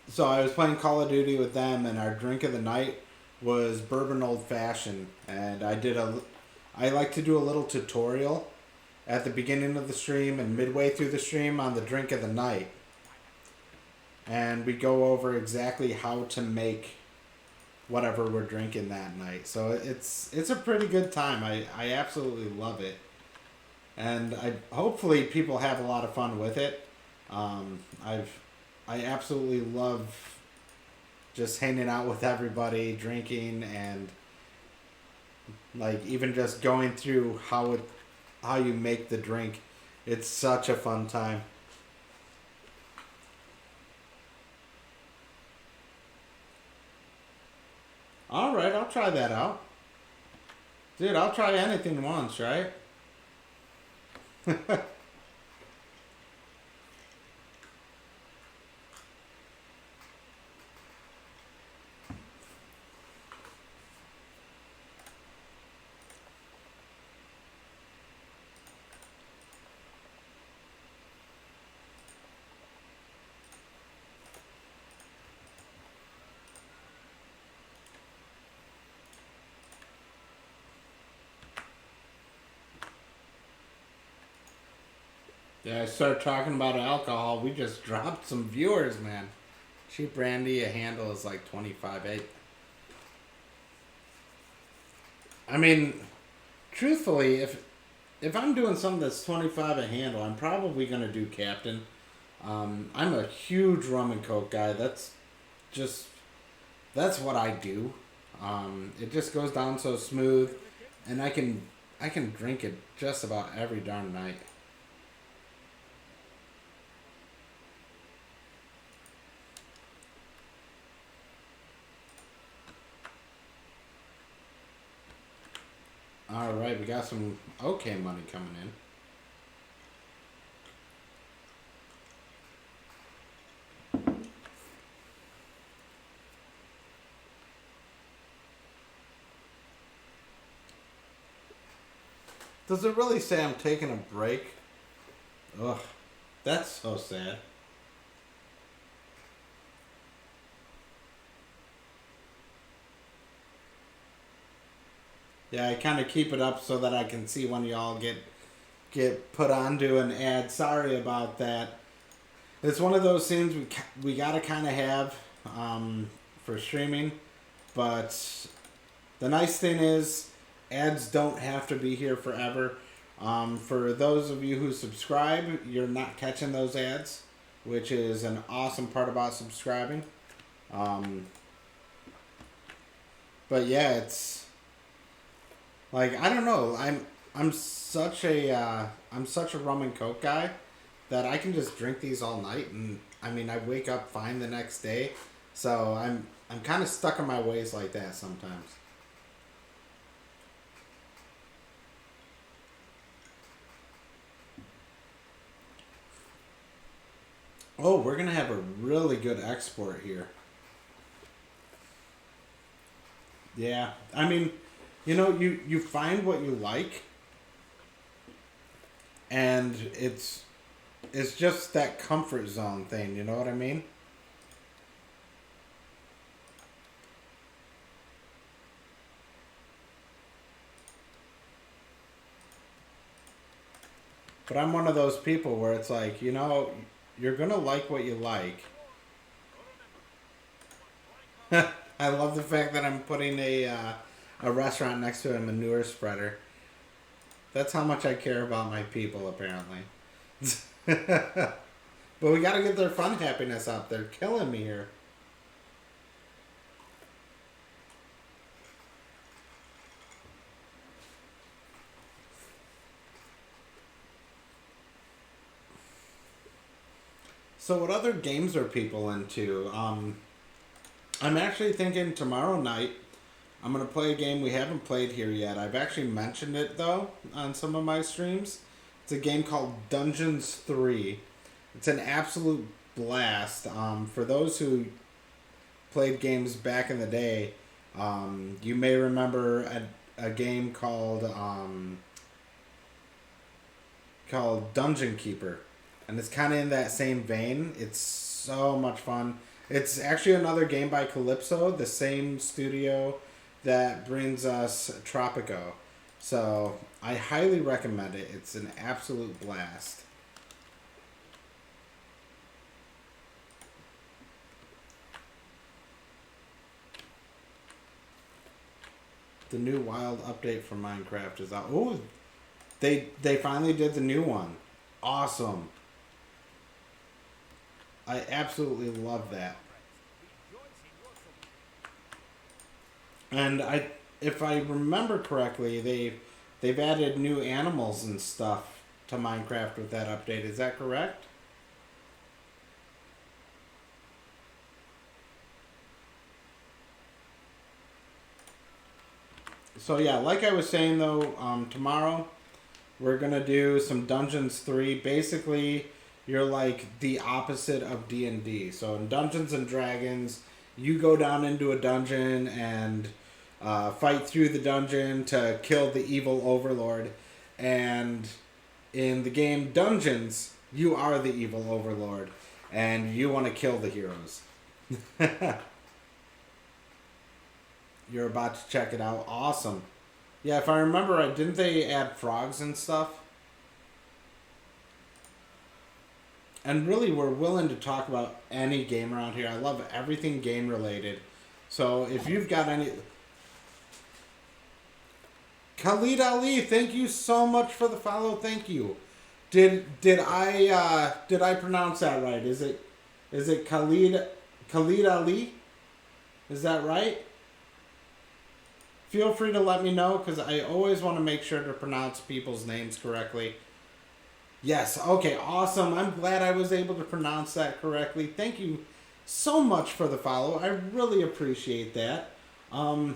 so I was playing Call of Duty with them, and our drink of the night was bourbon old fashioned, and I like to do a little tutorial at the beginning of the stream and midway through the stream on the drink of the night. And we go over exactly how to make whatever we're drinking that night. So it's a pretty good time. I absolutely love it. And hopefully people have a lot of fun with it. I absolutely love just hanging out with everybody, drinking, and like even just going through how you make the drink. It's such a fun time. try that out. Dude, I'll try anything once, right? Yeah, I start talking about alcohol. We just dropped some viewers, man. Cheap brandy, a handle is like 25.8. I mean, truthfully, if I'm doing something that's 25 a handle, I'm probably gonna do Captain. I'm a huge rum and coke guy. Just that's what I do. It just goes down so smooth, and I can drink it just about every darn night. All right, we got some okay money coming in. Does it really say I'm taking a break? Ugh, that's so sad. Yeah, I kind of keep it up so that I can see when y'all get put onto an ad. Sorry about that. It's one of those things we gotta kind of have for streaming, but the nice thing is ads don't have to be here forever. For those of you who subscribe, you're not catching those ads, which is an awesome part about subscribing. Um, but yeah, it's like I don't know. I'm such a rum and coke guy that I can just drink these all night, and I mean I wake up fine the next day. So I'm kind of stuck in my ways like that sometimes. Oh, we're gonna have a really good export here. Yeah, I mean, you find what you like, and it's just that comfort zone thing. You know what I mean? But I'm one of those people where it's like, you're gonna like what you like. I love the fact that I'm putting a restaurant next to a manure spreader. That's how much I care about my people, apparently. But we gotta get their fun happiness up. They're killing me here. So, what other games are people into? I'm actually thinking tomorrow night I'm gonna play a game we haven't played here yet. I've actually mentioned it though on some of my streams. It's a game called Dungeons 3. It's an absolute blast. For those who played games back in the day, you may remember a game called Dungeon Keeper, and it's kind of in that same vein. It's so much fun. It's actually another game by Calypso, the same studio that brings us Tropico. So I highly recommend it. It's an absolute blast. The new wild update for Minecraft is out. Oh, they finally did the new one. Awesome. I absolutely love that. And if I remember correctly, they've added new animals and stuff to Minecraft with that update. Is that correct? So yeah, like I was saying though, tomorrow we're gonna do some Dungeons 3. Basically, you're like the opposite of D&D. So in Dungeons and Dragons, you go down into a dungeon and fight through the dungeon to kill the evil overlord. And in the game Dungeons, you are the evil overlord, and you want to kill the heroes. You're about to check it out. Awesome. Yeah, if I remember right, didn't they add frogs and stuff? And really, we're willing to talk about any game around here. I love everything game related. So if you've got any... Khalid Ali, thank you so much for the follow. Thank you. Did I pronounce that right? Is it Khalid Ali? Is that right? Feel free to let me know, because I always want to make sure to pronounce people's names correctly. Yes, okay, awesome. I'm glad I was able to pronounce that correctly. Thank you so much for the follow. I really appreciate that. I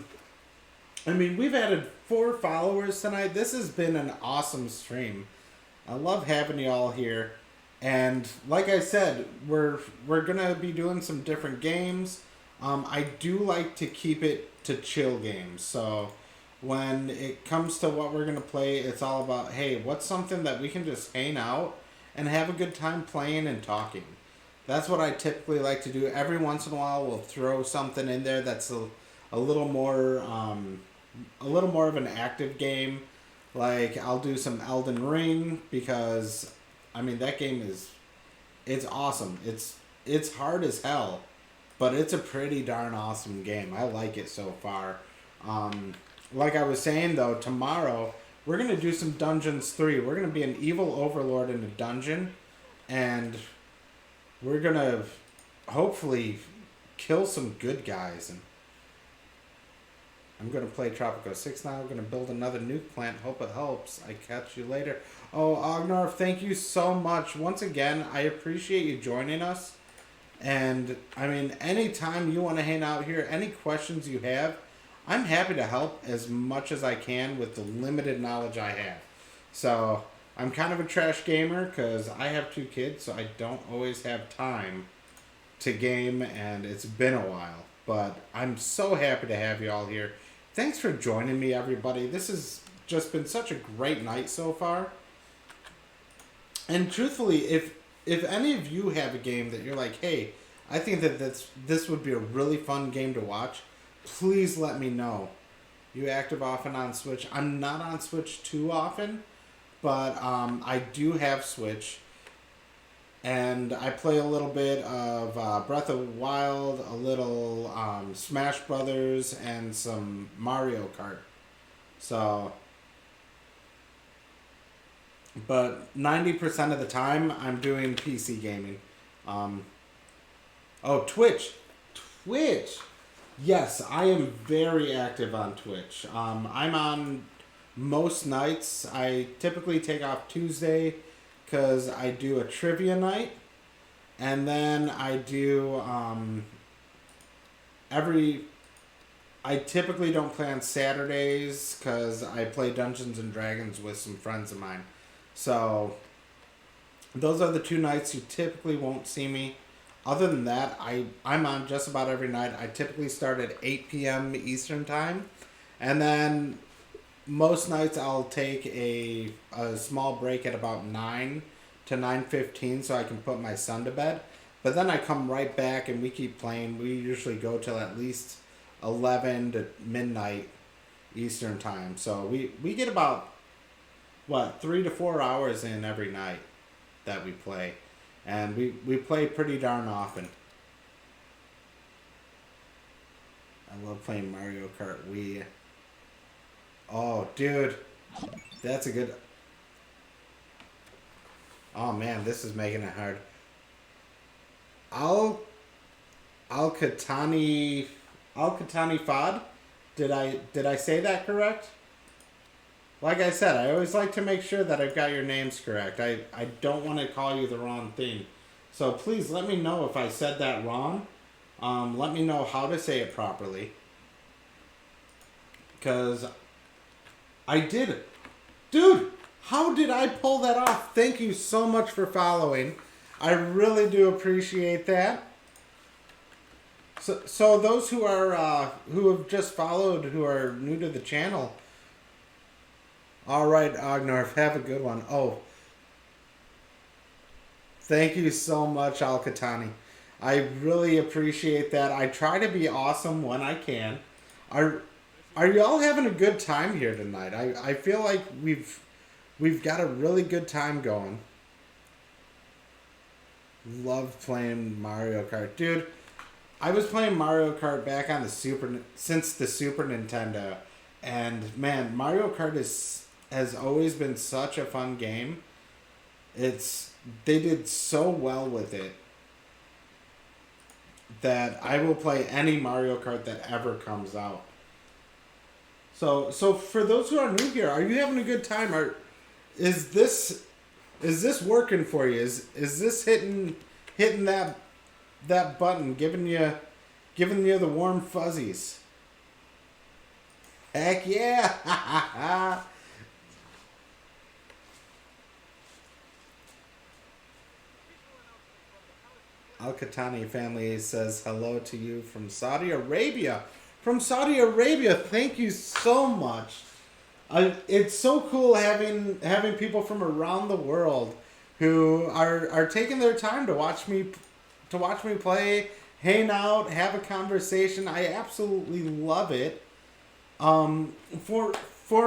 mean, we've added 4 followers tonight. This has been an awesome stream. I love having you all here. And like I said, we're going to be doing some different games. I do like to keep it to chill games. So when it comes to what we're going to play, it's all about, hey, what's something that we can just hang out and have a good time playing and talking. That's what I typically like to do. Every once in a while, we'll throw something in there that's a little more of an active game. Like, I'll do some Elden Ring, because I mean, that game it's awesome. It's hard as hell, but it's a pretty darn awesome game. I like it so far. Like I was saying though, tomorrow we're gonna do some Dungeons 3. We're gonna be an evil overlord in a dungeon, and we're gonna hopefully kill some good guys. And I'm gonna play Tropico 6 now. I'm gonna build another nuke plant. Hope it helps. I catch you later. Oh, Ognar, thank you so much. Once again, I appreciate you joining us. And, I mean, anytime you want to hang out here, any questions you have, I'm happy to help as much as I can with the limited knowledge I have. So, I'm kind of a trash gamer because I have 2 kids, so I don't always have time to game, and it's been a while. But I'm so happy to have you all here. Thanks for joining me, everybody. This has just been such a great night so far. And truthfully, if any of you have a game that you're like, hey, I think that this would be a really fun game to watch, please let me know. You active often on Switch? I'm not on Switch too often, but I do have Switch. And I play a little bit of Breath of the Wild, a little Smash Brothers, and some Mario Kart. So, but 90% of the time, I'm doing PC gaming. Oh, Twitch. Twitch. Yes, I am very active on Twitch. I'm on most nights. I typically take off Tuesday because I do a trivia night, and then I do I typically don't play on Saturdays because I play Dungeons and Dragons with some friends of mine. So those are the 2 nights you typically won't see me. Other than that, I'm on just about every night. I typically start at 8 p.m. Eastern time, and then most nights I'll take a small break at about 9 to 9:15 so I can put my son to bed. But then I come right back and we keep playing. We usually go till at least 11 to midnight Eastern time. So we get about, 3 to 4 hours in every night that we play. And we play pretty darn often. I love playing Mario Kart Wii. Oh, dude. That's a good... Oh, man, this is making it hard. Al-Katani Fad? Did I say that correct? Like I said, I always like to make sure that I've got your names correct. I don't want to call you the wrong thing. So please let me know if I said that wrong. Let me know how to say it properly. Because I did it. Dude, how did I pull that off? Thank you so much for following. I really do appreciate that. So those who are who have just followed, who are new to the channel, all right, Ognorf, have a good one. Oh, thank you so much, Al-Katani. I really appreciate that. I try to be awesome when I can. Are are y'all having a good time here tonight? I feel like we've got a really good time going. Love playing Mario Kart, dude. I was playing Mario Kart back on the since the Super Nintendo, and man, Mario Kart has always been such a fun game. They did so well with it that I will play any Mario Kart that ever comes out. So for those who are new here, are you having a good time? Is this working for you? Is this hitting that button, giving you the warm fuzzies? Heck yeah! Al-Katani family says hello to you from Saudi Arabia. From Saudi Arabia, thank you so much. It's so cool having people from around the world who are taking their time to watch me play, hang out, have a conversation. I absolutely love it. For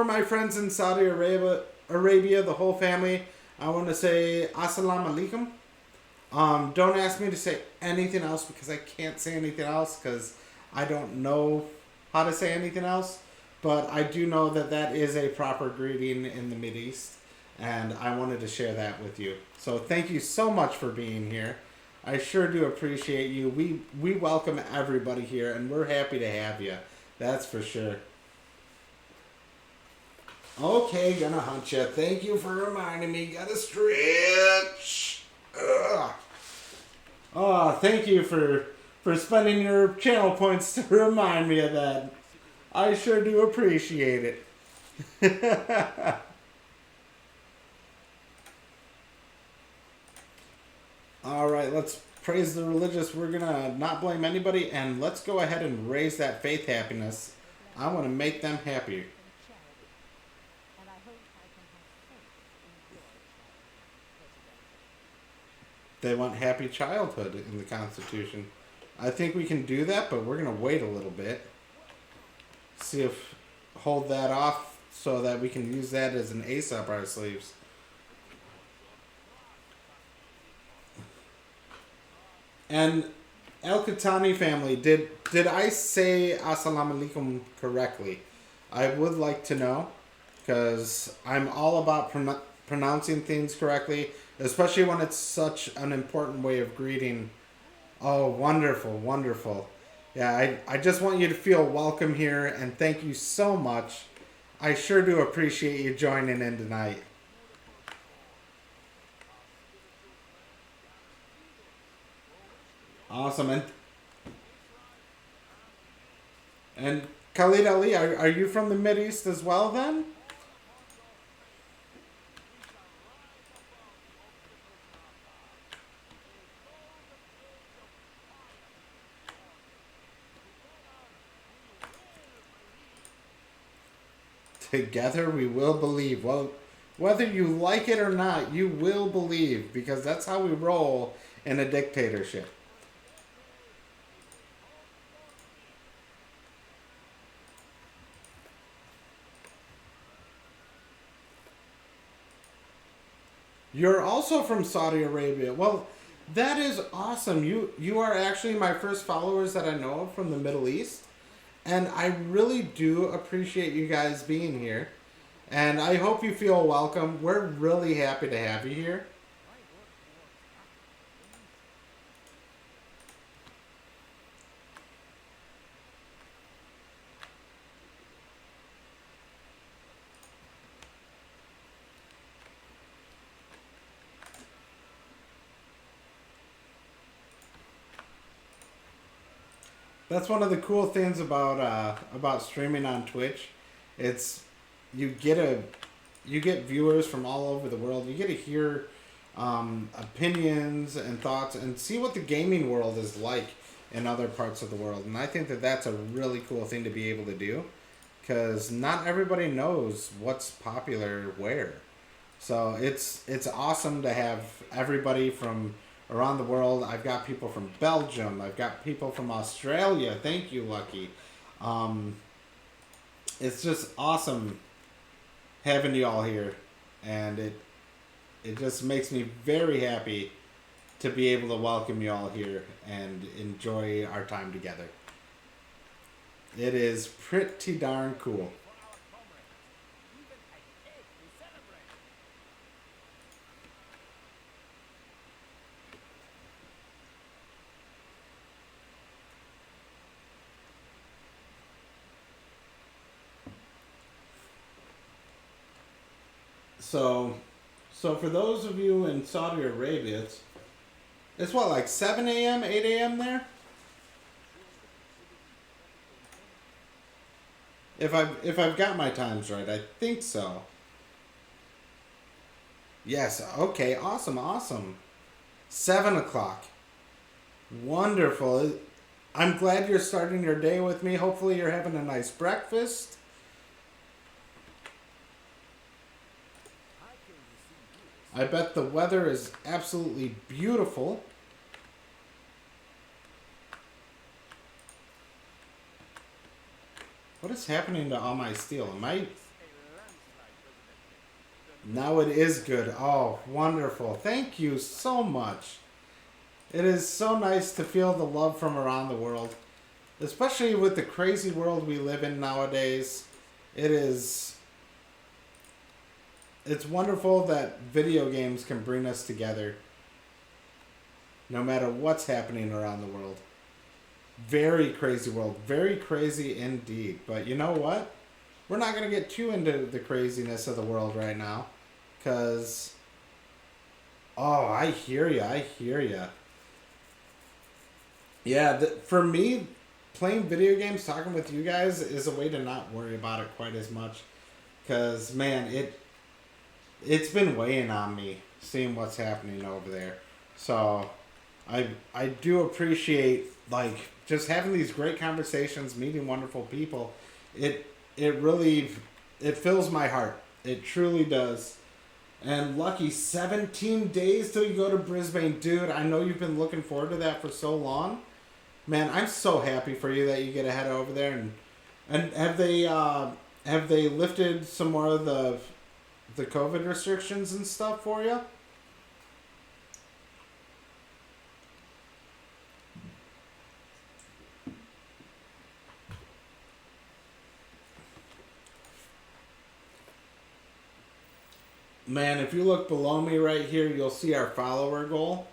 my friends in Saudi Arabia, the whole family, I want to say Assalamu alaikum. Don't ask me to say anything else because I can't say anything else because I don't know how to say anything else. But I do know that is a proper greeting in the Mideast, and I wanted to share that with you. So thank you so much for being here. I sure do appreciate you. We welcome everybody here, and we're happy to have you. That's for sure. Okay, gonna hunt you. Thank you for reminding me. Gotta stretch. Ugh. Oh, thank you for spending your channel points to remind me of that. I sure do appreciate it. All right, let's praise the religious. We're gonna not blame anybody, and let's go ahead and raise that faith happiness. I want to make them happy. They want happy childhood in the Constitution. I think we can do that, but we're going to wait a little bit. See if... Hold that off so that we can use that as an ace up our sleeves. And El-Katani family, did I say Assalamu alaikum correctly? I would like to know, because I'm all about pronouncing things correctly, especially when it's such an important way of greeting. Oh, wonderful, wonderful. Yeah, I just want you to feel welcome here, and thank you so much. I sure do appreciate you joining in tonight. Awesome. And Khalid Ali, are you from the Mideast as well then? Together we will believe. Well, whether you like it or not, you will believe, because that's how we roll in a dictatorship. You're also from Saudi Arabia. Well, that is awesome. You are actually my first followers that I know of from the Middle East. And I really do appreciate you guys being here. And I hope you feel welcome. We're really happy to have you here. That's one of the cool things about streaming on Twitch. It's you get a you get viewers from all over the world. You get to hear opinions and thoughts and see what the gaming world is like in other parts of the world. And I think that that's a really cool thing to be able to do because not everybody knows what's popular where. So it's awesome to have everybody from around the world. I've got people from Belgium. I've got people from Australia. Thank you, Lucky. Um, it's just awesome having you all here, and it just makes me very happy to be able to welcome you all here and enjoy our time together. It is pretty darn cool. So, so for those of you in Saudi Arabia, it's what, like 7 a.m., 8 a.m. there? If I've got my times right, I think so. Yes, okay, awesome, awesome. 7 o'clock. Wonderful. I'm glad you're starting your day with me. Hopefully you're having a nice breakfast. I bet the weather is absolutely beautiful. What is happening to all my steel? Am I... Now it is good. Oh, wonderful. Thank you so much. It is so nice to feel the love from around the world. Especially with the crazy world we live in nowadays. It is... It's wonderful that video games can bring us together. No matter what's happening around the world. Very crazy world. Very crazy indeed. But you know what? We're not going to get too into the craziness of the world right now. Because... Oh, I hear ya. I hear ya. Yeah, for me, playing video games, talking with you guys, is a way to not worry about it quite as much. Because, man, it's been weighing on me, seeing what's happening over there. So, I do appreciate, like, just having these great conversations, meeting wonderful people. It really, it fills my heart. It truly does. And lucky 17 days till you go to Brisbane. Dude, I know you've been looking forward to that for so long. Man, I'm so happy for you that you get to head over there. And have they lifted some more of the COVID restrictions and stuff for you? Man, if you look below me right here, you'll see our follower goal.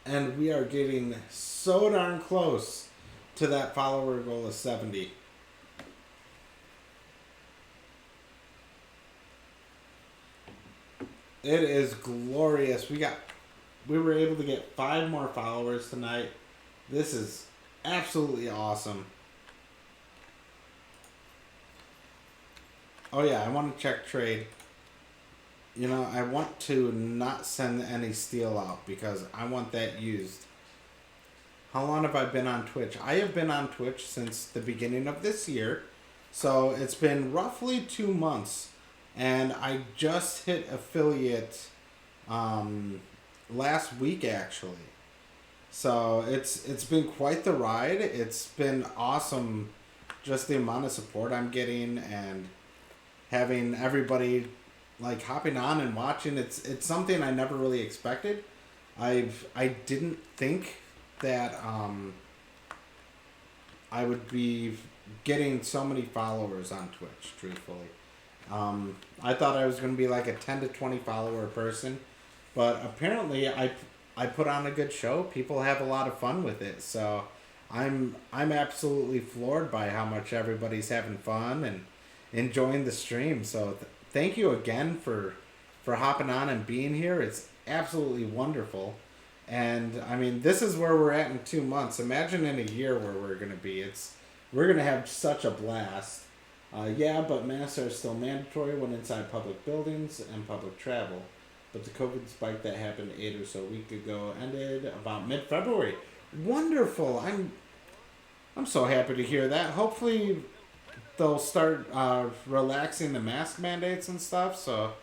And we are getting so darn close to that follower goal of 70. It is glorious. We were able to get 5 more followers tonight. This is absolutely awesome. Oh yeah, I want to check trade. You know, I want to not send any steel out because I want that used. How long have I been on Twitch? I have been on Twitch since the beginning of this year. So it's been roughly 2 months. And I just hit affiliate last week, actually. So it's been quite the ride. It's been awesome, just the amount of support I'm getting and having everybody like hopping on and watching. It's something I never really expected. I didn't think that I would be getting so many followers on Twitch, truthfully. I thought I was going to be like a 10 to 20 follower person, but apparently I put on a good show. People have a lot of fun with it, so I'm absolutely floored by how much everybody's having fun and enjoying the stream. So thank you again for hopping on and being here. It's absolutely wonderful. And I mean, this is where we're at in 2 months. Imagine in a year where we're going to be. We're going to have such a blast. Yeah, but masks are still mandatory when inside public buildings and public travel. But the COVID spike that happened 8 or so weeks ago ended about mid-February. Wonderful! I'm so happy to hear that. Hopefully they'll start relaxing the mask mandates and stuff, so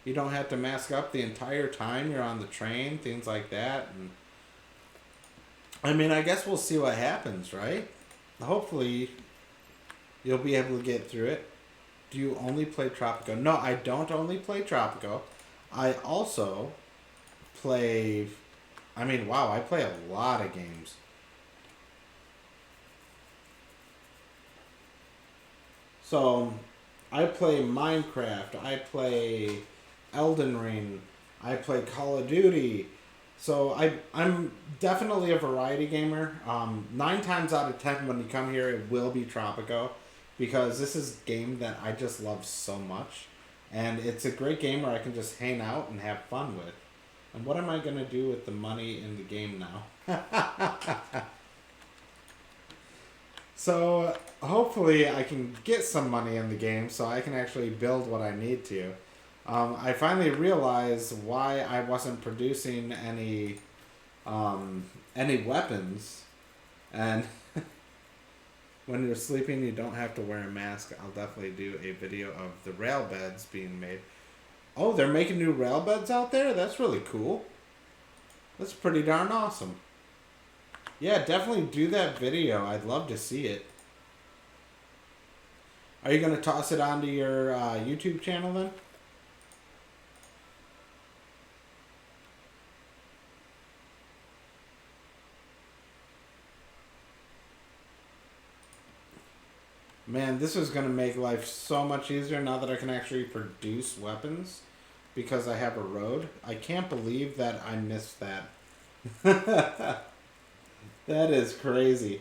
you don't have to mask up the entire time you're on the train, things like that. And I mean, I guess we'll see what happens, right? Hopefully you'll be able to get through it. Do you only play Tropico? No, I don't only play Tropico. I also play... I mean, wow, I play a lot of games. So, I play Minecraft. I play Elden Ring. I play Call of Duty. So, I'm definitely a variety gamer. 9 times out of 10 when you come here, it will be Tropico. Because this is a game that I just love so much. And it's a great game where I can just hang out and have fun with. And what am I going to do with the money in the game now? So, hopefully I can get some money in the game so I can actually build what I need to. I finally realized why I wasn't producing any weapons. And when you're sleeping, you don't have to wear a mask. I'll definitely do a video of the rail beds being made. Oh, they're making new rail beds out there? That's really cool. That's pretty darn awesome. Yeah, definitely do that video. I'd love to see it. Are you going to toss it onto your YouTube channel then? Man, this is going to make life so much easier now that I can actually produce weapons because I have a road. I can't believe that I missed that. That is crazy.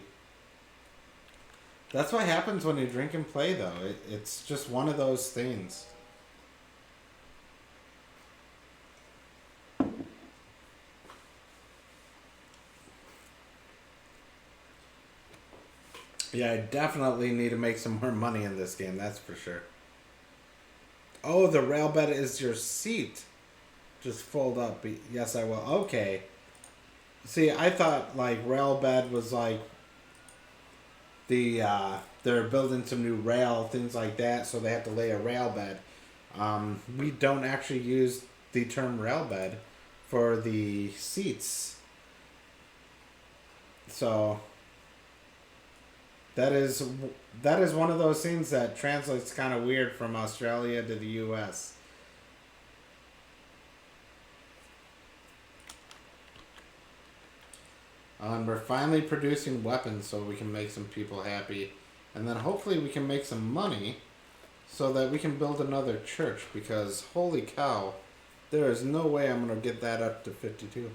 That's what happens when you drink and play, though. It's just one of those things. Yeah, I definitely need to make some more money in this game, that's for sure. Oh, the rail bed is your seat. Just fold up. Yes, I will. Okay. See, I thought like rail bed was like they're building some new rail, things like that, so they have to lay a rail bed. We don't actually use the term rail bed for the seats. So that is one of those things that translates kind of weird from Australia to the US. We're finally producing weapons so we can make some people happy. And then hopefully we can make some money so that we can build another church. Because holy cow, there is no way I'm going to get that up to 52.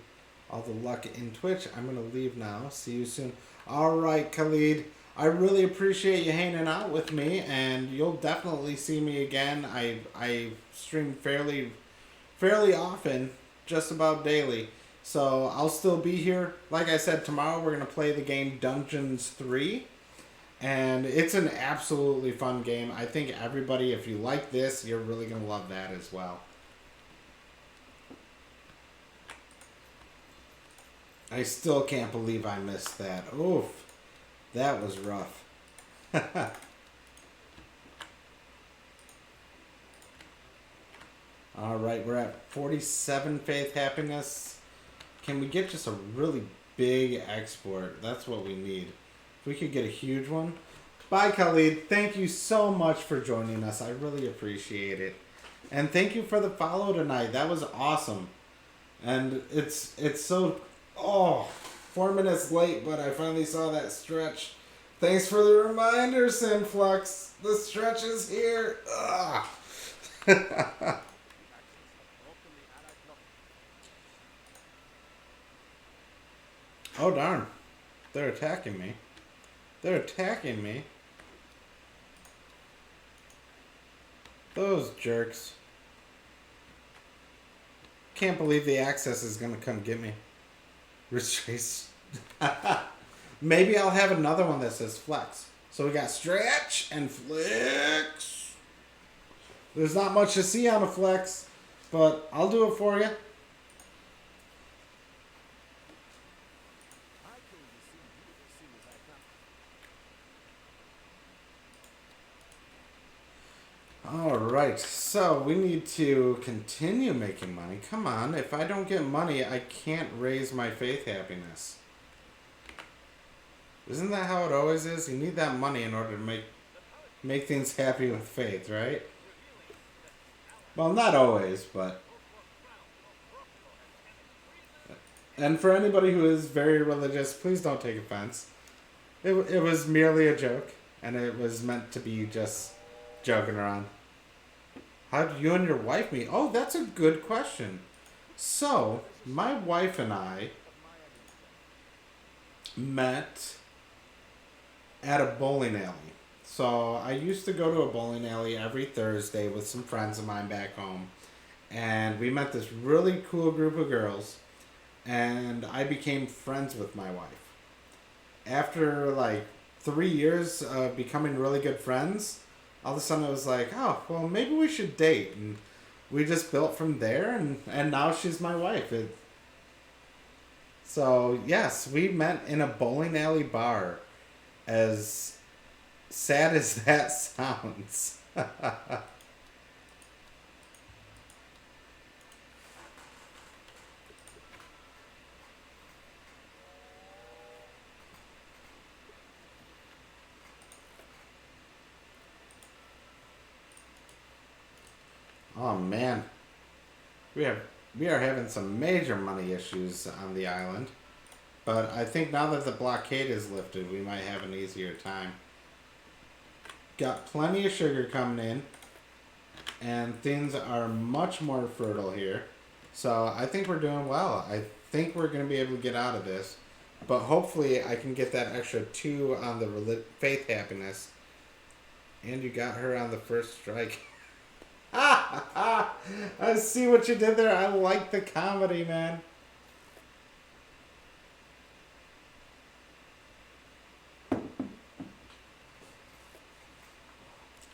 All the luck in Twitch. I'm going to leave now. See you soon. Alright, Khalid. I really appreciate you hanging out with me. And you'll definitely see me again. I stream fairly often. Just about daily. So I'll still be here. Like I said, tomorrow we're going to play the game Dungeons 3. And it's an absolutely fun game. I think everybody, if you like this, you're really going to love that as well. I still can't believe I missed that. Oof. That was rough. Alright, we're at 47 faith happiness. Can we get just a really big export? That's what we need. If we could get a huge one. Bye, Khalid. Thank you so much for joining us. I really appreciate it. And thank you for the follow tonight. That was awesome. And it's so... Oh, 4 minutes late, but I finally saw that stretch. Thanks for the reminder, Sinflux. The stretch is here. Ugh. Oh, darn. They're attacking me. They're attacking me. Those jerks. Can't believe the Access is going to come get me. Retrace. Maybe I'll have another one that says Flex. So we got stretch and flex. There's not much to see on a flex, but I'll do it for you. Alright, so we need to continue making money. Come on, if I don't get money, I can't raise my faith happiness. Isn't that how it always is? You need that money in order to make things happy with faith, right? Well, not always, but... And for anybody who is very religious, please don't take offense. It was merely a joke, and it was meant to be just joking around. How did you and your wife meet? Oh, that's a good question. So, my wife and I met at a bowling alley. So, I used to go to a bowling alley every Thursday with some friends of mine back home. And we met this really cool group of girls. And I became friends with my wife. After like 3 years of becoming really good friends, all of a sudden I was like, oh, well, maybe we should date. And we just built from there, and now she's my wife. So, yes, we met in a bowling alley bar. As sad as that sounds. Oh man, we are having some major money issues on the island, but I think now that the blockade is lifted, we might have an easier time. Got plenty of sugar coming in, and things are much more fertile here, so I think we're doing well. I think we're going to be able to get out of this, but hopefully I can get that extra 2 on the faith happiness. And you got her on the first strike. I see what you did there. I like the comedy, man.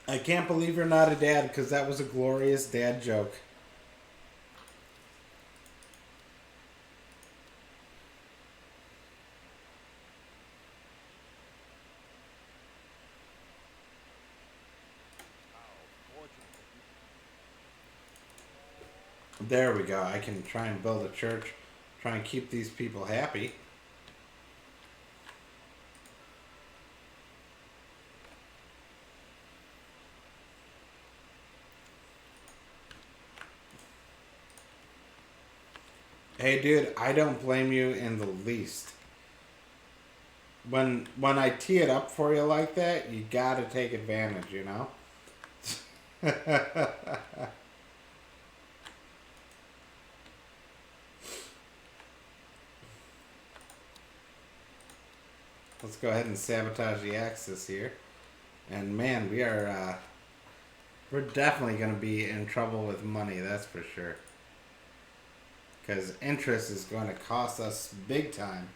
I can't believe you're not a dad, because that was a glorious dad joke. There we go. I can try and build a church, try and keep these people happy. Hey dude, I don't blame you in the least. When I tee it up for you like that, you gotta take advantage, you know? Let's go ahead and sabotage the axis here. And man, we're definitely going to be in trouble with money, that's for sure. Because interest is going to cost us big time.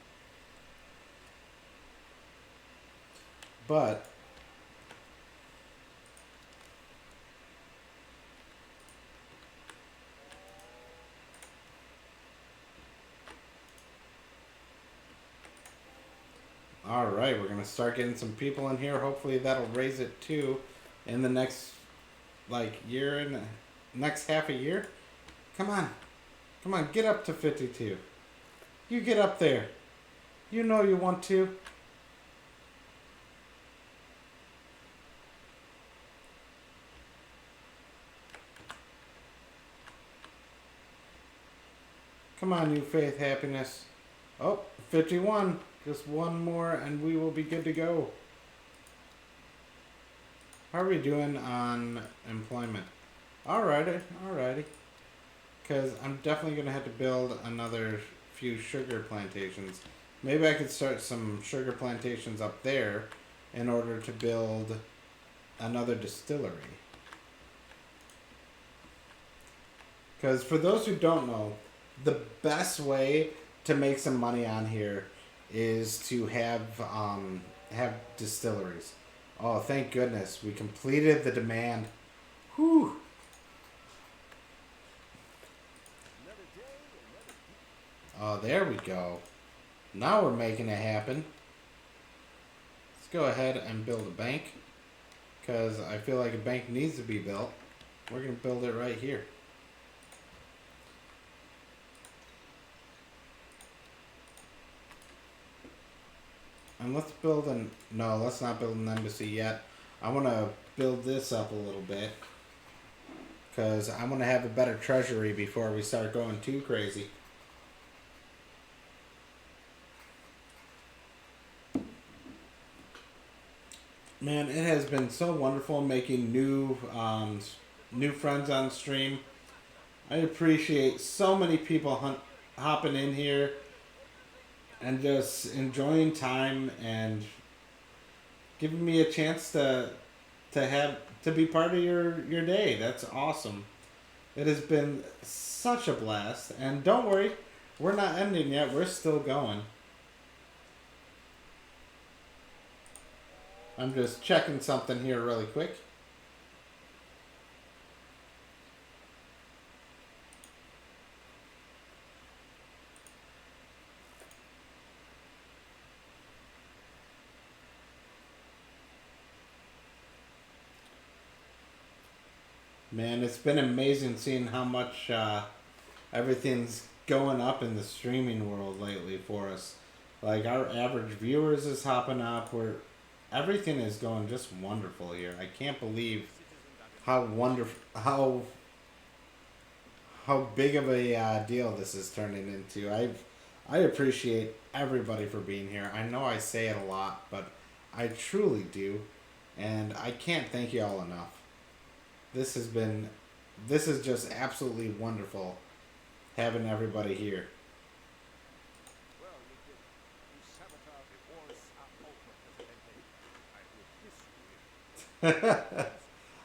But alright, we're going to start getting some people in here. Hopefully that'll raise it too in the next year and next half a year. Come on. Come on, get up to 52. You get up there. You know you want to. Come on, you faith happiness. Oh, 51. Just one more and we will be good to go. How are we doing on employment? Alrighty, alrighty. Because I'm definitely going to have to build another few sugar plantations. Maybe I could start some sugar plantations up there in order to build another distillery. Because for those who don't know, the best way to make some money on here is to have distilleries. Oh, thank goodness. We completed the demand. Whew. Oh, there we go. Now we're making it happen. Let's go ahead and build a bank. Because I feel like a bank needs to be built. We're going to build it right here. And let's build an... No, let's not build an embassy yet. I want to build this up a little bit. Because I want to have a better treasury before we start going too crazy. Man, it has been so wonderful making new friends on stream. I appreciate so many people hopping in here and just enjoying time and giving me a chance to be part of your day. That's awesome. It has been such a blast. And don't worry, we're not ending yet. We're still going. I'm just checking something here really quick. Man, it's been amazing seeing how much everything's going up in the streaming world lately for us. Like our average viewers is hopping up. Everything is going just wonderful here. I can't believe how wonderful, how big of a deal this is turning into. I appreciate everybody for being here. I know I say it a lot, but I truly do, and I can't thank you all enough. This is just absolutely wonderful having everybody here.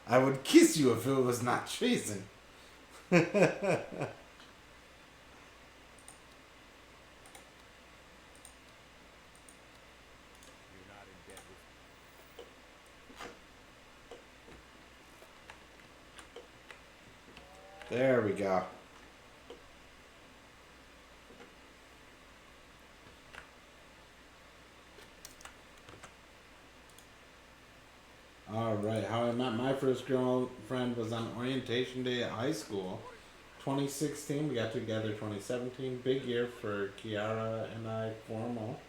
I would kiss you if it was not treason. There we go. Alright, how I met my first girlfriend was on orientation day at high school. 2016, we got together 2017. Big year for Kiara and I, formal.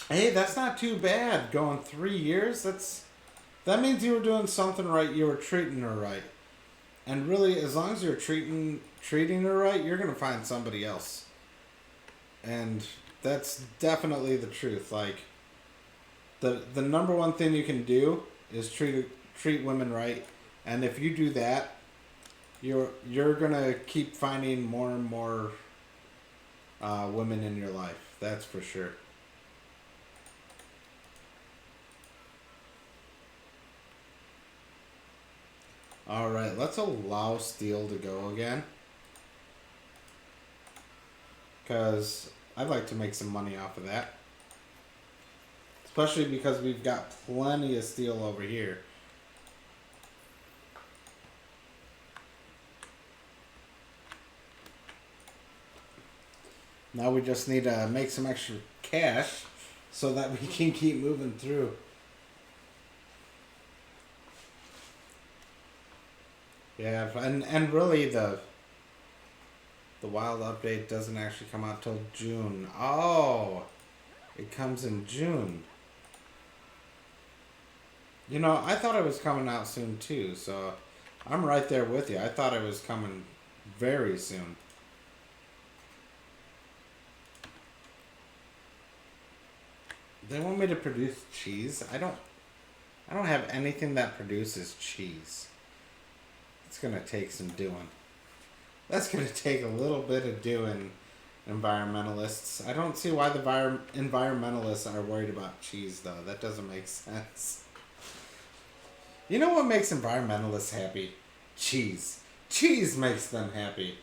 Hey, that's not too bad. Going 3 years, that means you were doing something right. You were treating her right. And really, as long as you're treating her right, you're gonna find somebody else. And that's definitely the truth. Like the number one thing you can do is treat women right. And if you do that, you're gonna keep finding more and more women in your life. That's for sure. Alright, let's allow steel to go again. Because I'd like to make some money off of that. Especially because we've got plenty of steel over here. Now we just need to make some extra cash so that we can keep moving through. Yeah, and really the wild update doesn't actually come out till June. Oh, it comes in June. You know, I thought it was coming out soon too, so I'm right there with you. I thought it was coming very soon. They want me to produce cheese? I don't have anything that produces cheese. It's gonna take some doing. That's gonna take a little bit of doing, environmentalists. I don't see why the environmentalists are worried about cheese though. That doesn't make sense. You know what makes environmentalists happy? Cheese. Cheese makes them happy.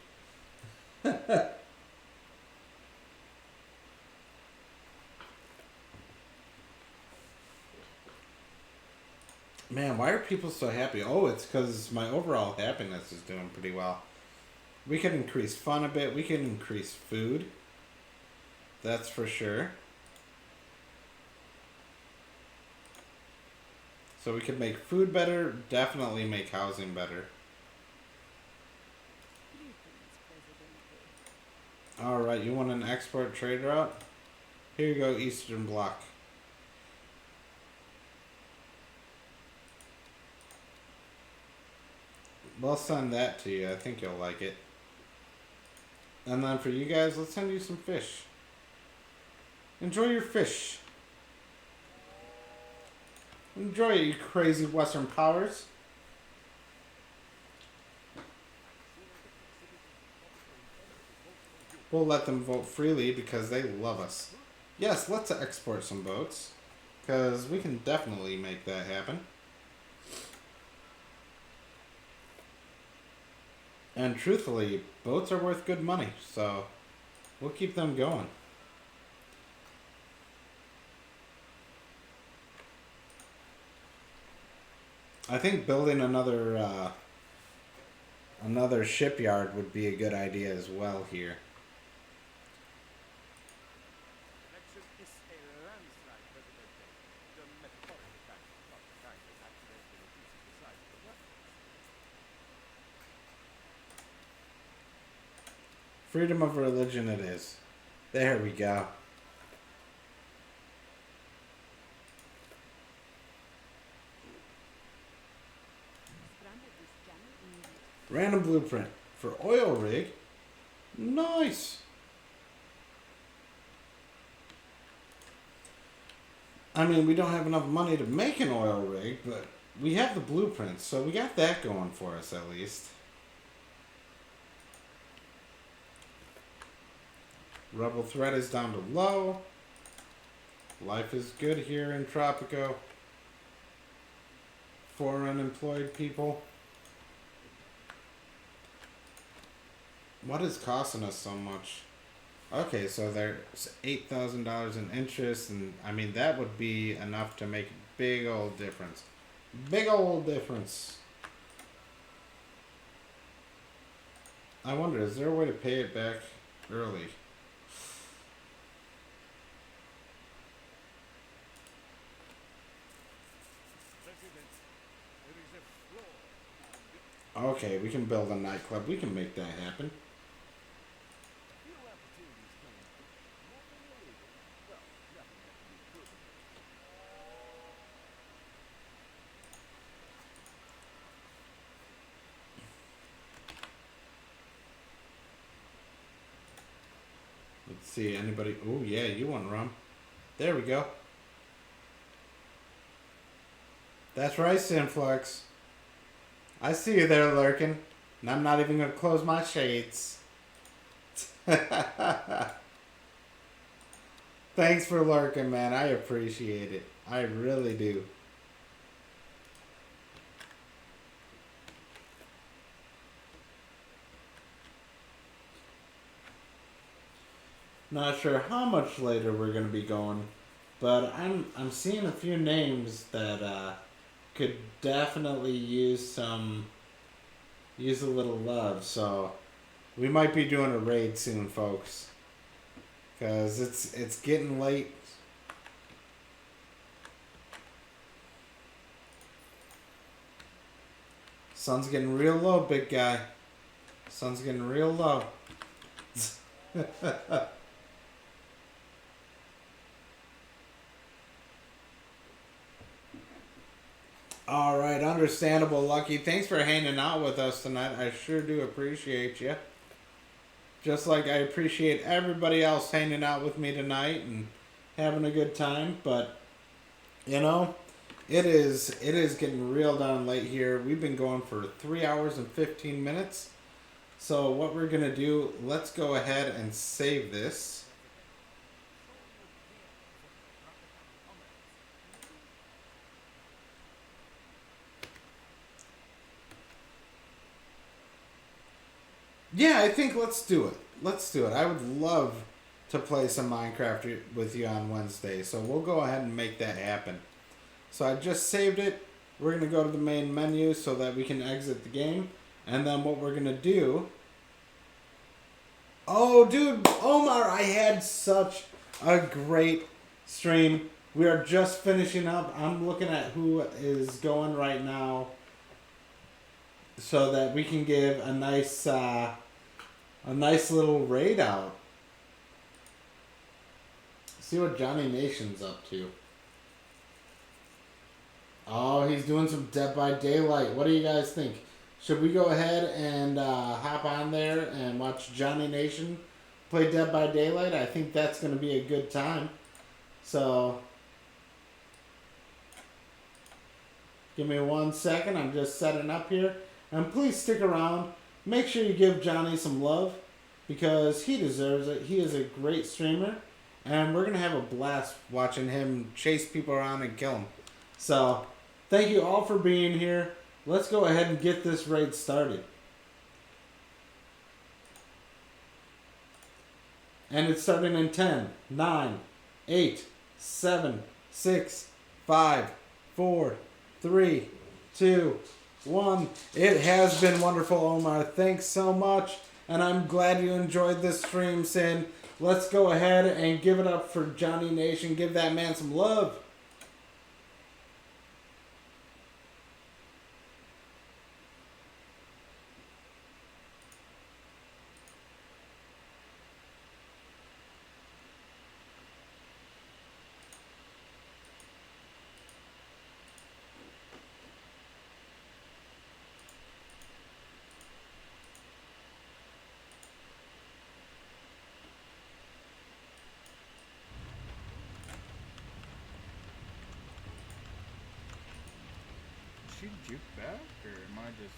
Man, why are people so happy? Oh, it's because my overall happiness is doing pretty well. We can increase fun a bit. We can increase food. That's for sure. So we could make food better, definitely make housing better. Alright, you want an export trade route? Here you go, Eastern Bloc. We'll send that to you. I think you'll like it. And then for you guys, let's send you some fish. Enjoy your fish. Enjoy it, you crazy Western powers. We'll let them vote freely because they love us. Yes, let's export some boats. Because we can definitely make that happen. And truthfully, boats are worth good money, so we'll keep them going. I think building another shipyard would be a good idea as well here. Freedom of religion it is. There we go. Random blueprint for oil rig. Nice. I mean, we don't have enough money to make an oil rig, but we have the blueprints, so we got that going for us at least. Rebel threat is down to low. Life is good here in Tropico for unemployed people. What is costing us so much? Okay, so there's $8,000 in interest, and I mean that would be enough to make a big old difference. Big old difference. I wonder, is there a way to pay it back early? Okay, we can build a nightclub. We can make that happen. Let's see, anybody? Oh, yeah, you want rum. There we go. That's right, Synflux. I see you there lurking, and I'm not even going to close my shades. Thanks for lurking, man. I appreciate it. I really do. Not sure how much later we're going to be going, but I'm seeing a few names that could definitely use a little love. So we might be doing a raid soon, folks, because it's getting late. Sun's getting real low, big guy. Sun's getting real low. All right, understandable, Lucky. Thanks for hanging out with us tonight. I sure do appreciate you. Just like I appreciate everybody else hanging out with me tonight and having a good time. But, you know, it is getting real down late here. We've been going for 3 hours and 15 minutes. So what we're going to do, let's go ahead and save this. Yeah, I think let's do it. Let's do it. I would love to play some Minecraft with you on Wednesday, so we'll go ahead and make that happen. So I just saved it. We're going to go to the main menu so that we can exit the game. And then what we're going to do... Oh, dude, Omar, I had such a great stream. We are just finishing up. I'm looking at who is going right now so that we can give a nice little raid out. See what Johnny Nation's up to. Oh, he's doing some Dead by Daylight. What do you guys think? Should we go ahead and hop on there and watch Johnny Nation play Dead by Daylight? I think that's going to be a good time. So, give me 1 second. I'm just setting up here. And please stick around. Make sure you give Johnny some love because he deserves it. He is a great streamer. And we're going to have a blast watching him chase people around and kill them. So, thank you all for being here. Let's go ahead and get this raid started. And it's starting in 10, 9, 8, 7, 6, 5, 4, 3, 2, 1. It has been wonderful, Omar. Thanks so much. And I'm glad you enjoyed this stream, Sin. Let's go ahead and give it up for Johnny Nation. Give that man some love. She juke back, or am I just...